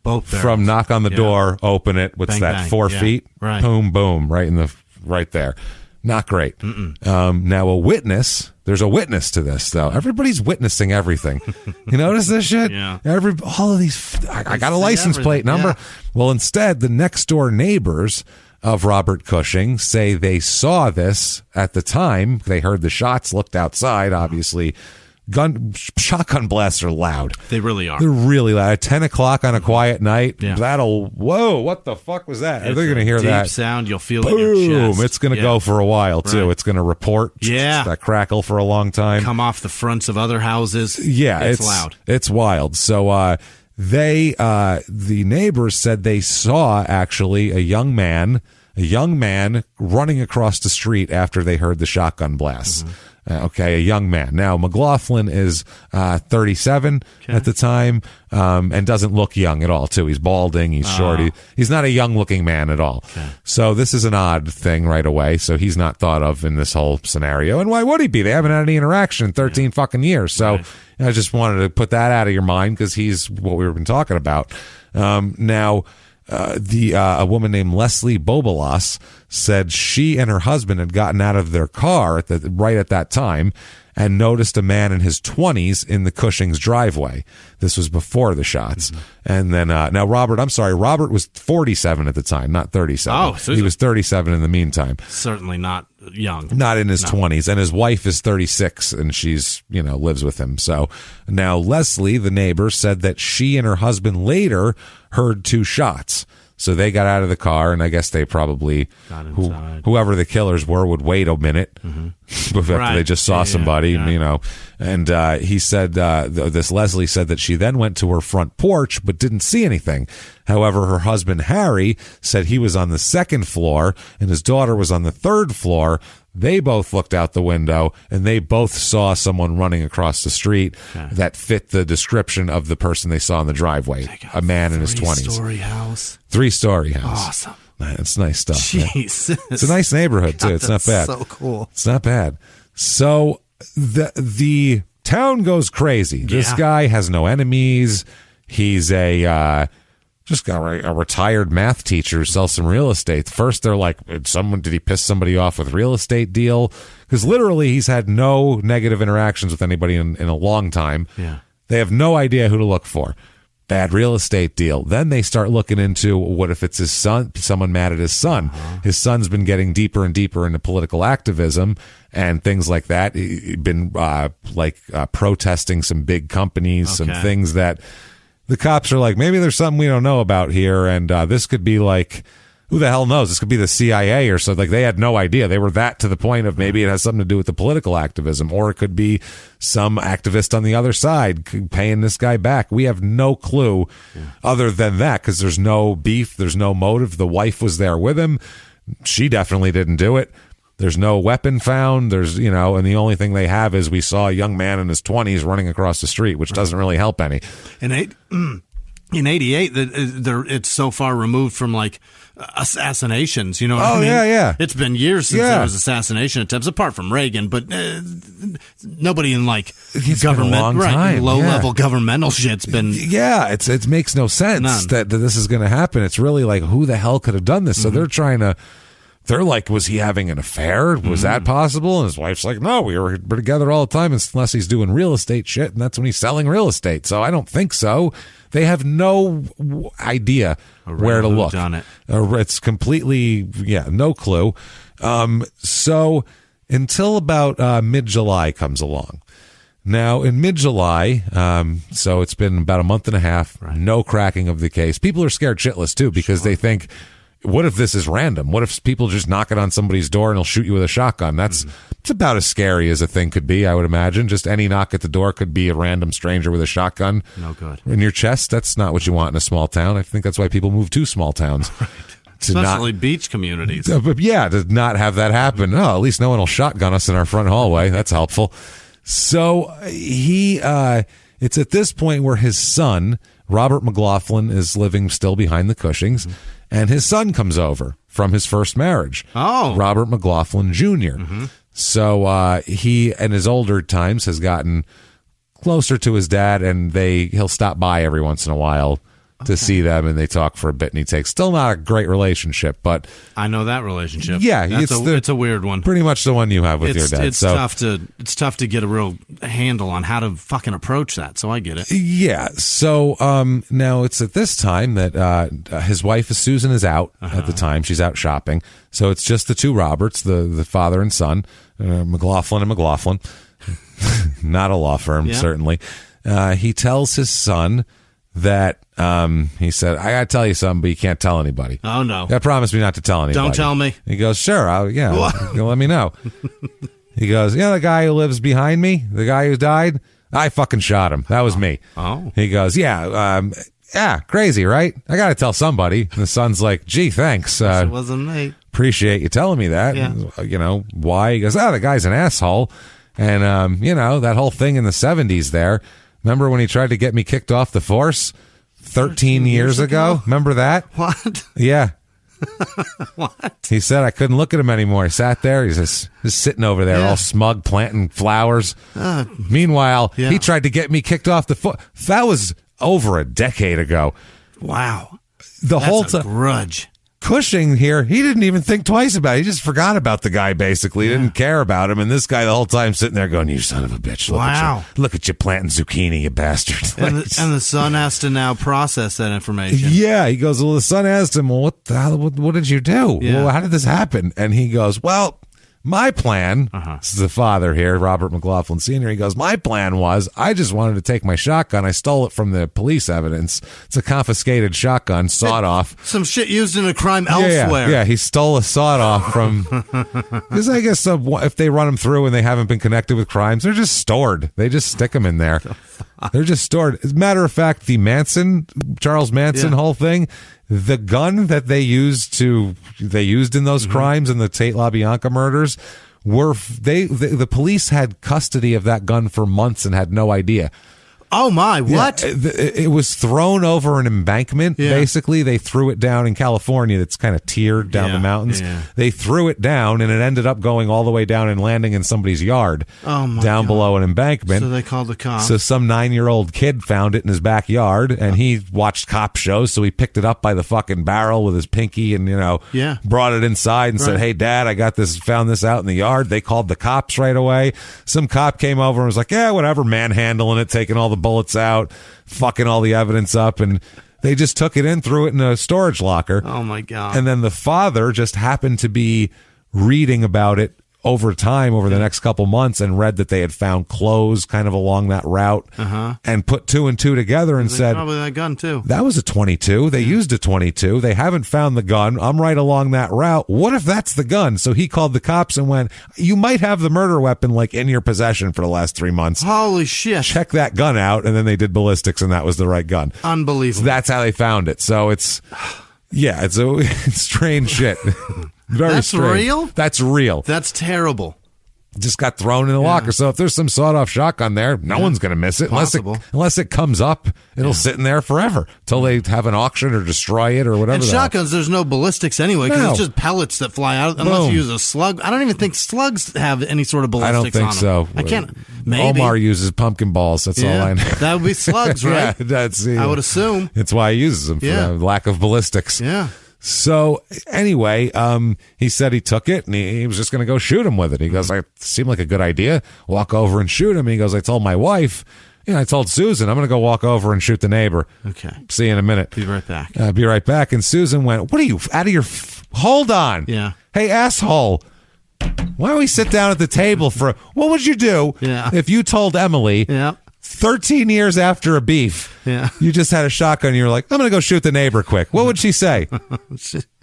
Both barrels. From knock on the door, open it. What's bang, that? bang. 4 feet? Right. Boom, boom, right there. Not great. Now a witness. There's a witness to this, though. Everybody's witnessing everything. You notice this shit? Yeah. All of these. I got a license plate number. Yeah. Well, instead, the next door neighbors of Robert Cushing say they saw this at the time. They heard the shots, looked outside, obviously. Shotgun blasts are loud. They really are. They're really loud. At 10 o'clock on a quiet night, Yeah. whoa, what the fuck was that? They're going to hear deep that sound. You'll feel boom. it in your chest. It's going to go for a while, too. Right. It's going to report that crackle for a long time. Come off the fronts of other houses. Yeah, it's loud. It's wild. So the neighbors said they saw, actually, a young man running across the street after they heard the shotgun blasts. Okay, a young man. Now, McLaughlin is 37 at the time and doesn't look young at all, too. He's balding. He's short. He's not a young-looking man at all. Okay. So this is an odd thing right away. So he's not thought of in this whole scenario. And why would he be? They haven't had any interaction in 13 fucking years. So Right. I just wanted to put that out of your mind because he's what we've been talking about. Now, a woman named Leslie Bobolas said she and her husband had gotten out of their car right at that time and noticed a man in his 20s in the Cushing's driveway. This was before the shots. And then now Robert was 47 at the time, not 37. Oh, so he was 37 in the meantime. Certainly not young. Not in his 20s. And his wife is 36 and she's, lives with him. So now Leslie, the neighbor, said that she and her husband later heard 2 shots. So they got out of the car, and I guess they probably, whoever the killers were, would wait a minute after they just saw somebody, And he said, this Leslie said that she then went to her front porch but didn't see anything. However, her husband, Harry, said he was on the 2nd floor, and his daughter was on the 3rd floor. They both looked out the window, and they both saw someone running across the street that fit the description of the person they saw in the driveway, a man in his 20s. 3-story house. 3-story house. Awesome. It's nice stuff. Jesus. It's a nice neighborhood, too. It's not bad. So cool. It's not bad. So the town goes crazy. This guy has no enemies. He's just got a retired math teacher who sells some real estate. First, they're like, did he piss somebody off with real estate deal? Because literally, he's had no negative interactions with anybody in a long time. Yeah. They have no idea who to look for. Bad real estate deal. Then they start looking into what if it's his son, someone mad at his son. His son's been getting deeper and deeper into political activism and things like that. He'd been protesting some big companies, some things that the cops are like, maybe there's something we don't know about here. And this could be like, who the hell knows? This could be the CIA or something. Like, they had no idea. They were that to the point of maybe it has something to do with the political activism, or it could be some activist on the other side paying this guy back. We have no clue other than that, because there's no beef. There's no motive. The wife was there with him. She definitely didn't do it. There's no weapon found. And the only thing they have is we saw a young man in his 20s running across the street, which doesn't really help any. In 88, it's so far removed from like assassinations, what I mean? Yeah. It's been years since there was assassination attempts, apart from Reagan, but nobody in like government, low-level governmental shit's been. Yeah, it makes no sense that this is going to happen. It's really like, who the hell could have done this? So they're trying to. They're like, was he having an affair? Was that possible? And his wife's like, no, we're together all the time unless he's doing real estate shit, and that's when he's selling real estate. So I don't think so. They have no idea where to look. Done it. It's completely, no clue. So until about mid-July comes along. Now, in mid-July, so it's been about a month and a half, no cracking of the case. People are scared shitless, too, because they think, what if this is random? What if people just knock it on somebody's door and they'll shoot you with a shotgun? It's about as scary as a thing could be, I would imagine. Just any knock at the door could be a random stranger with a shotgun no good. in your chest. That's not what you want in a small town. I think that's why people move to small towns. Right. Especially beach communities. But yeah, to not have that happen. Oh, at least no one will shotgun us in our front hallway. That's helpful. So it's at this point where his son, Robert McLaughlin, is living still behind the Cushings, and his son comes over from his first marriage. Oh. Robert McLaughlin Jr. So he, in his older times, has gotten closer to his dad, and he'll stop by every once in a while to see them, and they talk for a bit, and he takes still not a great relationship, but I know that relationship. Yeah, it's a weird one. Pretty much the one you have with your dad. It's tough to get a real handle on how to fucking approach that. So I get it. Yeah. So now it's at this time that his wife Susan is out at the time. She's out shopping. So it's just the two Roberts, the father and son, McLaughlin and McLaughlin. Not a law firm, certainly. He tells his son that he said, I gotta tell you something, but you can't tell anybody. Oh no! Yeah, promise me not to tell anybody. Don't tell me. He goes, sure, you'll let me know. He goes, the guy who lives behind me, the guy who died, I fucking shot him. That was me. Oh. He goes, yeah, crazy, right? I gotta tell somebody. And the son's like, gee, thanks. It wasn't me. Appreciate you telling me that. Yeah. Why? He goes, the guy's an asshole. And that whole thing in the 70s there. Remember when he tried to get me kicked off the force 13 years ago? Remember that? What? Yeah. What? He said I couldn't look at him anymore. He sat there. He's just sitting over there all smug, planting flowers. Meanwhile, he tried to get me kicked off the force. That was over a decade ago. Wow. The whole time. Grudge. Cushing here, he didn't even think twice about it. He just forgot about the guy, basically. He didn't care about him. And this guy the whole time sitting there going, you son of a bitch. Look at you planting zucchini, you bastard. And the son has to now process that information. Yeah. He goes, well, the son asked him, well, what the hell, what did you do? Yeah. Well, how did this happen? And he goes, well, my plan, this is the father here, Robert McLaughlin Sr., he goes, my plan was I just wanted to take my shotgun. I stole it from the police evidence. It's a confiscated shotgun, sawed off. Some shit used in a crime elsewhere. Yeah, he stole a sawed off from, because I guess if they run them through and they haven't been connected with crimes, they're just stored. They just stick them in there. They're just stored. As a matter of fact, the Charles Manson whole thing, the gun that they used in those crimes and the Tate LaBianca murders the police had custody of that gun for months and had no idea. Oh my, what? Yeah, it was thrown over an embankment, basically. They threw it down in California. That's kind of tiered down the mountains. Yeah. They threw it down, and it ended up going all the way down and landing in somebody's yard down below an embankment. So they called the cops. So some 9-year-old kid found it in his backyard, and he watched cop shows, so he picked it up by the fucking barrel with his pinky and, brought it inside and said, hey, Dad, found this out in the yard. They called the cops right away. Some cop came over and was like, yeah, whatever, manhandling it, taking all the bullets out, fucking all the evidence up, and they just took it in, threw it in a storage locker. Oh my God. And then the father just happened to be reading about it over time, over the next couple months, and read that they had found clothes kind of along that route and put 2 and 2 together and said, probably that gun too. That was a 22. They used a 22. They haven't found the gun. I'm right along that route. What if that's the gun? So he called the cops and went, you might have the murder weapon in your possession for the last 3 months. Holy shit. Check that gun out. And then they did ballistics and that was the right gun. Unbelievable. So that's how they found it. So it's strange shit. Very strange. That's real? That's real. That's terrible. Just got thrown in the locker. So if there's some sawed-off shotgun there, no one's going to miss it. Unless it comes up, it'll sit in there forever till they have an auction or destroy it or whatever. And shotguns, there's no ballistics anyway because it's just pellets that fly out unless you use a slug. I don't even think slugs have any sort of ballistics on them. I don't think so. I can't. Maybe. Omar uses pumpkin balls. That's all I know. That would be slugs, right? I would assume. It's why he uses them for lack of ballistics. Yeah. So anyway, he said he took it and he was just going to go shoot him with it. He goes, it seemed like a good idea. Walk over and shoot him. And he goes, I told my wife, I told Susan, I'm going to go walk over and shoot the neighbor. Okay. See you in a minute. Be right back. Be right back. And Susan went, what are you, out of your, hold on. Yeah. Hey, asshole. Why don't we sit down at the table for... What would you do if you told Emily... 13 years after a beef, you just had a shotgun and you're like, I'm going to go shoot the neighbor quick. What would she say?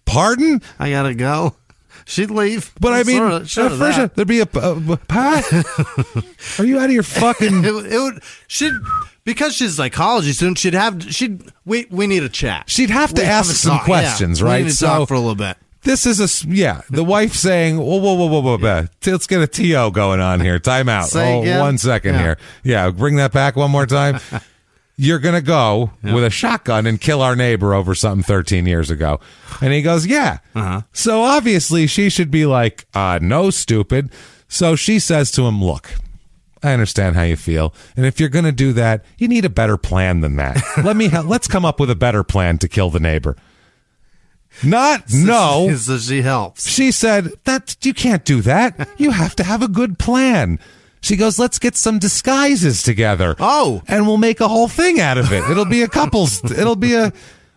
Pardon? I got to go. She'd leave. But I mean, there'd be a Pat? Are you out of your fucking... Because she's a psychology student, we need a chat. She'd have to ask some questions, right? We need to talk for a little bit. This is the wife saying, whoa, let's get a TO going on here. Time out. 1 second here. Yeah, bring that back one more time. You're going to go with a shotgun and kill our neighbor over something 13 years ago. And he goes, yeah. So obviously she should be like, no, stupid. So she says to him, look, I understand how you feel. And if you're going to do that, you need a better plan than that. Let's come up with a better plan to kill the neighbor. So she helps. She said, that you can't do that. You have to have a good plan. She goes, let's get some disguises together. Oh. And we'll make a whole thing out of it. It'll be a couple's.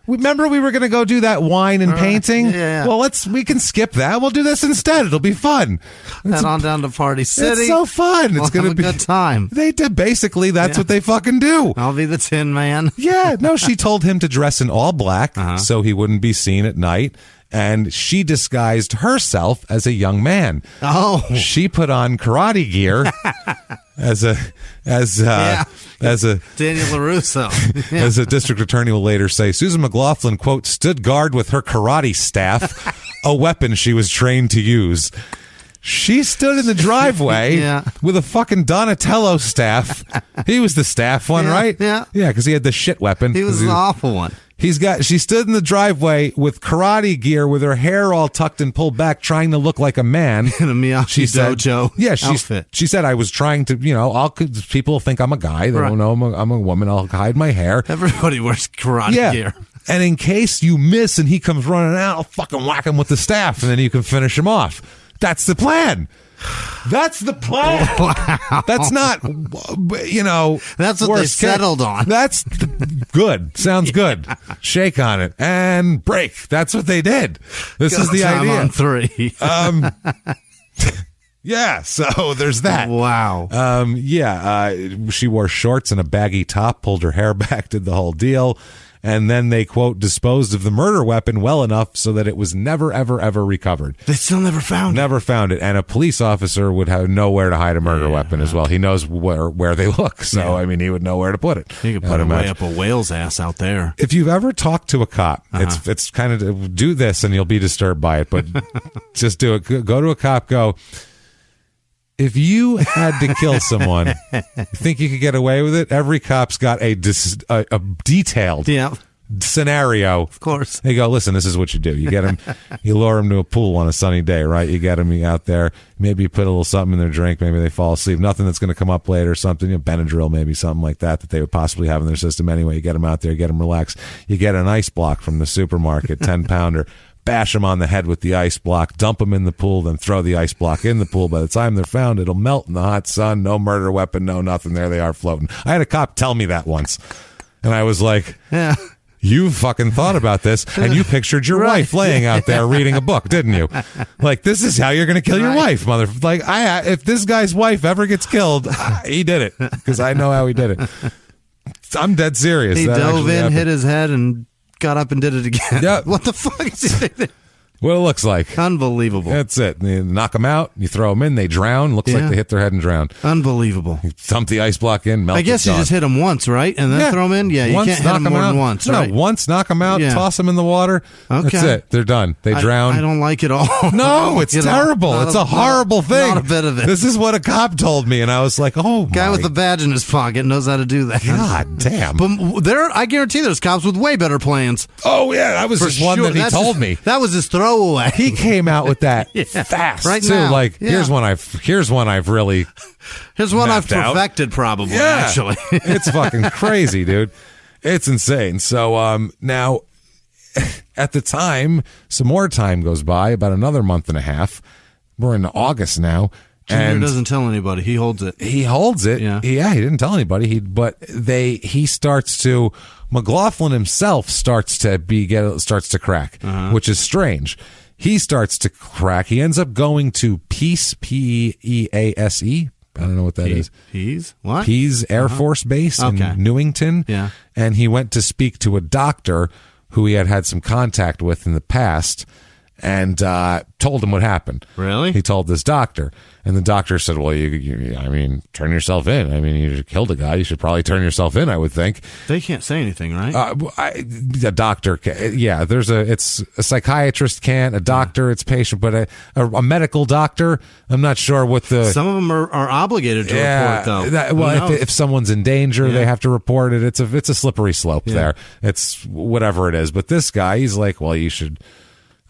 Remember we were going to go do that wine and painting? Yeah. Well, we can skip that. We'll do this instead. It'll be fun. Head on down to Party City. It's so fun. It's going to be a good time. They did. Basically, that's what they fucking do. I'll be the Tin Man. Yeah. No, she told him to dress in all black so he wouldn't be seen at night. And she disguised herself as a young man. Oh. She put on karate gear as a Daniel LaRusso. As a district attorney will later say, Susan McLaughlin, quote, stood guard with her karate staff, a weapon she was trained to use. She stood in the driveway with a fucking Donatello staff. He was the staff one, right? Yeah. Yeah, because he had the shit weapon. He was the awful one. She stood in the driveway with karate gear with her hair all tucked and pulled back, trying to look like a man. In a Miyagi Dojo outfit. She said, I was trying to, people think I'm a guy. They don't know I'm a woman. I'll hide my hair. Everybody wears karate gear. And in case you miss and he comes running out, I'll fucking whack him with the staff and then you can finish him off. That's the plan. That's the plan. Wow. That's not, That's what they settled on. That's good. Sounds good. Shake on it and break. That's what they did. This is the idea. On 3. Yeah, so there's that. Wow. She wore shorts and a baggy top, pulled her hair back, did the whole deal. And then they, quote, disposed of the murder weapon well enough so that it was never, ever, ever recovered. They still never found it. Never found it. And a police officer would have nowhere to hide a murder weapon as well. He knows where they look. So, I mean, he would know where to put it. He could put it way up a whale's ass out there. If you've ever talked to a cop, it's kind of, do this and you'll be disturbed by it. But just do it. Go to a cop, go, if you had to kill someone, you think you could get away with it? Every cop's got a detailed scenario. Of course. They go, listen, this is what you do. You get them, you lure them to a pool on a sunny day, right? You get them out there. Maybe you put a little something in their drink. Maybe they fall asleep. Nothing that's going to come up later or something. Benadryl, maybe something like that they would possibly have in their system anyway. You get them out there, get them relaxed. You get an ice block from the supermarket, 10-pounder. Bash them on the head with the ice block, dump them in the pool, then throw the ice block in the pool. By the time they're found, it'll melt in the hot sun. No murder weapon, no nothing. There they are floating. I had a cop tell me that once. And I was like, you fucking thought about this, and you pictured your wife laying out there reading a book, didn't you? Like, this is how you're going to kill your wife, mother. Like, if this guy's wife ever gets killed, he did it, because I know how he did it. I'm dead serious. He dove in, hit his head, and got up and did it again. Yeah. What the fuck is it? What it looks like. Unbelievable. That's it. You knock them out, you throw them in, they drown. Looks like they hit their head and drowned. Unbelievable. You dump the ice block in, melt. I guess you just hit them once, right? And then throw them in? Yeah, you can't hit them more than once, right? No, once, knock them out, toss them in the water. Okay. That's it. They're done. They drown. I don't like it all. No, it's terrible. It's a horrible thing. Not a bit of it. This is what a cop told me, and I was like, Guy with a badge in his pocket knows how to do that. God damn. But I guarantee there's cops with way better plans. Oh, yeah. That was just one that he told me. That was his throwaway. He came out with that fast right too. Now. Like here's one I've really here's one I've perfected probably. Actually, it's fucking crazy, dude. It's insane. So now at the time, some more time goes by, about another month and a half. We're in August now. Junior doesn't tell anybody. He holds it. He holds it. Yeah. He didn't tell anybody. He starts to. McLaughlin himself starts to crack, which is strange. he starts to crack. He ends up going to Pease, Pease. I don't know what that is. Pease? What? Pease Air Force Base in Newington. Yeah. And he went to speak to a doctor who he had some contact with in the past and told him what happened. Really? He told this doctor. And the doctor said, well, you turn yourself in. I mean, you killed a guy. You should probably turn yourself in, I would think. They can't say anything, right? A doctor can. Yeah, it's a psychiatrist can't, a doctor, it's patient, but a medical doctor, I'm not sure what the... Some of them are obligated to report, though. If someone's in danger, they have to report it. It's a slippery slope there. It's whatever it is. But this guy, he's like, well, you should...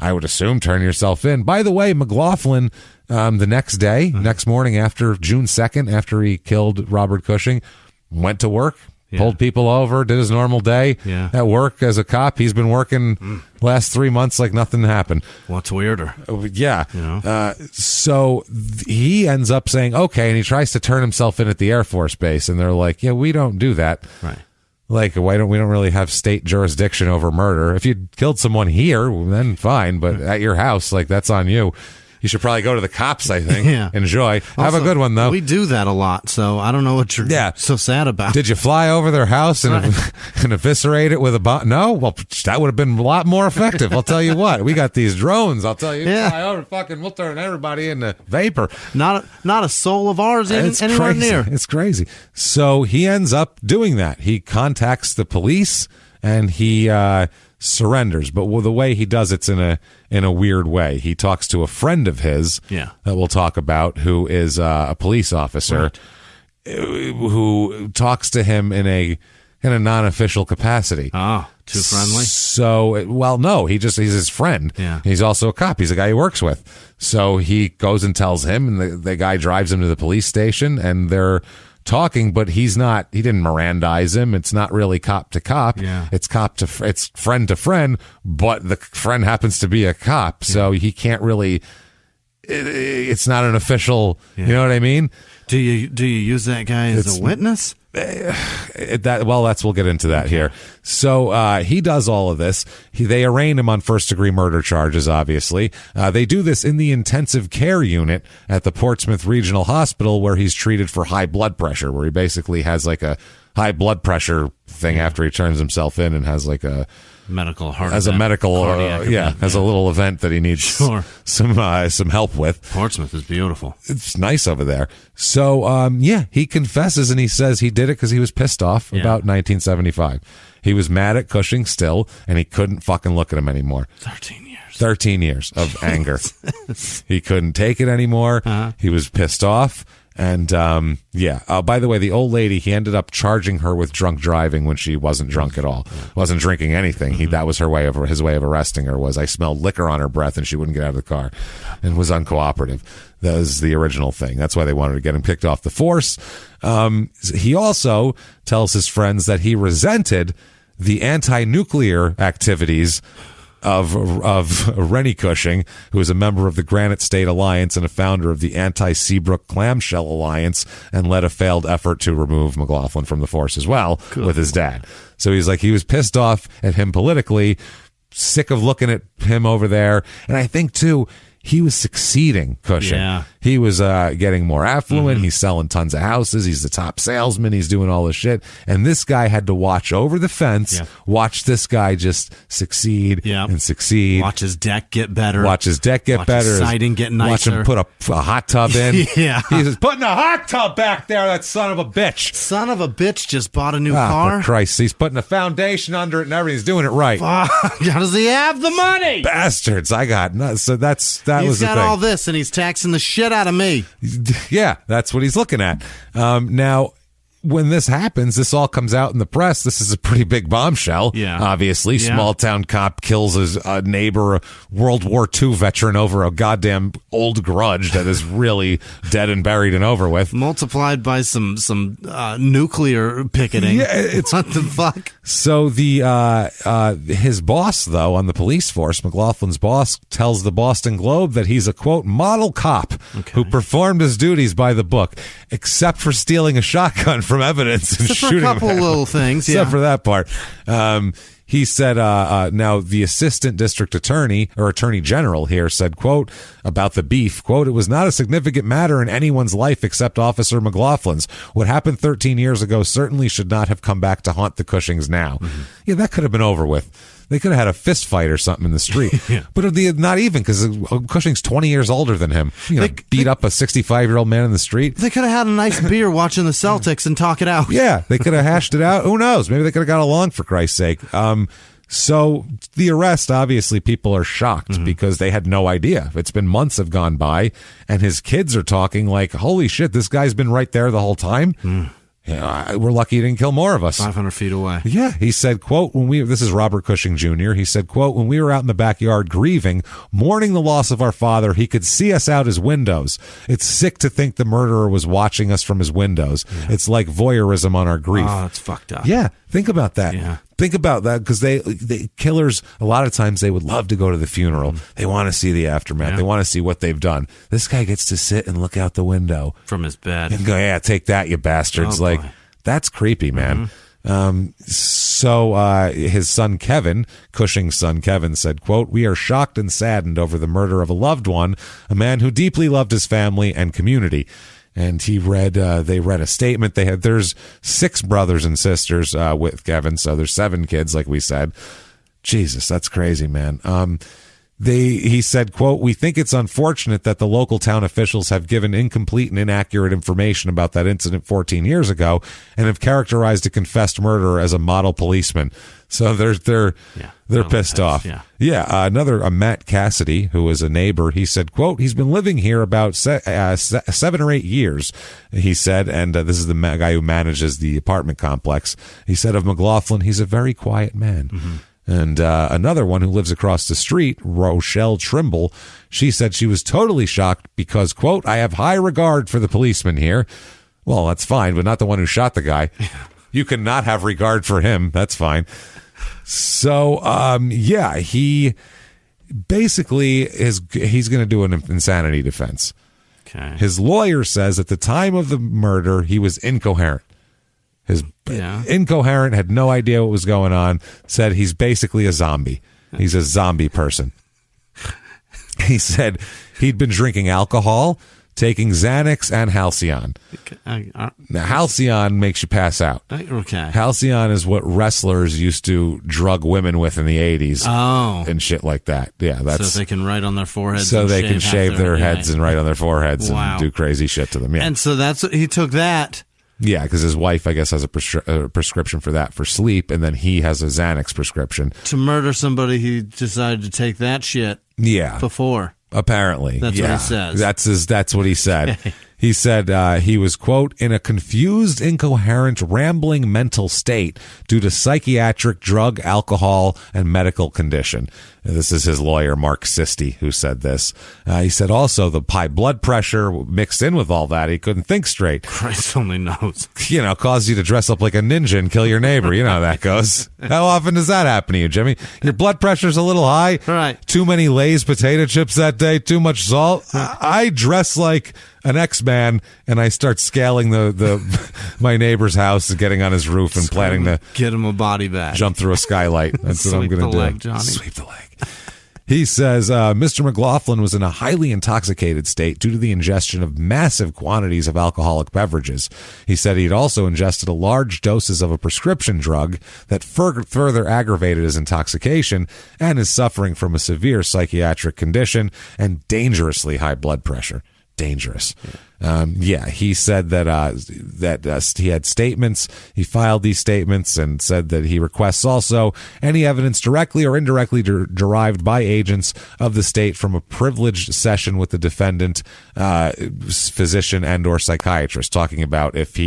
I would assume turn yourself in. By the way, McLaughlin, the next morning after June 2nd, after he killed Robert Cushing, went to work, pulled people over, did his normal day at work as a cop. He's been working last 3 months like nothing happened. What's weirder? Yeah. So he ends up saying, okay, and he tries to turn himself in at the Air Force Base, and they're like, yeah, we don't do that. Right. Like, we don't really have state jurisdiction over murder. If you killed someone here, then fine. But at your house, like, that's on you. You should probably go to the cops, I think. Enjoy. Have a good one, though. We do that a lot, so I don't know what you're so sad about. Did you fly over their house and eviscerate it with a bomb? No? Well, that would have been a lot more effective. I'll tell you what. We got these drones. I'll tell you. Fly over, we'll turn everybody into vapor. Not a soul of ours anywhere near. It's crazy. So he ends up doing that. He contacts the police and he surrenders, but the way he does it's in a weird way. He talks to a friend of his that we'll talk about, who is a police officer, who talks to him in a non-official capacity. Too friendly? So, well, no, he's his friend. Yeah. He's also a cop. He's a guy he works with. So he goes and tells him, and the guy drives him to the police station, and they're talking, but he didn't Mirandize him. It's not really cop to cop. It's it's friend to friend, but the friend happens to be a cop. So he can't really, it's not an official, you know what I mean? Do you use that guy as a witness? We'll get into that here. So he does all of this. They arraign him on first-degree murder charges, obviously. They do this in the intensive care unit at the Portsmouth Regional Hospital, where he's treated for high blood pressure, where he basically has like a high blood pressure thing after he turns himself in, and has like a medical heart as event. A medical as a little event that he needs some help with. Portsmouth is beautiful. It's nice over there. So he confesses, and he says he did it because he was pissed off about 1975. He was mad at Cushing still, and he couldn't fucking look at him anymore. 13 years of anger. He couldn't take it anymore. He was pissed off. And, by the way, the old lady, he ended up charging her with drunk driving when she wasn't drunk at all. Wasn't drinking anything. That was his way of arresting her, was I smelled liquor on her breath and she wouldn't get out of the car, and was uncooperative. That was the original thing. That's why they wanted to get him kicked off the force. He also tells his friends that he resented the anti-nuclear activities of Rennie Cushing, who is a member of the Granite State Alliance and a founder of the Anti-Seabrook Clamshell Alliance, and led a failed effort to remove McLaughlin from the force as well with his dad. So he's like, he was pissed off at him politically, sick of looking at him over there. And I think, too, he was succeeding, Cushing. Yeah. He was getting more affluent. He's selling tons of houses. He's the top salesman. He's doing all this shit. And this guy had to watch over the fence, watch this guy just succeed and succeed. Watch his deck get better. Watch his siding get nicer. Watch him put a hot tub in. He's putting a hot tub back there, that son of a bitch. Son of a bitch just bought a new car. For Christ, he's putting a foundation under it and everything. He's doing it right. How does he have the money? Bastards. I got nuts. So that was the thing. He's got all this, and he's taxing the shit out of me. Yeah, that's what he's looking at. Now, when this happens, this all comes out in the press. This is a pretty big bombshell. Obviously, small town cop kills his neighbor, a World War II veteran, over a goddamn old grudge that is really dead and buried and over with. Multiplied by some nuclear picketing. Yeah, it's what the fuck. So his boss, though, on the police force, McLaughlin's boss, tells the Boston Globe that he's a quote model cop who performed his duties by the book, except for stealing a shotgun from evidence and Except shooting for a couple him. little things, Except for that part. He said, now the assistant district attorney or attorney general here said, quote, about the beef, quote, it was not a significant matter in anyone's life except Officer McLaughlin's. What happened 13 years ago certainly should not have come back to haunt the Cushings now. Yeah, that could have been over with. They could have had a fist fight or something in the street. But not even, because Cushing's 20 years older than him. Beat up a 65-year-old man in the street. They could have had a nice beer watching the Celtics and talk it out. Yeah, they could have hashed it out. Who knows? Maybe they could have got along, for Christ's sake. So the arrest, obviously, people are shocked because they had no idea. It's been months have gone by, and his kids are talking like, holy shit, this guy's been right there the whole time. Yeah, we're lucky he didn't kill more of us. 500 feet away. Yeah, he said, quote, this is Robert Cushing Jr., he said, quote, when we were out in the backyard grieving, mourning the loss of our father, he could see us out his windows. It's sick to think the murderer was watching us from his windows. Yeah. It's like voyeurism on our grief. Oh, that's fucked up. Yeah, think about that. Yeah. Think about that, because they killers, a lot of times they would love to go to the funeral. They want to see the aftermath. They want to see what they've done. This guy gets to sit and look out the window. From his bed. And go, yeah, take that, you bastards. Oh, that's creepy, man. So his son Kevin, Cushing's son Kevin, said, quote, we are shocked and saddened over the murder of a loved one, a man who deeply loved his family and community. And they read a statement. There's 6 brothers and sisters with Kevin, so there's 7 kids, like we said. Jesus, that's crazy, man. He said, quote, we think it's unfortunate that the local town officials have given incomplete and inaccurate information about that incident 14 years ago and have characterized a confessed murderer as a model policeman. So they're pissed off. Yeah. A Matt Cassidy, who was a neighbor, he said, quote, he's been living here about 7 or 8 years, he said, and this is the guy who manages the apartment complex. He said of McLaughlin, he's a very quiet man. And another one who lives across the street, Rochelle Trimble, she said she was totally shocked because, quote, I have high regard for the policeman here. Well, that's fine, but not the one who shot the guy. You can not have regard for him. That's fine. So, he basically he's going to do an insanity defense. Okay. His lawyer says at the time of the murder, he was incoherent. Incoherent, had no idea what was going on, said he's basically a zombie. He's a zombie person. He said he'd been drinking alcohol, taking Xanax and Halcyon. Now, Halcyon makes you pass out. Okay. Halcyon is what wrestlers used to drug women with in the 80s. Oh. And shit like that. Yeah, that's so they can write on their foreheads. So they can shave their heads and write on their foreheads and do crazy shit to them. Yeah. And so he took that. Yeah, because his wife, I guess, has a prescription for that for sleep, and then he has a Xanax prescription. To murder somebody, he decided to take that shit. Yeah. Before. Apparently. That's what he says. That's what he said. He said he was, quote, in a confused, incoherent, rambling mental state due to psychiatric, drug, alcohol, and medical condition. This is his lawyer, Mark Sisti, who said this. He said also the high blood pressure mixed in with all that. He couldn't think straight. Christ only knows. Caused you to dress up like a ninja and kill your neighbor. You know how that goes. How often does that happen to you, Jimmy? Your blood pressure's a little high. Right. Too many Lay's potato chips that day. Too much salt. I dress like an X-Man, and I start scaling the my neighbor's house, getting on his roof and planning to get him a body bag, jump through a skylight. That's what I'm going to do. Johnny. Sweep the leg. He says Mr. McLaughlin was in a highly intoxicated state due to the ingestion of massive quantities of alcoholic beverages. He said he'd also ingested a large doses of a prescription drug that further aggravated his intoxication and is suffering from a severe psychiatric condition and dangerously high blood pressure. Dangerous. He said that he had statements. He filed these statements and said that he requests also any evidence directly or indirectly derived by agents of the state from a privileged session with the defendant, physician and or psychiatrist, talking about if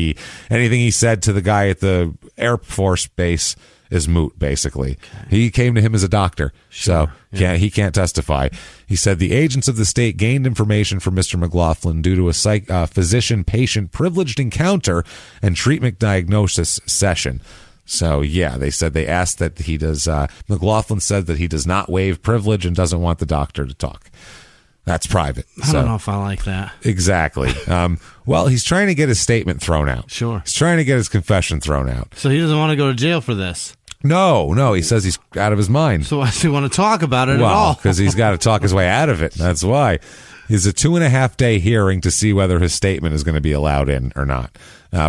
anything he said to the guy at the Air Force base is moot, basically. Okay. He came to him as a doctor, so he can't testify. He said the agents of the state gained information from Mr. McLaughlin due to a physician-patient privileged encounter and treatment diagnosis session. So, they said they asked that he does. McLaughlin said that he does not waive privilege and doesn't want the doctor to talk. That's private. I don't know if I like that. Exactly. Well, he's trying to get his statement thrown out. Sure. He's trying to get his confession thrown out. So he doesn't want to go to jail for this. No, he says he's out of his mind. So why does he want to talk about it at all? Because he's got to talk his way out of it. That's why. It's a 2.5-day hearing to see whether his statement is going to be allowed in or not.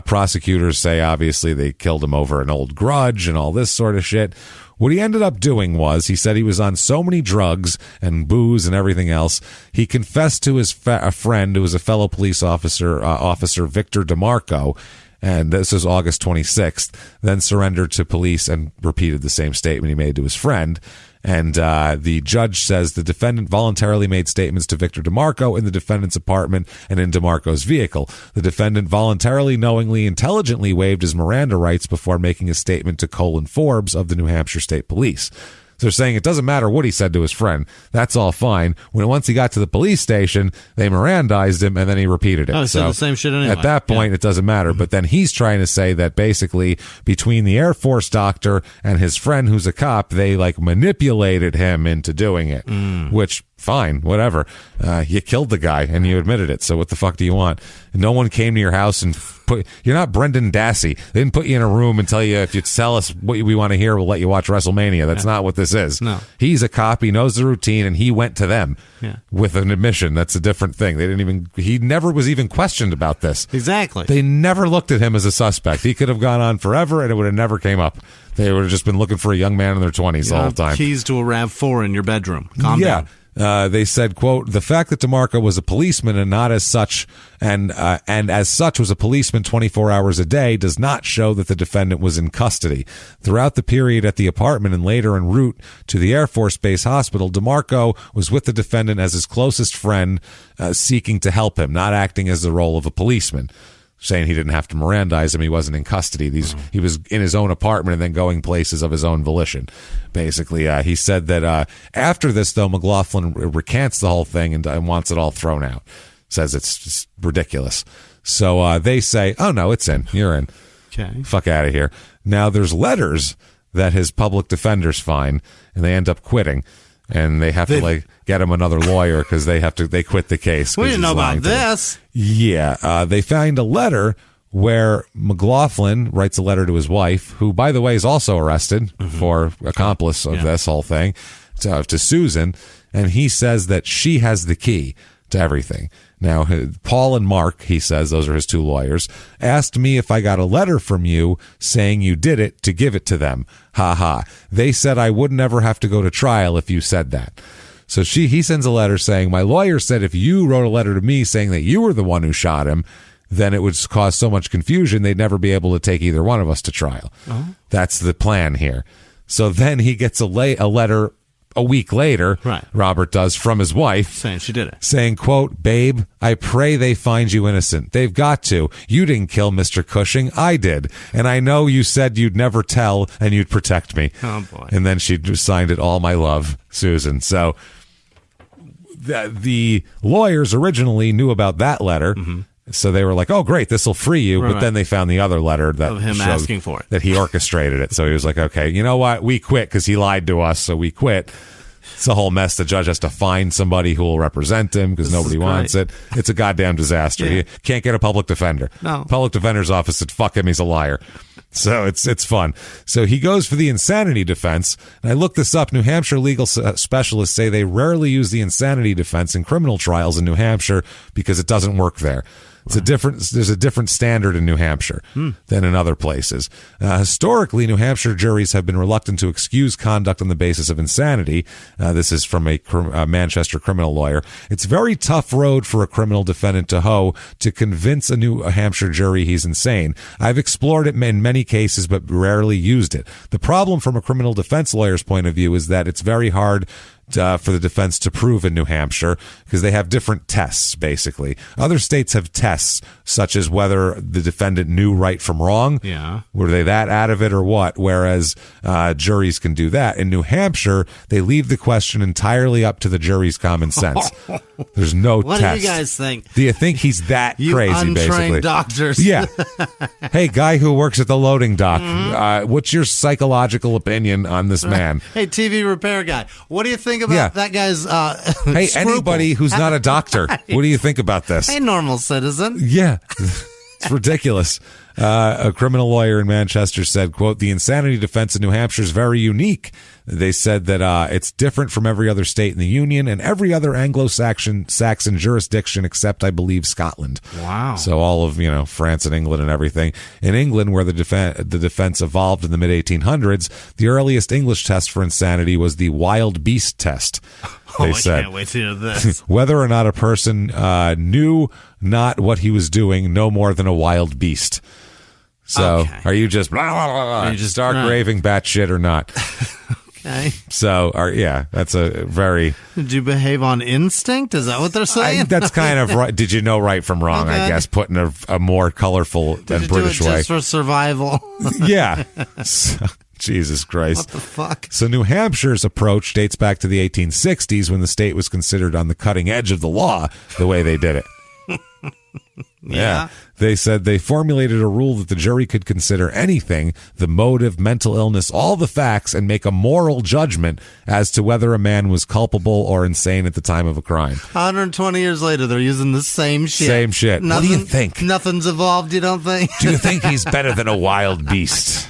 Prosecutors say, obviously, they killed him over an old grudge and all this sort of shit. What he ended up doing was, he said he was on so many drugs and booze and everything else, he confessed to his a friend who was a fellow police officer, Officer Victor DeMarco, and this was August 26th, then surrendered to police and repeated the same statement he made to his friend. And the judge says the defendant voluntarily made statements to Victor DeMarco in the defendant's apartment and in DeMarco's vehicle. The defendant voluntarily, knowingly, intelligently waived his Miranda rights before making a statement to Colin Forbes of the New Hampshire State Police. So they're saying it doesn't matter what he said to his friend. That's all fine. Once he got to the police station, they Mirandized him, and then he repeated it. Oh, he said the same shit anyway. At that point, it doesn't matter. But then he's trying to say that basically between the Air Force doctor and his friend who's a cop, they like manipulated him into doing it, which... fine, whatever. You killed the guy and you admitted it. So what the fuck do you want? No one came to your house and you're not Brendan Dassey. They didn't put you in a room and tell you if you tell us what we want to hear, we'll let you watch WrestleMania. That's not what this is. No. He's a cop. He knows the routine and he went to them with an admission. That's a different thing. He never was even questioned about this. Exactly. They never looked at him as a suspect. He could have gone on forever and it would have never came up. They would have just been looking for a young man in their 20s the whole time. Keys to a RAV4 in your bedroom. Calm down. They said, quote, the fact that DeMarco was a policeman and not as such, and as such was a policeman 24 hours a day does not show that the defendant was in custody. Throughout the period at the apartment and later en route to the Air Force Base Hospital, DeMarco was with the defendant as his closest friend, seeking to help him, not acting as the role of a policeman. Saying he didn't have to Mirandize him. He wasn't in custody. He was in his own apartment and then going places of his own volition. Basically, he said that after this, though, McLaughlin recants the whole thing and wants it all thrown out. Says it's just ridiculous. So they say, oh, no, it's in. You're in. Okay. Fuck out of here. Now, there's letters that his public defenders find, and they end up quitting. And they have to get him another lawyer because they quit the case. We didn't know about this. Yeah. They find a letter where McLaughlin writes a letter to his wife, who, by the way, is also arrested for accomplice of this whole thing, to Susan. And he says that she has the key to everything. Now, Paul and Mark, he says, those are his two lawyers, asked me if I got a letter from you saying you did it to give it to them. Ha ha. They said I wouldn't ever have to go to trial if you said that. So he sends a letter saying, my lawyer said if you wrote a letter to me saying that you were the one who shot him, then it would cause so much confusion they'd never be able to take either one of us to trial. That's the plan here. So then he gets a letter a week later, Robert does, from his wife. Saying she did it. Saying, quote, babe, I pray they find you innocent. They've got to. You didn't kill Mr. Cushing. I did. And I know you said you'd never tell and you'd protect me. Oh, boy. And then she signed it, all my love, Susan. So the lawyers originally knew about that letter. So they were like, oh, great, this will free you. But then they found the other letter that of him asking for it, that he orchestrated it. So he was like, okay, you know what? We quit because he lied to us. So we quit. It's a whole mess. The judge has to find somebody who will represent him because nobody wants it. It's a goddamn disaster. He can't get a public defender. No. Public defender's office said, fuck him, he's a liar. So it's fun. So he goes for the insanity defense. And I looked this up. New Hampshire legal specialists say they rarely use the insanity defense in criminal trials in New Hampshire because it doesn't work there. There's a different standard in New Hampshire than in other places. Historically, New Hampshire juries have been reluctant to excuse conduct on the basis of insanity. This is from a Manchester criminal lawyer. It's a very tough road for a criminal defendant to hoe to convince a New Hampshire jury he's insane. I've explored it in many cases, but rarely used it. The problem from a criminal defense lawyer's point of view is that it's very hard for the defense to prove in New Hampshire because they have different tests, basically. Other states have tests, such as whether the defendant knew right from wrong. Yeah. Were they that out of it or what? Whereas juries can do that. In New Hampshire, they leave the question entirely up to the jury's common sense. There's no what test. What do you guys think? Do you think he's that you crazy, untrained basically? Doctors. Yeah. Hey, guy who works at the loading dock, what's your psychological opinion on this man? Hey, TV repair guy, what do you think about that guy's hey, scruple? Anybody who's not a doctor, what do you think about this? Hey, normal citizen. Yeah. It's ridiculous. A criminal lawyer in Manchester said, quote, the insanity defense in New Hampshire is very unique. They said that it's different from every other state in the Union and every other Anglo-Saxon jurisdiction except, I believe, Scotland. Wow. So all of, France and England and everything. In England, where the defense evolved in the mid-1800s, the earliest English test for insanity was the wild beast test. They said, I can't wait to hear this. Whether or not a person knew not what he was doing, no more than a wild beast. So, Okay. are you just blah, blah, blah, blah, Are you just stark right. raving batshit or not? Okay. So, that's a very... Did you behave on instinct? Is that what they're saying? that's kind of right. Did you know right from wrong, I Okay. guess, put in a more colorful Did and you British do it way. just for survival? Yeah. So, Jesus Christ. What the fuck? So New Hampshire's approach dates back to the 1860s when the state was considered on the cutting edge of the law the way they did it. Yeah. They said they formulated a rule that the jury could consider anything, the motive, mental illness, all the facts, and make a moral judgment as to whether a man was culpable or insane at the time of a crime. 120 years later, they're using the same shit. Same shit. What do you think? Nothing's evolved, you don't think? Do you think he's better than a wild beast?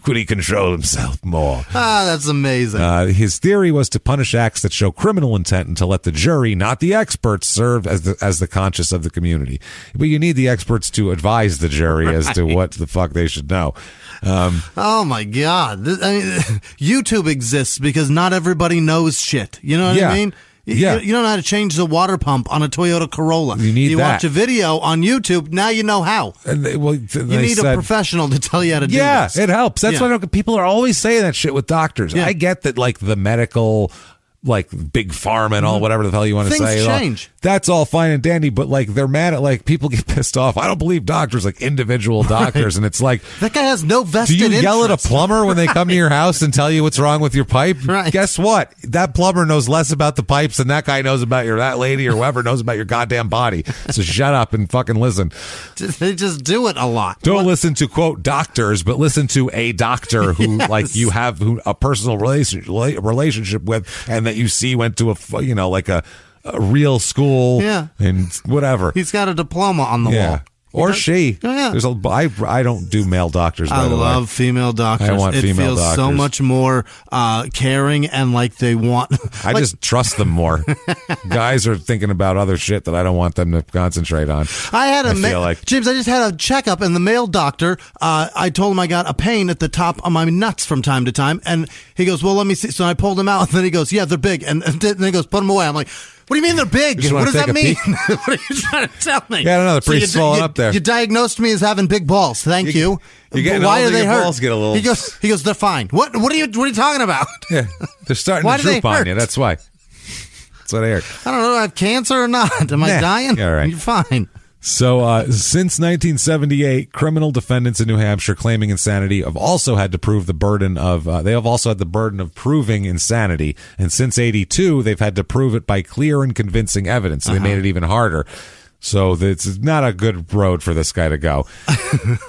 Could he control himself more? That's amazing. His theory was to punish acts that show criminal intent and to let the jury, not the experts, serve as the conscience of the community. But you need the experts to advise the jury as to what the fuck they should know. Oh my God. YouTube exists because not everybody knows shit. You know what Yeah. I mean? Yeah. You don't know how to change the water pump on a Toyota Corolla. You need that. watch a video on YouTube, now you know how. And they You need a professional to tell you how to do this. it helps. That's Yeah. why people are always saying that shit with doctors. Yeah. I get that, like, the medical, like, big pharma and all, whatever the hell you want to Things say. change. That's all fine and dandy, but, like, they're mad at, like, people get pissed off. I don't believe doctors, like, individual doctors, and it's like, That guy has no do vested you interest. yell at a plumber when they come to your house and tell you what's wrong with your pipe? Right. Guess what? That plumber knows less about the pipes than that guy knows about that lady or whoever knows about your goddamn body. So shut up and fucking listen. They just do it a lot. Don't listen to, quote, doctors, but listen to a doctor who, Yes. like, you have a personal relationship with, and that you see went to a real school, Yeah. and whatever. He's got a diploma on the Yeah. wall. Or she. Yeah. I don't do male doctors, by I the way. love female doctors. I want it female feels so doctors. much more caring and like they want. I just trust them more. Guys are thinking about other shit that I don't want them to concentrate on. I feel like James, I just had a checkup, and the male doctor, I told him I got a pain at the top of my nuts from time to time, and he goes, well, let me see. So I pulled them out, and then he goes, yeah, they're big, and then he goes, put them away. I'm like, what do you mean they're big? just What wanna does take that a mean? peek? What are you trying to tell me? Yeah, I don't know. The priest's falling up there. You diagnosed me as having big balls. Thank you. You're getting Why older, are they your hurt? balls get a little- He goes, they're fine. What are you talking about? Yeah, they're starting Why to do they droop on hurt? you. That's why. That's what I heard. I don't know. Do I have cancer or not? Am I Nah, dying? you're all right. You're fine. So, since 1978, criminal defendants in New Hampshire claiming insanity have also had to prove the burden of, they have also had the burden of proving insanity. And since 82, they've had to prove it by clear and convincing evidence. So they made it even harder. So it's not a good road for this guy to go.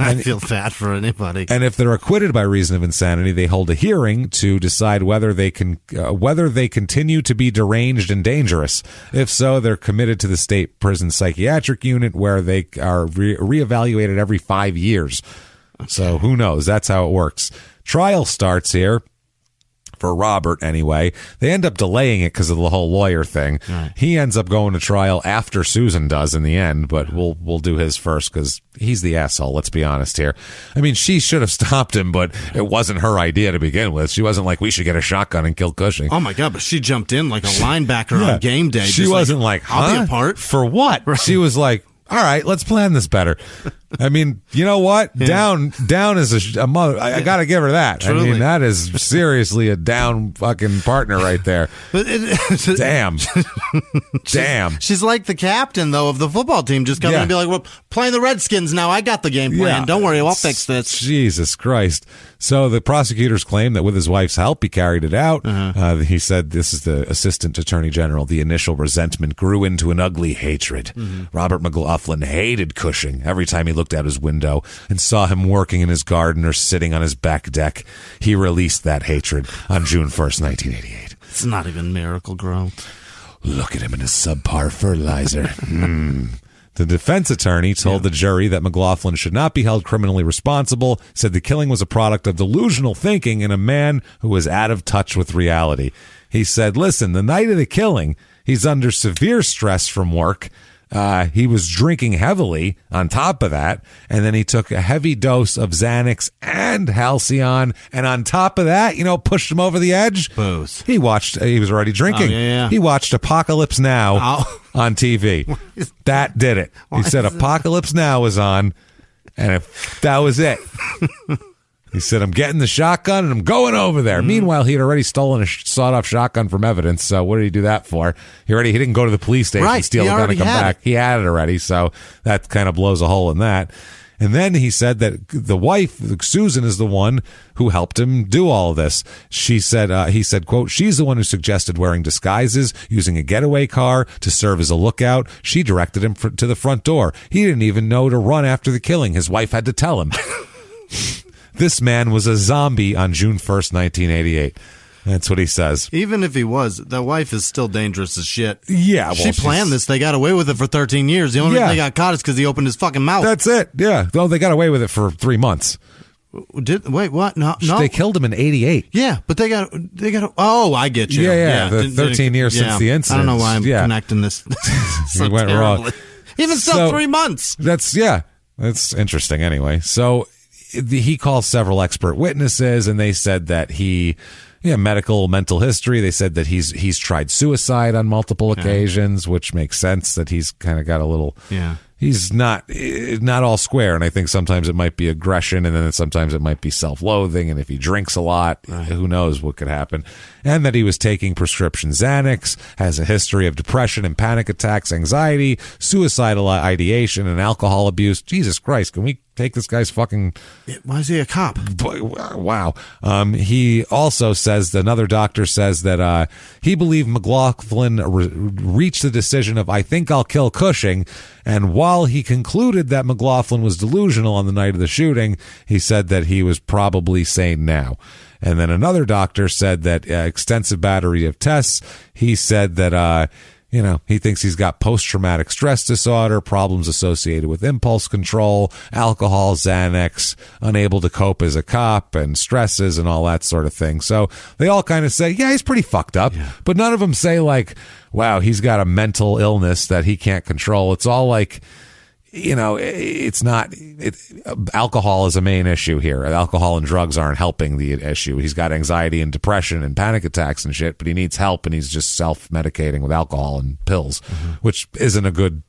I feel bad for anybody. And if they're acquitted by reason of insanity, they hold a hearing to decide whether they continue to be deranged and dangerous. If so, they're committed to the state prison psychiatric unit, where they are reevaluated every 5 years. Okay. So who knows? That's how it works. Trial starts here. For Robert, anyway. They end up delaying it because of the whole lawyer thing. Right. He ends up going to trial after Susan does in the end, but we'll do his first because he's the asshole, let's be honest here. I mean, she should have stopped him, but it wasn't her idea to begin with. She wasn't like, we should get a shotgun and kill Cushing. Oh my God, but she jumped in like a linebacker on game day. She just wasn't like, huh? I'll be a part. For what? Right. She was like, all right, let's plan this better. I mean, you know what? Yeah. Down is a mother. I got to give her that. Truly. I mean, that is seriously a down fucking partner right there. Damn. Damn. She's like the captain, though, of the football team. Just come in and be like, well, playing the Redskins now. I got the game plan. Don't worry, I'll fix this. Jesus Christ. So the prosecutors claim that with his wife's help, he carried it out. He said, this is the assistant attorney general, the initial resentment grew into an ugly hatred. Robert McLaughlin hated Cushing every time he looked out his window and saw him working in his garden or sitting on his back deck. He released that hatred on June 1st, 1988. It's not even Miracle Grow. Look at him in his subpar fertilizer. The defense attorney told the jury that McLaughlin should not be held criminally responsible, said the killing was a product of delusional thinking in a man who was out of touch with reality. He said, listen, the night of the killing, he's under severe stress from work. He was drinking heavily on top of that, and then he took a heavy dose of Xanax and Halcyon, and on top of that, pushed him over the edge. Both. He was already drinking. He watched Apocalypse Now on TV. That did it. He said Apocalypse Now was on, and that was it. He said, I'm getting the shotgun and I'm going over there. Meanwhile, he had already stolen a sawed-off shotgun from evidence. So what did he do that for? He didn't go to the police station, steal the gun and come back. He had it already. So that kind of blows a hole in that. And then he said that the wife, Susan, is the one who helped him do all of this. He said, quote, she's the one who suggested wearing disguises, using a getaway car to serve as a lookout. She directed him to the front door. He didn't even know to run after the killing. His wife had to tell him. This man was a zombie on June 1st, 1988. That's what he says. Even if he was, the wife is still dangerous as shit. Yeah. Well, she planned this. They got away with it for 13 years. The only reason they got caught is because he opened his fucking mouth. That's it. Yeah. Well, they got away with it for 3 months. Wait, what? No. They killed him in 88. Yeah, but they got. Oh, I get you. Yeah. The 13 years since the incident. I don't know why I'm connecting this. So we went wrong. Even still, 3 months. That's interesting anyway. So he called several expert witnesses, and they said that mental history. They said that he's tried suicide on multiple occasions, which makes sense that he's kind of got a little. Yeah. He's not all square, and I think sometimes it might be aggression, and then sometimes it might be self-loathing, and if he drinks a lot, who knows what could happen. And that he was taking prescription Xanax, has a history of depression and panic attacks, anxiety, suicidal ideation, and alcohol abuse. Jesus Christ, can we take this guy's fucking... Why is he a cop? Wow. He also says, another doctor says that he believed McLaughlin reached the decision of, I think I'll kill Cushing, and while he concluded that McLaughlin was delusional on the night of the shooting, he said that he was probably sane now. And then another doctor said that extensive battery of tests, he said that, he thinks he's got post-traumatic stress disorder, problems associated with impulse control, alcohol, Xanax, unable to cope as a cop, and stresses and all that sort of thing. So they all kind of say, yeah, he's pretty fucked up. Yeah. But none of them say, like, wow, he's got a mental illness that he can't control. It's all like... it's not. Alcohol is a main issue here. Alcohol and drugs aren't helping the issue. He's got anxiety and depression and panic attacks and shit, but he needs help, and he's just self-medicating with alcohol and pills, which isn't a good.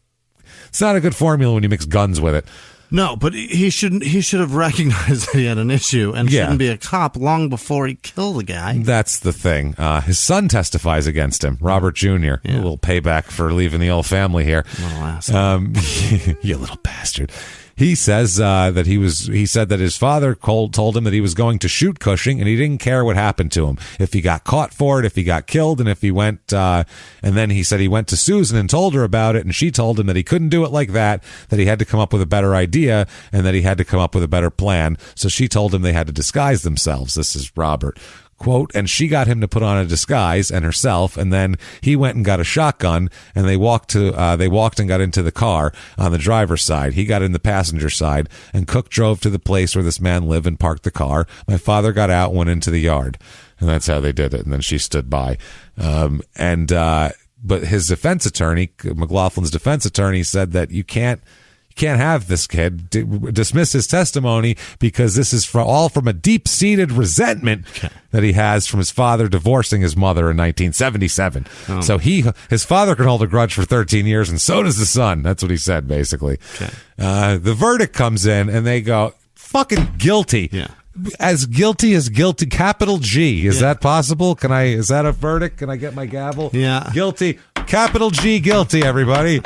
It's not a good formula when you mix guns with it. No, but he should have recognized that he had an issue and shouldn't be a cop long before he killed the guy. That's the thing. His son testifies against him, Robert Jr. A little payback for leaving the old family here. You little bastard. He says he said that his father told him that he was going to shoot Cushing, and he didn't care what happened to him. If he got caught for it, if he got killed, and if he went, and then he said he went to Susan and told her about it, and she told him that he couldn't do it like that he had to come up with a better idea, and that he had to come up with a better plan. So she told him they had to disguise themselves. This is Robert. Quote, and she got him to put on a disguise and herself, and then he went and got a shotgun, and they walked and got into the car on the driver's side. He got in the passenger side, and Cook drove to the place where this man lived and parked the car. My father got out and went into the yard, and that's how they did it. And then she stood by. But his defense attorney, McLaughlin's defense attorney, said that you can't have this kid dismiss his testimony because this is all from a deep-seated resentment that he has from his father divorcing his mother in 1977. Oh. So his father can hold a grudge for 13 years, and so does the son. That's what he said, basically. Okay. The verdict comes in, and they go, fucking guilty. Yeah. As guilty as guilty, capital G. Is that possible? Is that a verdict? Can I get my gavel? Yeah. Guilty. Capital G, guilty, everybody.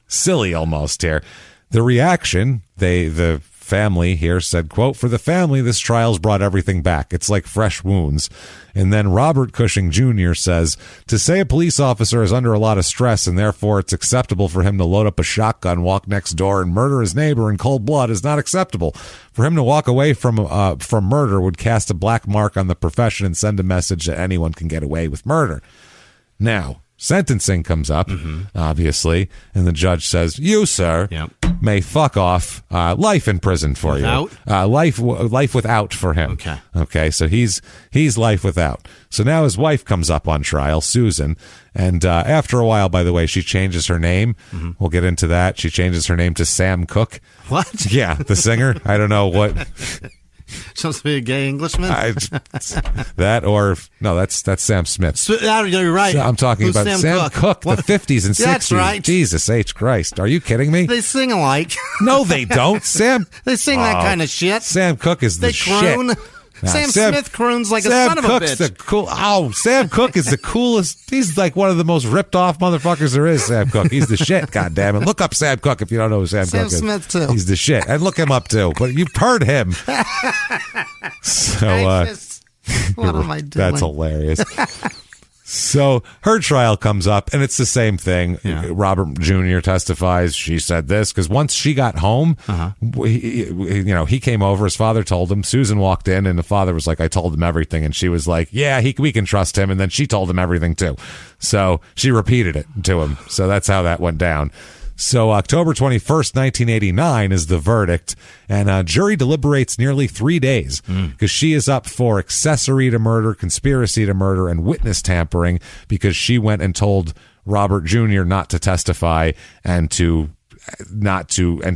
Silly almost here. The reaction, the family here said, quote, for the family, this trial's brought everything back. It's like fresh wounds. And then Robert Cushing Jr. says, to say a police officer is under a lot of stress and therefore it's acceptable for him to load up a shotgun, walk next door, and murder his neighbor in cold blood is not acceptable. For him to walk away from murder would cast a black mark on the profession and send a message that anyone can get away with murder. Now, sentencing comes up, obviously, and the judge says, "You, sir, may fuck off. Life in prison for you. Life without for him." Okay. So he's life without. So now his wife comes up on trial, Susan, and after a while, by the way, she changes her name. We'll get into that. She changes her name to Sam Cooke. What? Yeah, the singer. I don't know what. Supposed to be a gay Englishman? That's Sam Smith. You're right. So I'm talking Who's about Sam Cooke, the 50s and 60s. That's right. Jesus H. Christ. Are you kidding me? They sing alike. No, they don't. They sing that kind of shit. Sam Cooke is the croon. shit. Sam Smith croons like a son of a bitch. Sam Cooke is the coolest. He's like one of the most ripped off motherfuckers there is, Sam Cooke. He's the shit, goddammit. Look up Sam Cooke if you don't know who Sam Cooke is. Sam Smith, too. He's the shit. And look him up, too. But you've heard him. So, what am I doing? That's hilarious. So her trial comes up, and it's the same thing. Robert Jr. testifies. She said this because once she got home, he came over. His father told him. Susan walked in, and the father was like, "I told him everything," and she was like, "Yeah, we can trust him." And then she told him everything too. So she repeated it to him. So that's how that went down. So October 21st, 1989 is the verdict, and jury deliberates nearly 3 days because she is up for accessory to murder, conspiracy to murder, and witness tampering because she went and told Robert Jr. not to testify and to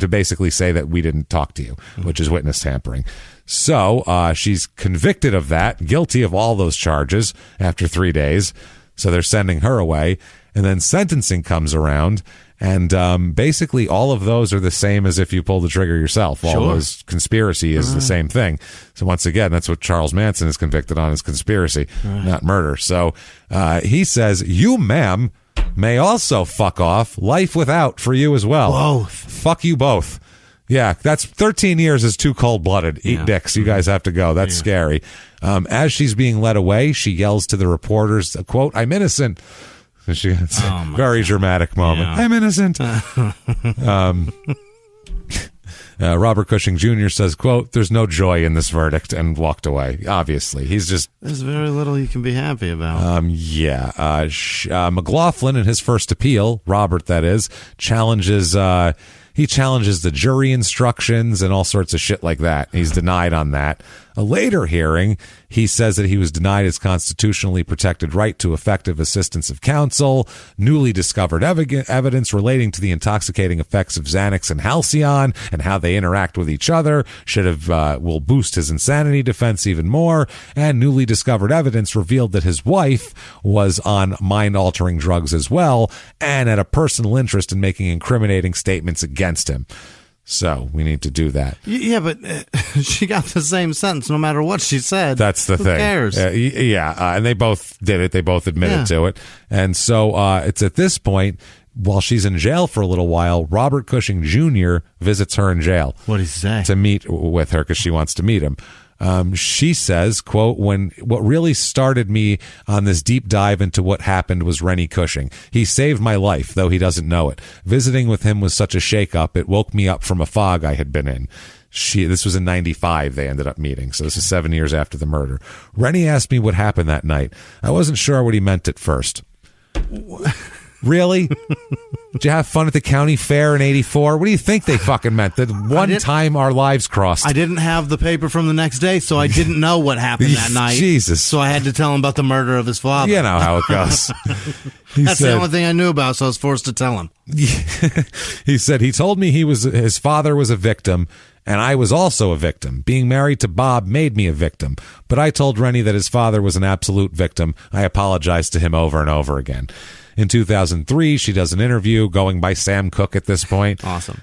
basically say that we didn't talk to you, which is witness tampering. So she's convicted of that, guilty of all those charges after 3 days. So they're sending her away, and then sentencing comes around. And basically all of those are the same as if you pull the trigger yourself. All those conspiracy is the same thing. So once again, that's what Charles Manson is convicted on, is conspiracy, not murder. So he says, "You, ma'am, may also fuck off. Life without for you as well." Both. Fuck you both. Yeah, that's 13 years is too cold-blooded. Eat dicks. You guys have to go. That's scary. As she's being led away, she yells to the reporters, quote, "I'm innocent." She gets a very dramatic moment. "I'm innocent." Robert Cushing Jr. says, quote, "There's no joy in this verdict," and walked away. Obviously, he's just... There's very little you can be happy about. McLaughlin, in his first appeal, Robert that is, challenges the jury instructions and all sorts of shit like that. He's denied on that. A later hearing, he says that he was denied his constitutionally protected right to effective assistance of counsel. Newly discovered evidence relating to the intoxicating effects of Xanax and Halcyon and how they interact with each other will boost his insanity defense even more. And newly discovered evidence revealed that his wife was on mind-altering drugs as well and had a personal interest in making incriminating statements against him. So we need to do that. Yeah, but she got the same sentence no matter what she said. That's the thing. Who cares? And they both did it. They both admitted to it. And so it's at this point, while she's in jail for a little while, Robert Cushing Jr. visits her in jail. What did he say? To meet with her because she wants to meet him. She says, quote, "What really started me on this deep dive into what happened was Rennie Cushing. He saved my life, though he doesn't know it. Visiting with him was such a shake-up, it woke me up from a fog I had been in." This was in 95 they ended up meeting, so this is 7 years after the murder. "Rennie asked me what happened that night. I wasn't sure what he meant at first." Really? Did you have fun at the county fair in 84? What do you think they fucking meant? That one time our lives crossed. I didn't have the paper from the next day, so I didn't know what happened that night. Jesus. So I had to tell him about the murder of his father. You know how it goes. That's the only thing I knew about, so I was forced to tell him. He said, "He told me his father was a victim, and I was also a victim. Being married to Bob made me a victim. But I told Rennie that his father was an absolute victim. I apologized to him over and over again." In 2003, she does an interview going by Sam Cooke at this point. Awesome.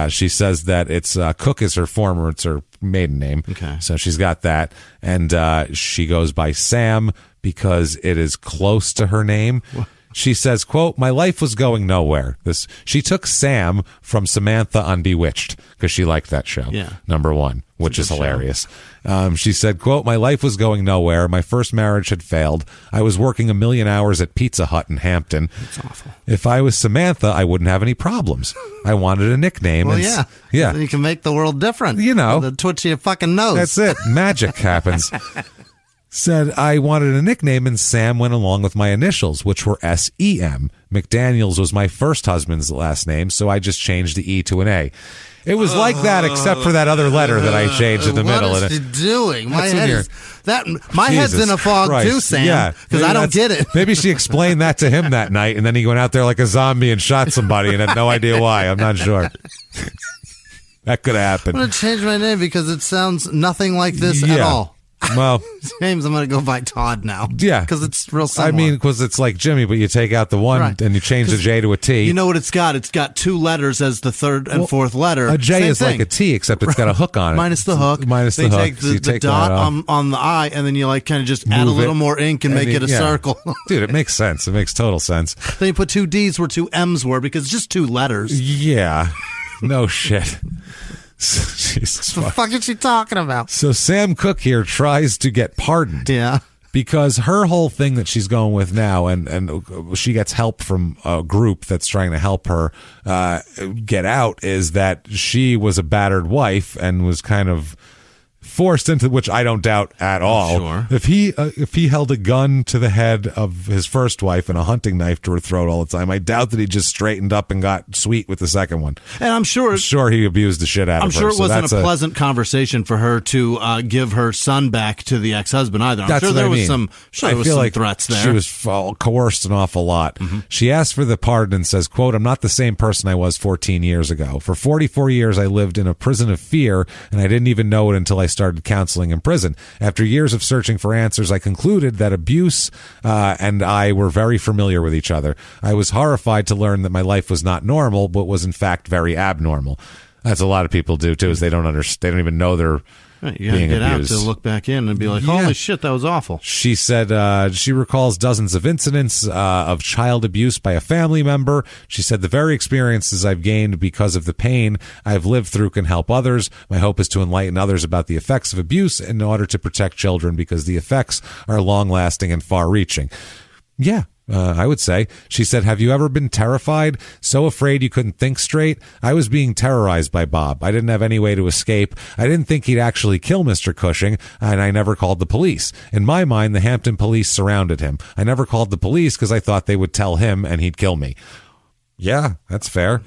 She says that it's Cooke is it's her maiden name. Okay. So she's got that. And she goes by Sam because it is close to her name. She says, quote, "My life was going nowhere." She took Sam from Samantha on Bewitched because she liked that show. Yeah. Number one, which is hilarious. She said, quote, "My life was going nowhere. My first marriage had failed. I was working 1 million hours at Pizza Hut in Hampton. That's awful. If I was Samantha, I wouldn't have any problems. I wanted a nickname." Well, yeah. You can make the world different. You know. The twitch of your fucking nose. That's it. Magic happens. Said I wanted a nickname, and Sam went along with my initials, which were SEM. McDaniels was my first husband's last name, so I just changed the E to an A. It was like that, except for that other letter that I changed in the middle. What is she doing? My Jesus head's in a fog Christ. too, Sam. Yeah, because I don't get it. Maybe she explained that to him that night, and then he went out there like a zombie and shot somebody and had no idea why. I'm not sure. That could have happened. I'm going to change my name because it sounds nothing like this at all. Well, James, I'm going to go by Todd now. Yeah. Because it's real similar. I mean, because it's like Jimmy, but you take out the one and you change the J to a T. You know what it's got? It's got two letters as the third and fourth letter. A J Same is thing. like a T, except it's got a hook on it. Minus the hook. They take the dot on the I, and then you like kind of just add a little more ink and make it a circle. Dude, it makes sense. It makes total sense. Then you put two D's where two M's were because it's just two letters. Yeah. No shit. Jesus, what the fuck is she talking about? So Sam Cooke here tries to get pardoned. Yeah. Because her whole thing that she's going with now, and she gets help from a group that's trying to help her get out, is that she was a battered wife and was kind of forced into, which I don't doubt at all. Sure. If he held a gun to the head of his first wife and a hunting knife to her throat all the time, I doubt that he just straightened up and got sweet with the second one. And I'm sure he abused the shit out of her. I'm sure it wasn't a pleasant conversation for her to give her son back to the ex-husband either. I'm sure there was some threats there. She was coerced an awful lot. Mm-hmm. She asked for the pardon and says, quote, "I'm not the same person I was 14 years ago. For 44 years, I lived in a prison of fear, and I didn't even know it until I started counseling in prison. After years of searching for answers, I concluded that abuse and I were very familiar with each other. I was horrified to learn that my life was not normal, but was in fact very abnormal." That's a lot of people do too, is they don't understand. They don't even know they're you gotta get abused. out to look back in and be like, holy shit, that was awful. She said she recalls dozens of incidents of child abuse by a family member. She said the very experiences I've gained because of the pain I've lived through can help others. My hope is to enlighten others about the effects of abuse in order to protect children, because the effects are long-lasting and far-reaching. Yeah. I would say. She said, "Have you ever been terrified? So afraid you couldn't think straight? I was being terrorized by Bob. I didn't have any way to escape. I didn't think he'd actually kill Mr. Cushing, and I never called the police. In my mind, the Hampton police surrounded him. I never called the police because I thought they would tell him and he'd kill me." Yeah, that's fair.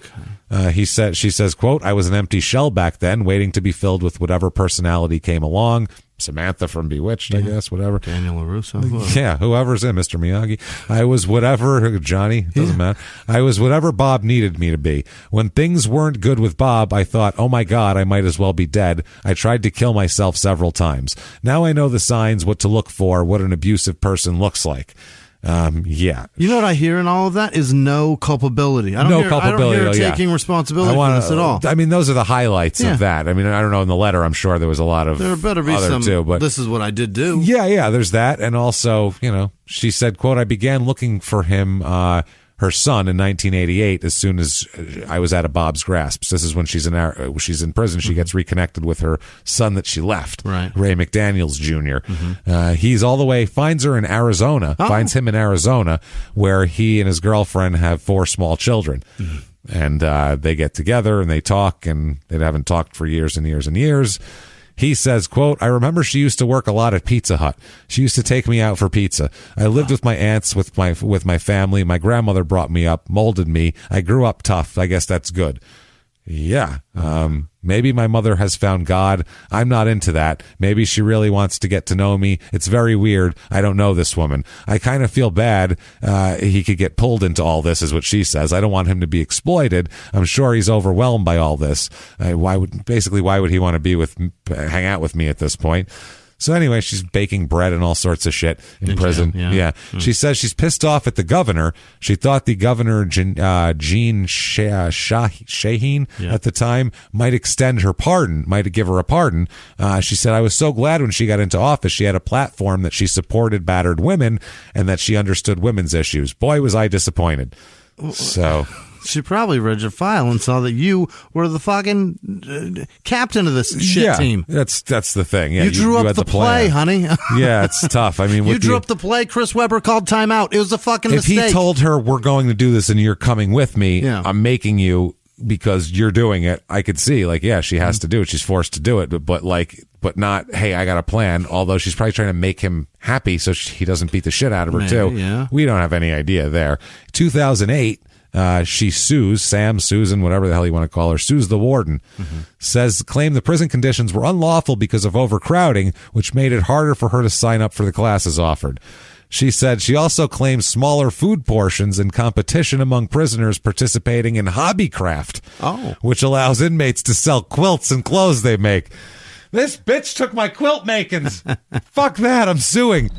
She says, quote, "I was an empty shell back then, waiting to be filled with whatever personality came along. Samantha from Bewitched, I guess, whatever. Daniel LaRusso. Yeah, whoever's in, Mr. Miyagi. I was whatever, Johnny, doesn't matter. I was whatever Bob needed me to be. When things weren't good with Bob, I thought, oh my God, I might as well be dead. I tried to kill myself several times. Now I know the signs, what to look for, what an abusive person looks like." Yeah. You know what I hear in all of that is no culpability. I don't hear taking responsibility for this at all. I mean, those are the highlights of that. I mean, I don't know, in the letter, I'm sure there was a lot of there better be other some, too, but this is what I did do. Yeah, there's that. And also, she said, quote, "I began looking for him, her son, in 1988 as soon as I was out of Bob's grasp." This is when she's in prison. She gets reconnected with her son that she left, right. Ray McDaniels Jr. Finds her in Arizona, finds him in Arizona, where he and his girlfriend have 4 small children. And they get together and they talk, and they haven't talked for years and years and years. He says, quote, "I remember she used to work a lot at Pizza Hut. She used to take me out for pizza. I lived with my aunts, with my family. My grandmother brought me up, molded me. I grew up tough. I guess that's good." Yeah. Maybe my mother has found God. I'm not into that. Maybe she really wants to get to know me. It's very weird. I don't know this woman. I kind of feel bad. He could get pulled into all this, is what she says. I don't want him to be exploited. I'm sure he's overwhelmed by all this. Why would he want to hang out with me at this point? So anyway, she's baking bread and all sorts of shit in prison. Yeah. She says she's pissed off at the governor. She thought the governor, Gene Shaheen, at the time, might extend her pardon, might give her a pardon. She said, "I was so glad when she got into office, she had a platform that she supported battered women and that she understood women's issues. Boy, was I disappointed." So... She probably read your file and saw that you were the fucking captain of this shit team. That's the thing. Yeah, you drew up the play, honey. Yeah, it's tough. I mean, you drew up the play. Chris Webber called timeout. It was a fucking mistake. If he told her, "We're going to do this and you're coming with me," I'm making you, because you're doing it. I could see, like, yeah, she has to do it. She's forced to do it, but not, hey, I got a plan. Although she's probably trying to make him happy so he doesn't beat the shit out of her, too. Yeah. We don't have any idea there. 2008, she sues, Susan, whatever the hell you want to call her, sues the warden. Claimed the prison conditions were unlawful because of overcrowding, which made it harder for her to sign up for the classes offered. She said she also claims smaller food portions and competition among prisoners participating in hobbycraft, which allows inmates to sell quilts and clothes they make. This bitch took my quilt makings. Fuck that. I'm suing.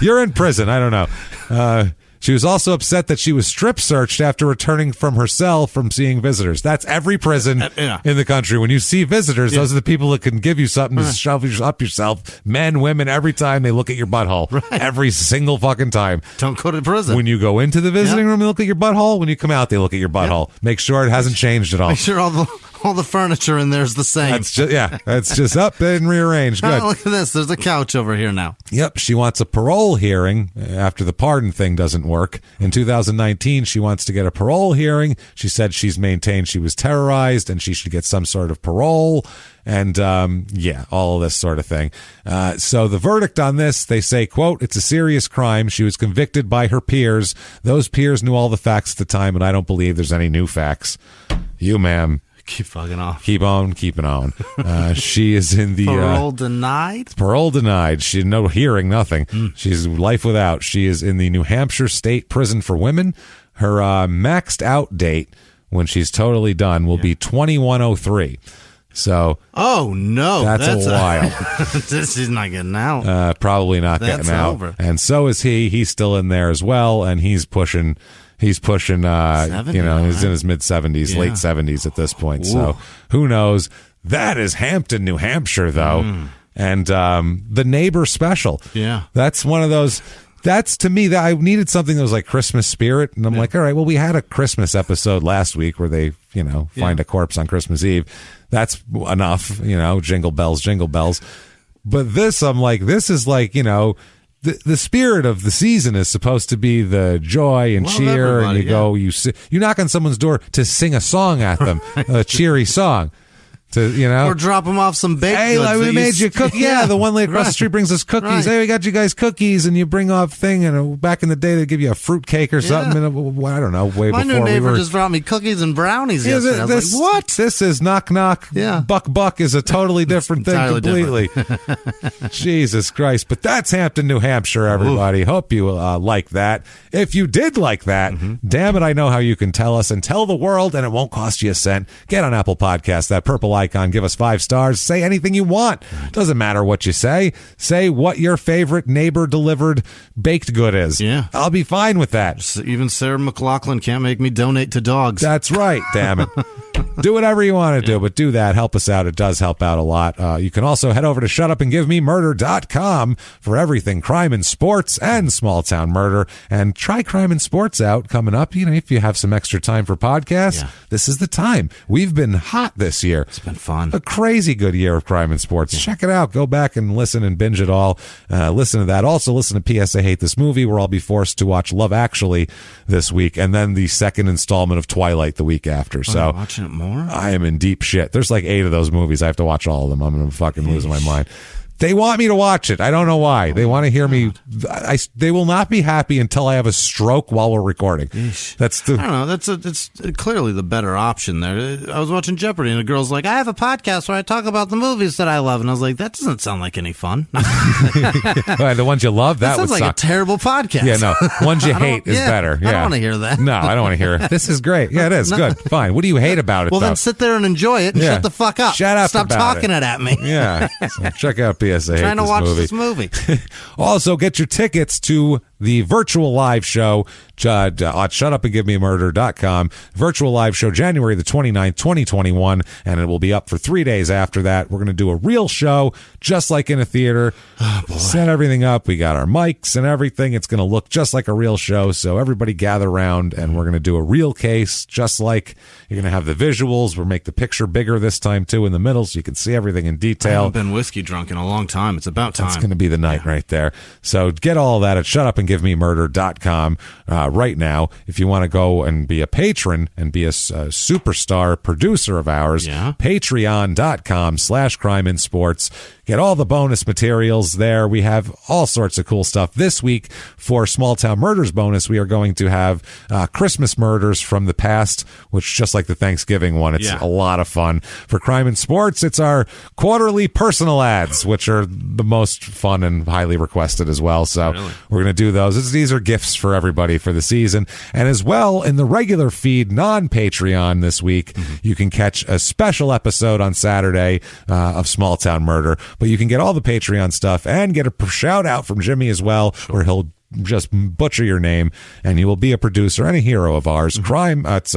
You're in prison. I don't know. She was also upset that she was strip searched after returning from her cell from seeing visitors. That's every prison in the country. When you see visitors, those are the people that can give you something to shove up yourself. Men, women, every time they look at your butthole. Right. Every single fucking time. Don't go to prison. When you go into the visiting room, they look at your butthole. When you come out, they look at your butthole. Make sure it hasn't changed at all. Make sure all the furniture in there is the same. That's just up and rearranged. Good. Oh, look at this. There's a couch over here now. Yep. She wants a parole hearing after the pardon thing doesn't work. In 2019, she wants to get a parole hearing. She said she's maintained she was terrorized and she should get some sort of parole. And, all of this sort of thing. So the verdict on this, they say, quote, it's a serious crime. She was convicted by her peers. Those peers knew all the facts at the time, and I don't believe there's any new facts. You, ma'am. Keep fucking off. Keep on keeping on. She is in the... Parole denied? Parole denied. She had no hearing, nothing. She's life without. She is in the New Hampshire State Prison for Women. Her maxed out date, when she's totally done, will be 2103. So... Oh, no. That's a while. She's not getting out. Probably not getting out. Over. And so is he. He's still in there as well, and he's pushing... 70, he's in his mid-70s, late 70s at this point. Ooh. So who knows? That is Hampton, New Hampshire, though. And the neighbor special. Yeah. That's one of those. That's, to me, that I needed something that was like Christmas spirit. And I'm like, all right, well, we had a Christmas episode last week where they, find a corpse on Christmas Eve. That's enough, jingle bells, jingle bells. But this, I'm like, this is like, the spirit of the season is supposed to be the joy and cheer, and you knock on someone's door to sing a song at them, a cheery song. Or drop them off some baked goods. Hey, we made you cookies. Yeah, the one lady across the street brings us cookies. Right. Hey, we got you guys cookies, and you bring off thing. And back in the day, they'd give you a fruit cake or something. And I don't know. My new neighbor just brought me cookies and brownies yesterday. I was like, what? This is knock knock. Yeah. Buck is a totally different thing completely. Jesus Christ! But that's Hampton, New Hampshire. Everybody, hope you like that. If you did like that, damn it, I know how you can tell us and tell the world, and it won't cost you a cent. Get on Apple Podcasts, that purple icon, give us 5 stars, say anything you want. Doesn't matter what you say. Say what your favorite neighbor delivered baked good is. Yeah. I'll be fine with that. Even Sarah McLachlan can't make me donate to dogs. That's right, damn it. Do whatever you want to do, but do that. Help us out. It does help out a lot. You can also head over to shutupandgivememurder.com for everything crime and sports and small town murder. And try crime and sports out coming up. If you have some extra time for podcasts, this is the time. We've been hot this year. It's been fun. A crazy good year of crime and sports. Check it out. Go back and listen and binge it all. Listen to that. Also listen to P.S. I Hate This Movie, where I'll be forced to watch Love Actually this week, and then the second installment of Twilight the week after. So watching it more? I am in deep shit. There's like 8 of those movies. I have to watch all of them. I'm going to fucking lose my mind. They want me to watch it. I don't know why. They want to hear me. They will not be happy until I have a stroke while we're recording. I don't know. That's clearly the better option there. I was watching Jeopardy, and a girl's like, I have a podcast where I talk about the movies that I love. And I was like, that doesn't sound like any fun. The ones you love, that sounds like a terrible podcast. Yeah, no. Ones you hate is better. Yeah. I don't want to hear that. No, I don't want to hear it. This is great. Yeah, it is. Good. Fine. What do you hate about it, Well, then sit there and enjoy it and shut the fuck up. Shut up. Stop talking it at me. Yeah. So check out PSA. Trying to watch this movie. Also, get your tickets to the virtual live show at shutupandgivememurder.com. Virtual live show January the 29th, 2021, and it will be up for 3 days after that. We're going to do a real show, just like in a theater. Oh, boy. Set everything up. We got our mics and everything. It's going to look just like a real show, so everybody gather around, and we're going to do a real case, just like you're going to have the visuals. We'll make the picture bigger this time, too, in the middle, so you can see everything in detail. I haven't been whiskey drunk in a long long time. It's about time. It's going to be the night right there. So get all that at shutupandgivememurder.com right now. If you want to go and be a patron and be a superstar producer of ours, patreon.com/crime in sports. Get all the bonus materials there. We have all sorts of cool stuff. This week for Small Town Murders bonus, we are going to have Christmas murders from the past, which just like the Thanksgiving one, it's a lot of fun. For Crime in Sports, it's our quarterly personal ads, which are the most fun and highly requested as well. So we're going to do those. These are gifts for everybody for the season. And as well, in the regular feed, non-Patreon this week, you can catch a special episode on Saturday of Small Town Murder. But you can get all the Patreon stuff and get a shout out from Jimmy as well, where he'll just butcher your name and you will be a producer and a hero of ours. Crime, it's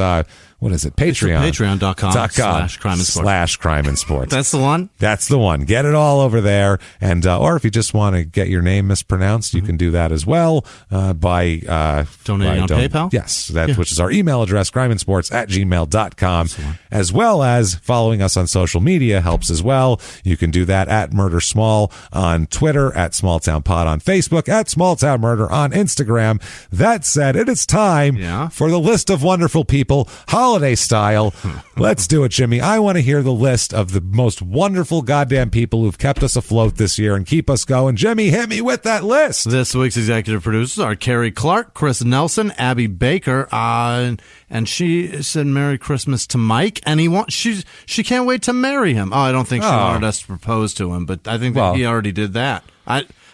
what is it? Patreon.com/crime in sports. That's the one? That's the one. Get it all over there. And or if you just want to get your name mispronounced, you can do that as well by donating on PayPal. Yes, which is our email address, crimeinsports@gmail.com, as well as following us on social media helps as well. You can do that at Murder Small on Twitter, at SmallTownPod on Facebook, at SmallTown Murder on Instagram. That said, it is time for the list of wonderful people, holiday style. Let's do it, Jimmy. I want to hear the list of the most wonderful goddamn people who've kept us afloat this year and keep us going. Jimmy, hit me with that list. This week's executive producers are Carrie Clark, Chris Nelson, Abby Baker, and she said Merry Christmas to Mike, and she can't wait to marry him. Oh, I don't think she wanted us to propose to him, but I think that he already did that.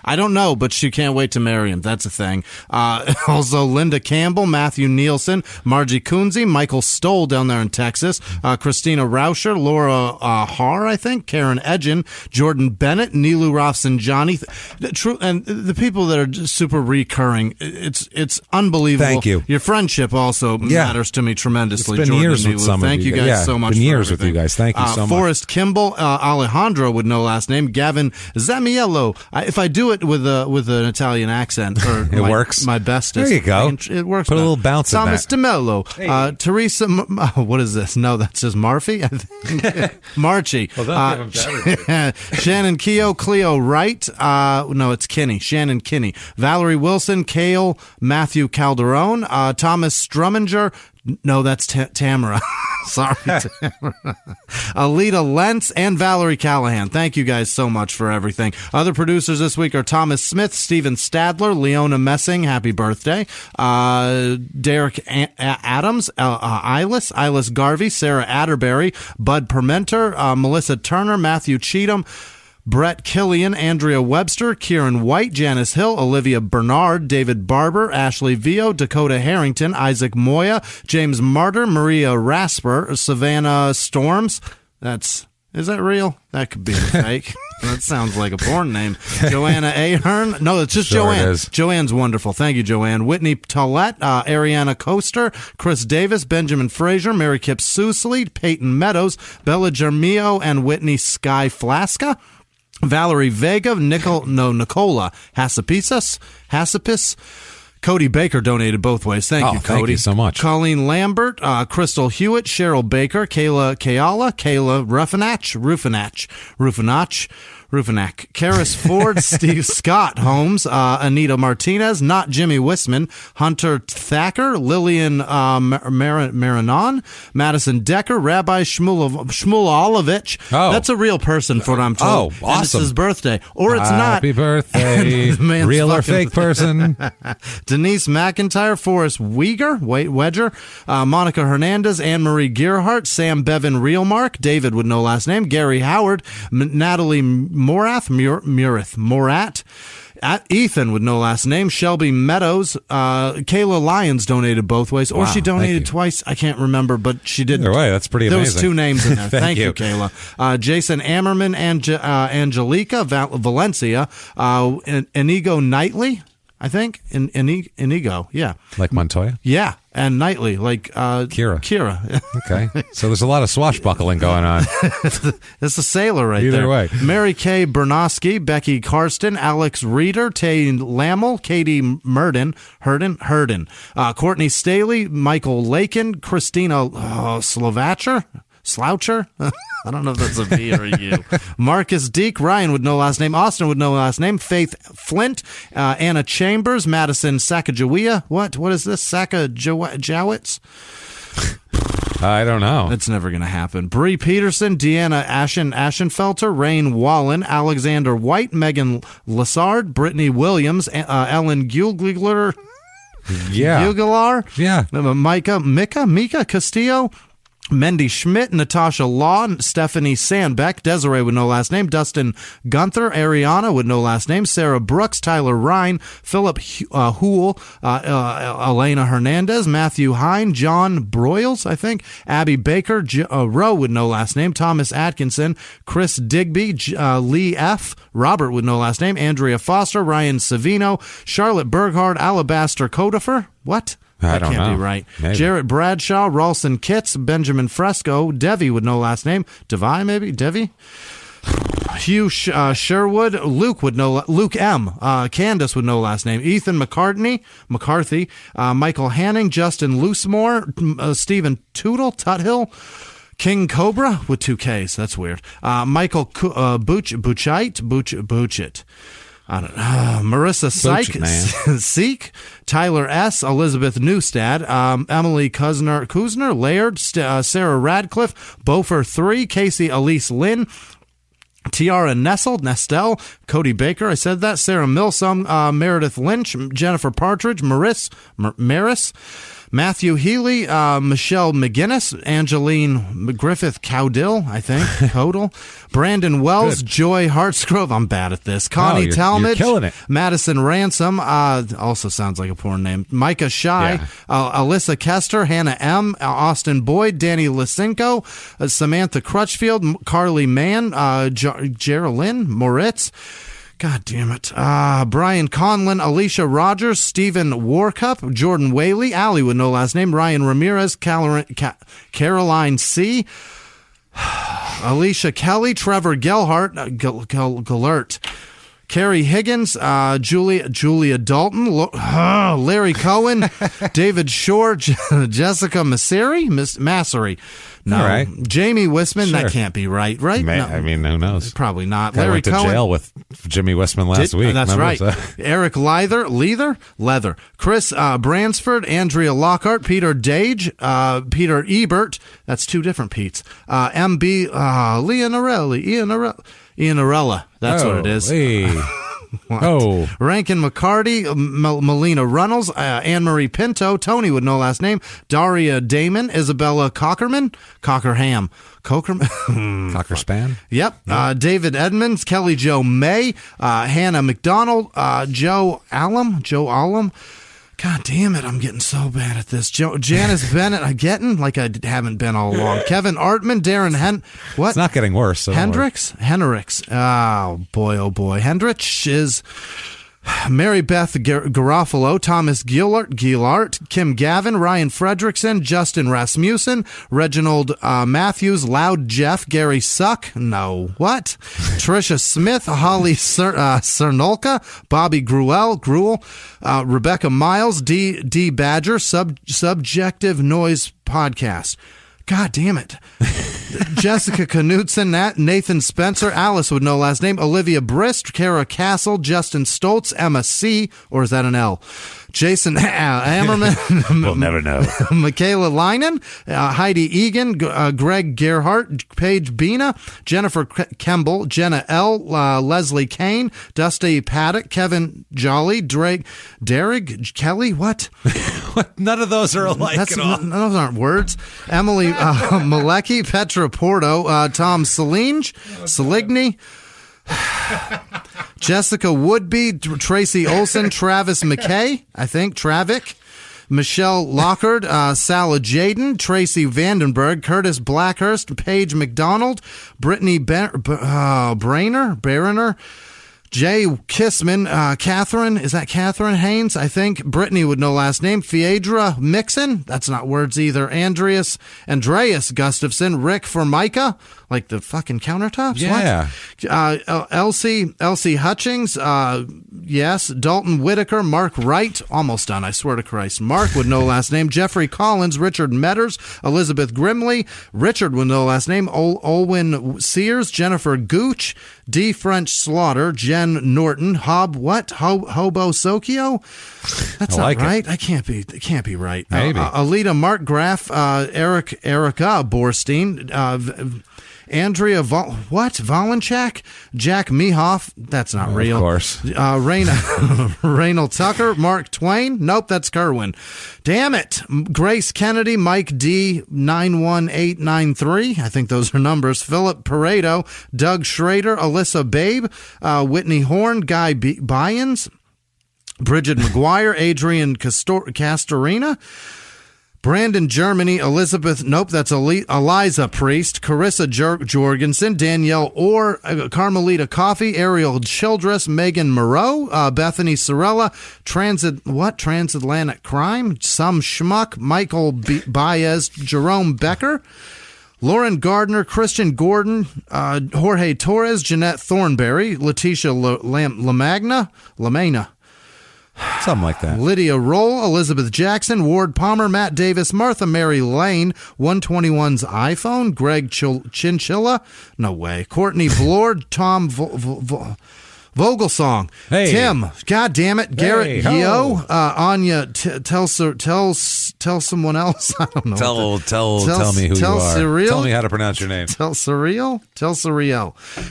I don't know, but she can't wait to marry him. That's a thing. Also, Linda Campbell, Matthew Nielsen, Margie Kunze, Michael Stoll down there in Texas, Christina Rauscher, Laura Haar, I think, Karen Edgen, Jordan Bennett, Nilu Rafsanjani. And the people that are super recurring, it's unbelievable. Thank you. Your friendship also matters to me tremendously. It's been Jordan years with some Thank of you guys guys. so much. Been years for with you guys. Thank you so much. Forrest Kimball, Alejandro with no last name, Gavin Zamiello. If I do it with an Italian accent, or it works. My bestest. There you go. It works. Put a little bounce in that. Thomas DeMello, Teresa. What is this? No, that says Murphy. I think. Marchie. Well, don't give him to Shannon Keogh, Cleo Wright. No, it's Kinney. Shannon Kinney. Valerie Wilson, Kale, Matthew Calderon, Thomas Strumminger. No, that's Tamara. Sorry, Tamara. Alita Lentz and Valerie Callahan. Thank you guys so much for everything. Other producers this week are Thomas Smith, Stephen Stadler, Leona Messing. Happy birthday. Derek Adams, Ilis Garvey, Sarah Atterbury, Bud Permenter, Melissa Turner, Matthew Cheatham, Brett Killian, Andrea Webster, Kieran White, Janice Hill, Olivia Bernard, David Barber, Ashley Vio, Dakota Harrington, Isaac Moya, James Martyr, Maria Rasper, Savannah Storms. Is that real? That could be fake. That sounds like a porn name. Joanna Ahern. No, it's just Joanne. Joanne's wonderful. Thank you, Joanne. Whitney Tollett, Ariana Coaster, Chris Davis, Benjamin Fraser, Mary Kip Susley, Peyton Meadows, Bella Germio, and Whitney Sky Flasca. Valerie Vega, Nicola Hassapis. Cody Baker donated both ways. Thank you, Cody. Thank you so much. Colleen Lambert, Crystal Hewitt, Cheryl Baker, Kayla Rufinach, Karis Ford, Steve Scott Holmes, Anita Martinez, not Jimmy Whisman, Hunter Thacker, Lillian Marinon, Madison Decker, Rabbi Shmulovich. That's a real person, for what I'm told. Oh, awesome. And it's his birthday. Or it's not. Happy birthday. Real or fake person. Denise McIntyre, Forrest Wedger, Monica Hernandez, Anne-Marie Gearhart, Sam Bevan Realmark, David with no last name, Gary Howard, Natalie Morat, Ethan with no last name, Shelby Meadows, Kayla Lyons donated both ways, or she donated twice. I can't remember, but she did. Either way, that's pretty amazing. There was two names in there. Thank you, Kayla. Jason Ammerman, Angelica Valencia, Inigo Knightley, I think. Inigo, yeah. Like Montoya? Yeah. And Knightley, like Kira. Okay. So there's a lot of swashbuckling going on. It's a sailor right there. Either way. Mary Kay Bernosky, Becky Karsten, Alex Reeder, Tay Lammel, Katie Herden, Courtney Staley, Michael Lakin, Christina Slovacher. Sloucher? I don't know if that's a V or a U. Marcus Deek, Ryan with no last name. Austin with no last name. Faith Flint, Anna Chambers, Madison Sacagawea. What is this? Sacagawitz? I don't know. It's never going to happen. Bree Peterson, Deanna Ashenfelter, Rain Wallen, Alexander White, Megan Lassard, Brittany Williams, Ellen Gugler. Yeah. Gugalar. Yeah. Mika Castillo. Mendy Schmidt, Natasha Law, Stephanie Sandbeck, Desiree with no last name, Dustin Gunther, Ariana with no last name, Sarah Brooks, Tyler Ryan, Philip Hool, Elena Hernandez, Matthew Hine, John Broyles, I think, Abby Baker, Rowe with no last name, Thomas Atkinson, Chris Digby, Lee F., Robert with no last name, Andrea Foster, Ryan Savino, Charlotte Berghard, Alabaster Codifer. What? That can't be right. Maybe. Jarrett Bradshaw, Ralston Kitts, Benjamin Fresco, Devi with no last name, Devi maybe, Devi. Hugh Sherwood, Luke M, Candace with no last name, Ethan McCarthy, Michael Hanning, Justin Loosemore, Stephen Tuthill, King Cobra with 2 Ks. That's weird. Michael Buchit. I don't know. Marissa Seek, Tyler S., Elizabeth Newstad, Emily Kuzner, Laird, Sarah Radcliffe, Beaufort 3, Casey Elise Lynn, Tiara Nestle, Cody Baker, I said that, Sarah Milsom, Meredith Lynch, Jennifer Partridge, Maris, Matthew Healy, Michelle McGinnis, Angeline Griffith Cowdill, I think, Codal, Brandon Wells, Good. Joy Hartsgrove, I'm bad at this, Connie Talmadge, you're killing it. Madison Ransom, also sounds like a porn name, Micah Shy, Alyssa Kester, Hannah M., Austin Boyd, Danny Lisinko, Samantha Crutchfield, Carly Mann, Geraldine Moritz, God damn it. Brian Conlon, Alicia Rogers, Stephen Warcup, Jordan Whaley, Allie with no last name, Ryan Ramirez, Caroline C., Alicia Kelly, Trevor Gellert, Carrie Higgins, Julia Dalton, Larry Cohen, David Shore, Jessica Massery. No, right. Jamie Whisman. Sure. That can't be right? No. I mean, who knows? Probably not. I Larry went to Cohen. jail with Jimmy Whisman last week. That's remember? right. So. Eric Leather, Chris Bransford, Andrea Lockhart, Peter Dage, Peter Ebert. That's 2 different Petes. MB Ianarella. That's what it is. Hey. Rankin McCarty, Melina Runnels, Anne-Marie Pinto, Tony with no last name, Daria Damon, Isabella Cockerman, Cockerspan. Yep. David Edmonds, Kelly Jo May, Hannah McDonald, Joe Allam. God damn it, I'm getting so bad at this. Janice Bennett, I'm getting like I haven't been all along. Kevin Artman, Darren what? It's not getting worse. So Hendricks? Oh, boy. Hendricks is Mary Beth Garofalo, Thomas Gillart, Kim Gavin, Ryan Fredrickson, Justin Rasmussen, Reginald Matthews, Loud Jeff, Gary Suck, no, what? Tricia Smith, Holly Cernolka, Bobby Gruel, Rebecca Miles, D Badger, Subjective Noise Podcast. God damn it. Jessica Knudsen, Nathan Spencer, Alice with no last name, Olivia Brist, Kara Castle, Justin Stoltz, Emma C., or is that an L? Jason Ammerman. We'll never know. Michaela Linen, Heidi Egan, Greg Gerhart, Paige Bina, Jennifer Kemble, Jenna L., Leslie Kane, Dusty Paddock, Kevin Jolly, Derek Kelly, what? None of those are alike at all. Those aren't words. Emily Malecki, Petra Porto, Tom Saligny, Jessica Woodby, Tracy Olson, Travis McKay, I think, Travick, Michelle Lockard, Sala Jaden, Tracy Vandenberg, Curtis Blackhurst, Paige McDonald, Brittany Barriner, Jay Kissman, Catherine, is that Catherine Haynes? I think. Brittany would know last name. Phaedra Mixon, that's not words either. Andreas Gustafson, Rick Formica, like the fucking countertops? Yeah. What? Elsie Hutchings, yes. Dalton Whitaker, Mark Wright, almost done, I swear to Christ. Mark would know last name. Jeffrey Collins, Richard Metters, Elizabeth Grimley, Richard would know last name. Olwyn Sears, Jennifer Gooch, D. French Slaughter, Jen Norton, Hobo Sokio. That's not right. It can't be right. Maybe. Alita Mark Graff, Erica Borstein, Andrea Volenchak, Jack Mehoff. That's not real. Of course. Raynald Tucker, Mark Twain. Nope, that's Kerwin. Damn it. Grace Kennedy, Mike D 91893. I think those are numbers. Philip Pareto, Doug Schrader, Alyssa Babe, Whitney Horn, Guy Byans, Bridget McGuire, Adrian Castorina, Brandon Germany, Elizabeth, nope, that's Eliza Priest, Carissa Jorgensen, Danielle Orr, Carmelita Coffee, Ariel Childress, Megan Moreau, Bethany Sorella, Transatlantic Crime, Some Schmuck, Michael Baez, Jerome Becker, Lauren Gardner, Christian Gordon, Jorge Torres, Jeanette Thornberry, Letitia Lamagna, something like that. Lydia Roll, Elizabeth Jackson, Ward Palmer, Matt Davis, Martha Mary Lane, 121's iPhone, Greg Chinchilla, no way, Courtney Blord, Tom Vogelsong, hey. Tim, god damn it, Garrett hey, Yo, Anya, tell someone else. I don't know. Tell me who you are. Surreal? Tell me how to pronounce your name. Tell Surreal.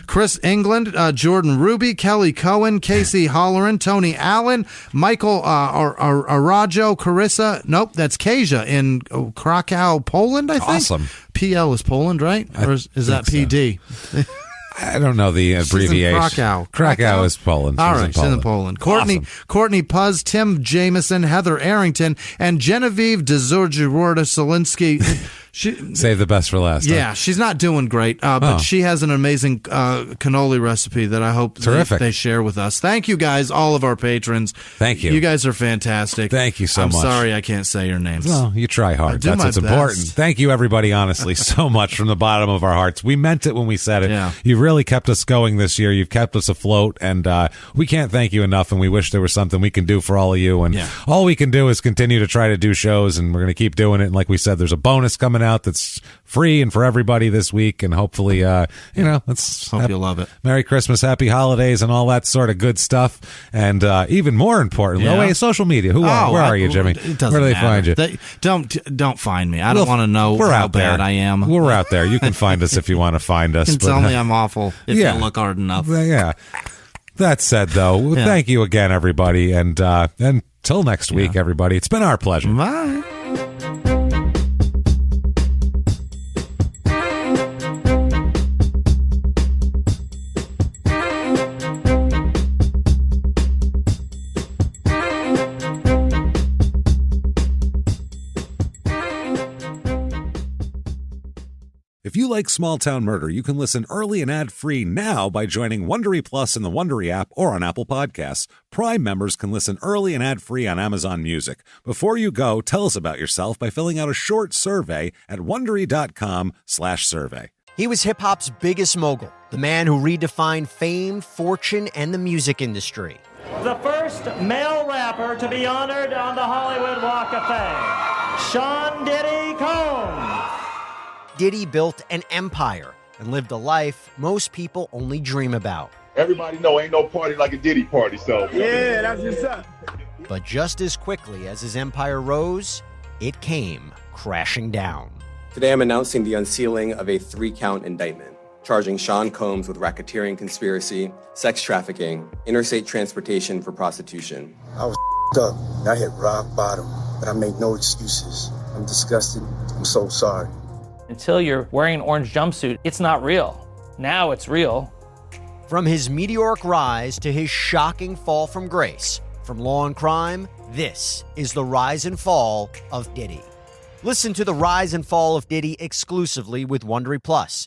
Chris England, Jordan Ruby, Kelly Cohen, Casey Holleran, Tony Allen, Michael Arajo, Carissa. Nope, that's Kasia in Krakow, Poland. I think. Awesome. PL is Poland, right? Or is that PD? So. I don't know the abbreviation. Krakow is Poland. All right, she's in Poland. Courtney Puz, Tim Jameson, Heather Arrington, and Genevieve Dzorja-Solinsky. Save the best for last. Yeah, she's not doing great, but she has an amazing cannoli recipe that I hope they share with us. Thank you guys, all of our patrons. Thank you. You guys are fantastic. Thank you so much. I'm sorry I can't say your names. Well, you try hard. That's what's important. Thank you, everybody, honestly, so much from the bottom of our hearts. We meant it when we said it. Yeah. You really kept us going this year. You've kept us afloat, and we can't thank you enough, and we wish there was something we can do for all of you. And all we can do is continue to try to do shows, and we're going to keep doing it. And like we said, there's a bonus coming out that's free and for everybody this week, and hopefully let's hope you'll love it. Merry Christmas, happy holidays, and all that sort of good stuff. And even more importantly, social media. Where are you, Jimmy? It doesn't Where do they matter. find you? Don't find me. I don't want to know how bad I am. We're out there. You can find us if you want to find us. You can tell me I'm awful if you look hard enough. Yeah. That said, though, thank you again, everybody, and until next week, everybody. It's been our pleasure. Bye. If you like Small Town Murder, you can listen early and ad-free now by joining Wondery Plus in the Wondery app or on Apple Podcasts. Prime members can listen early and ad-free on Amazon Music. Before you go, tell us about yourself by filling out a short survey at Wondery.com/survey. He was hip-hop's biggest mogul, the man who redefined fame, fortune, and the music industry. The first male rapper to be honored on the Hollywood Walk of Fame, Sean Diddy Combs. Diddy built an empire and lived a life most people only dream about. Everybody know ain't no party like a Diddy party, so. Yeah, that's what's up. But just as quickly as his empire rose, it came crashing down. Today I'm announcing the unsealing of a 3-count indictment, charging Sean Combs with racketeering conspiracy, sex trafficking, interstate transportation for prostitution. I was up. I hit rock bottom, but I make no excuses. I'm disgusted. I'm so sorry. Until you're wearing an orange jumpsuit, it's not real. Now it's real. From his meteoric rise to his shocking fall from grace, from law and crime, this is the rise and fall of Diddy. Listen to the rise and fall of Diddy exclusively with Wondery Plus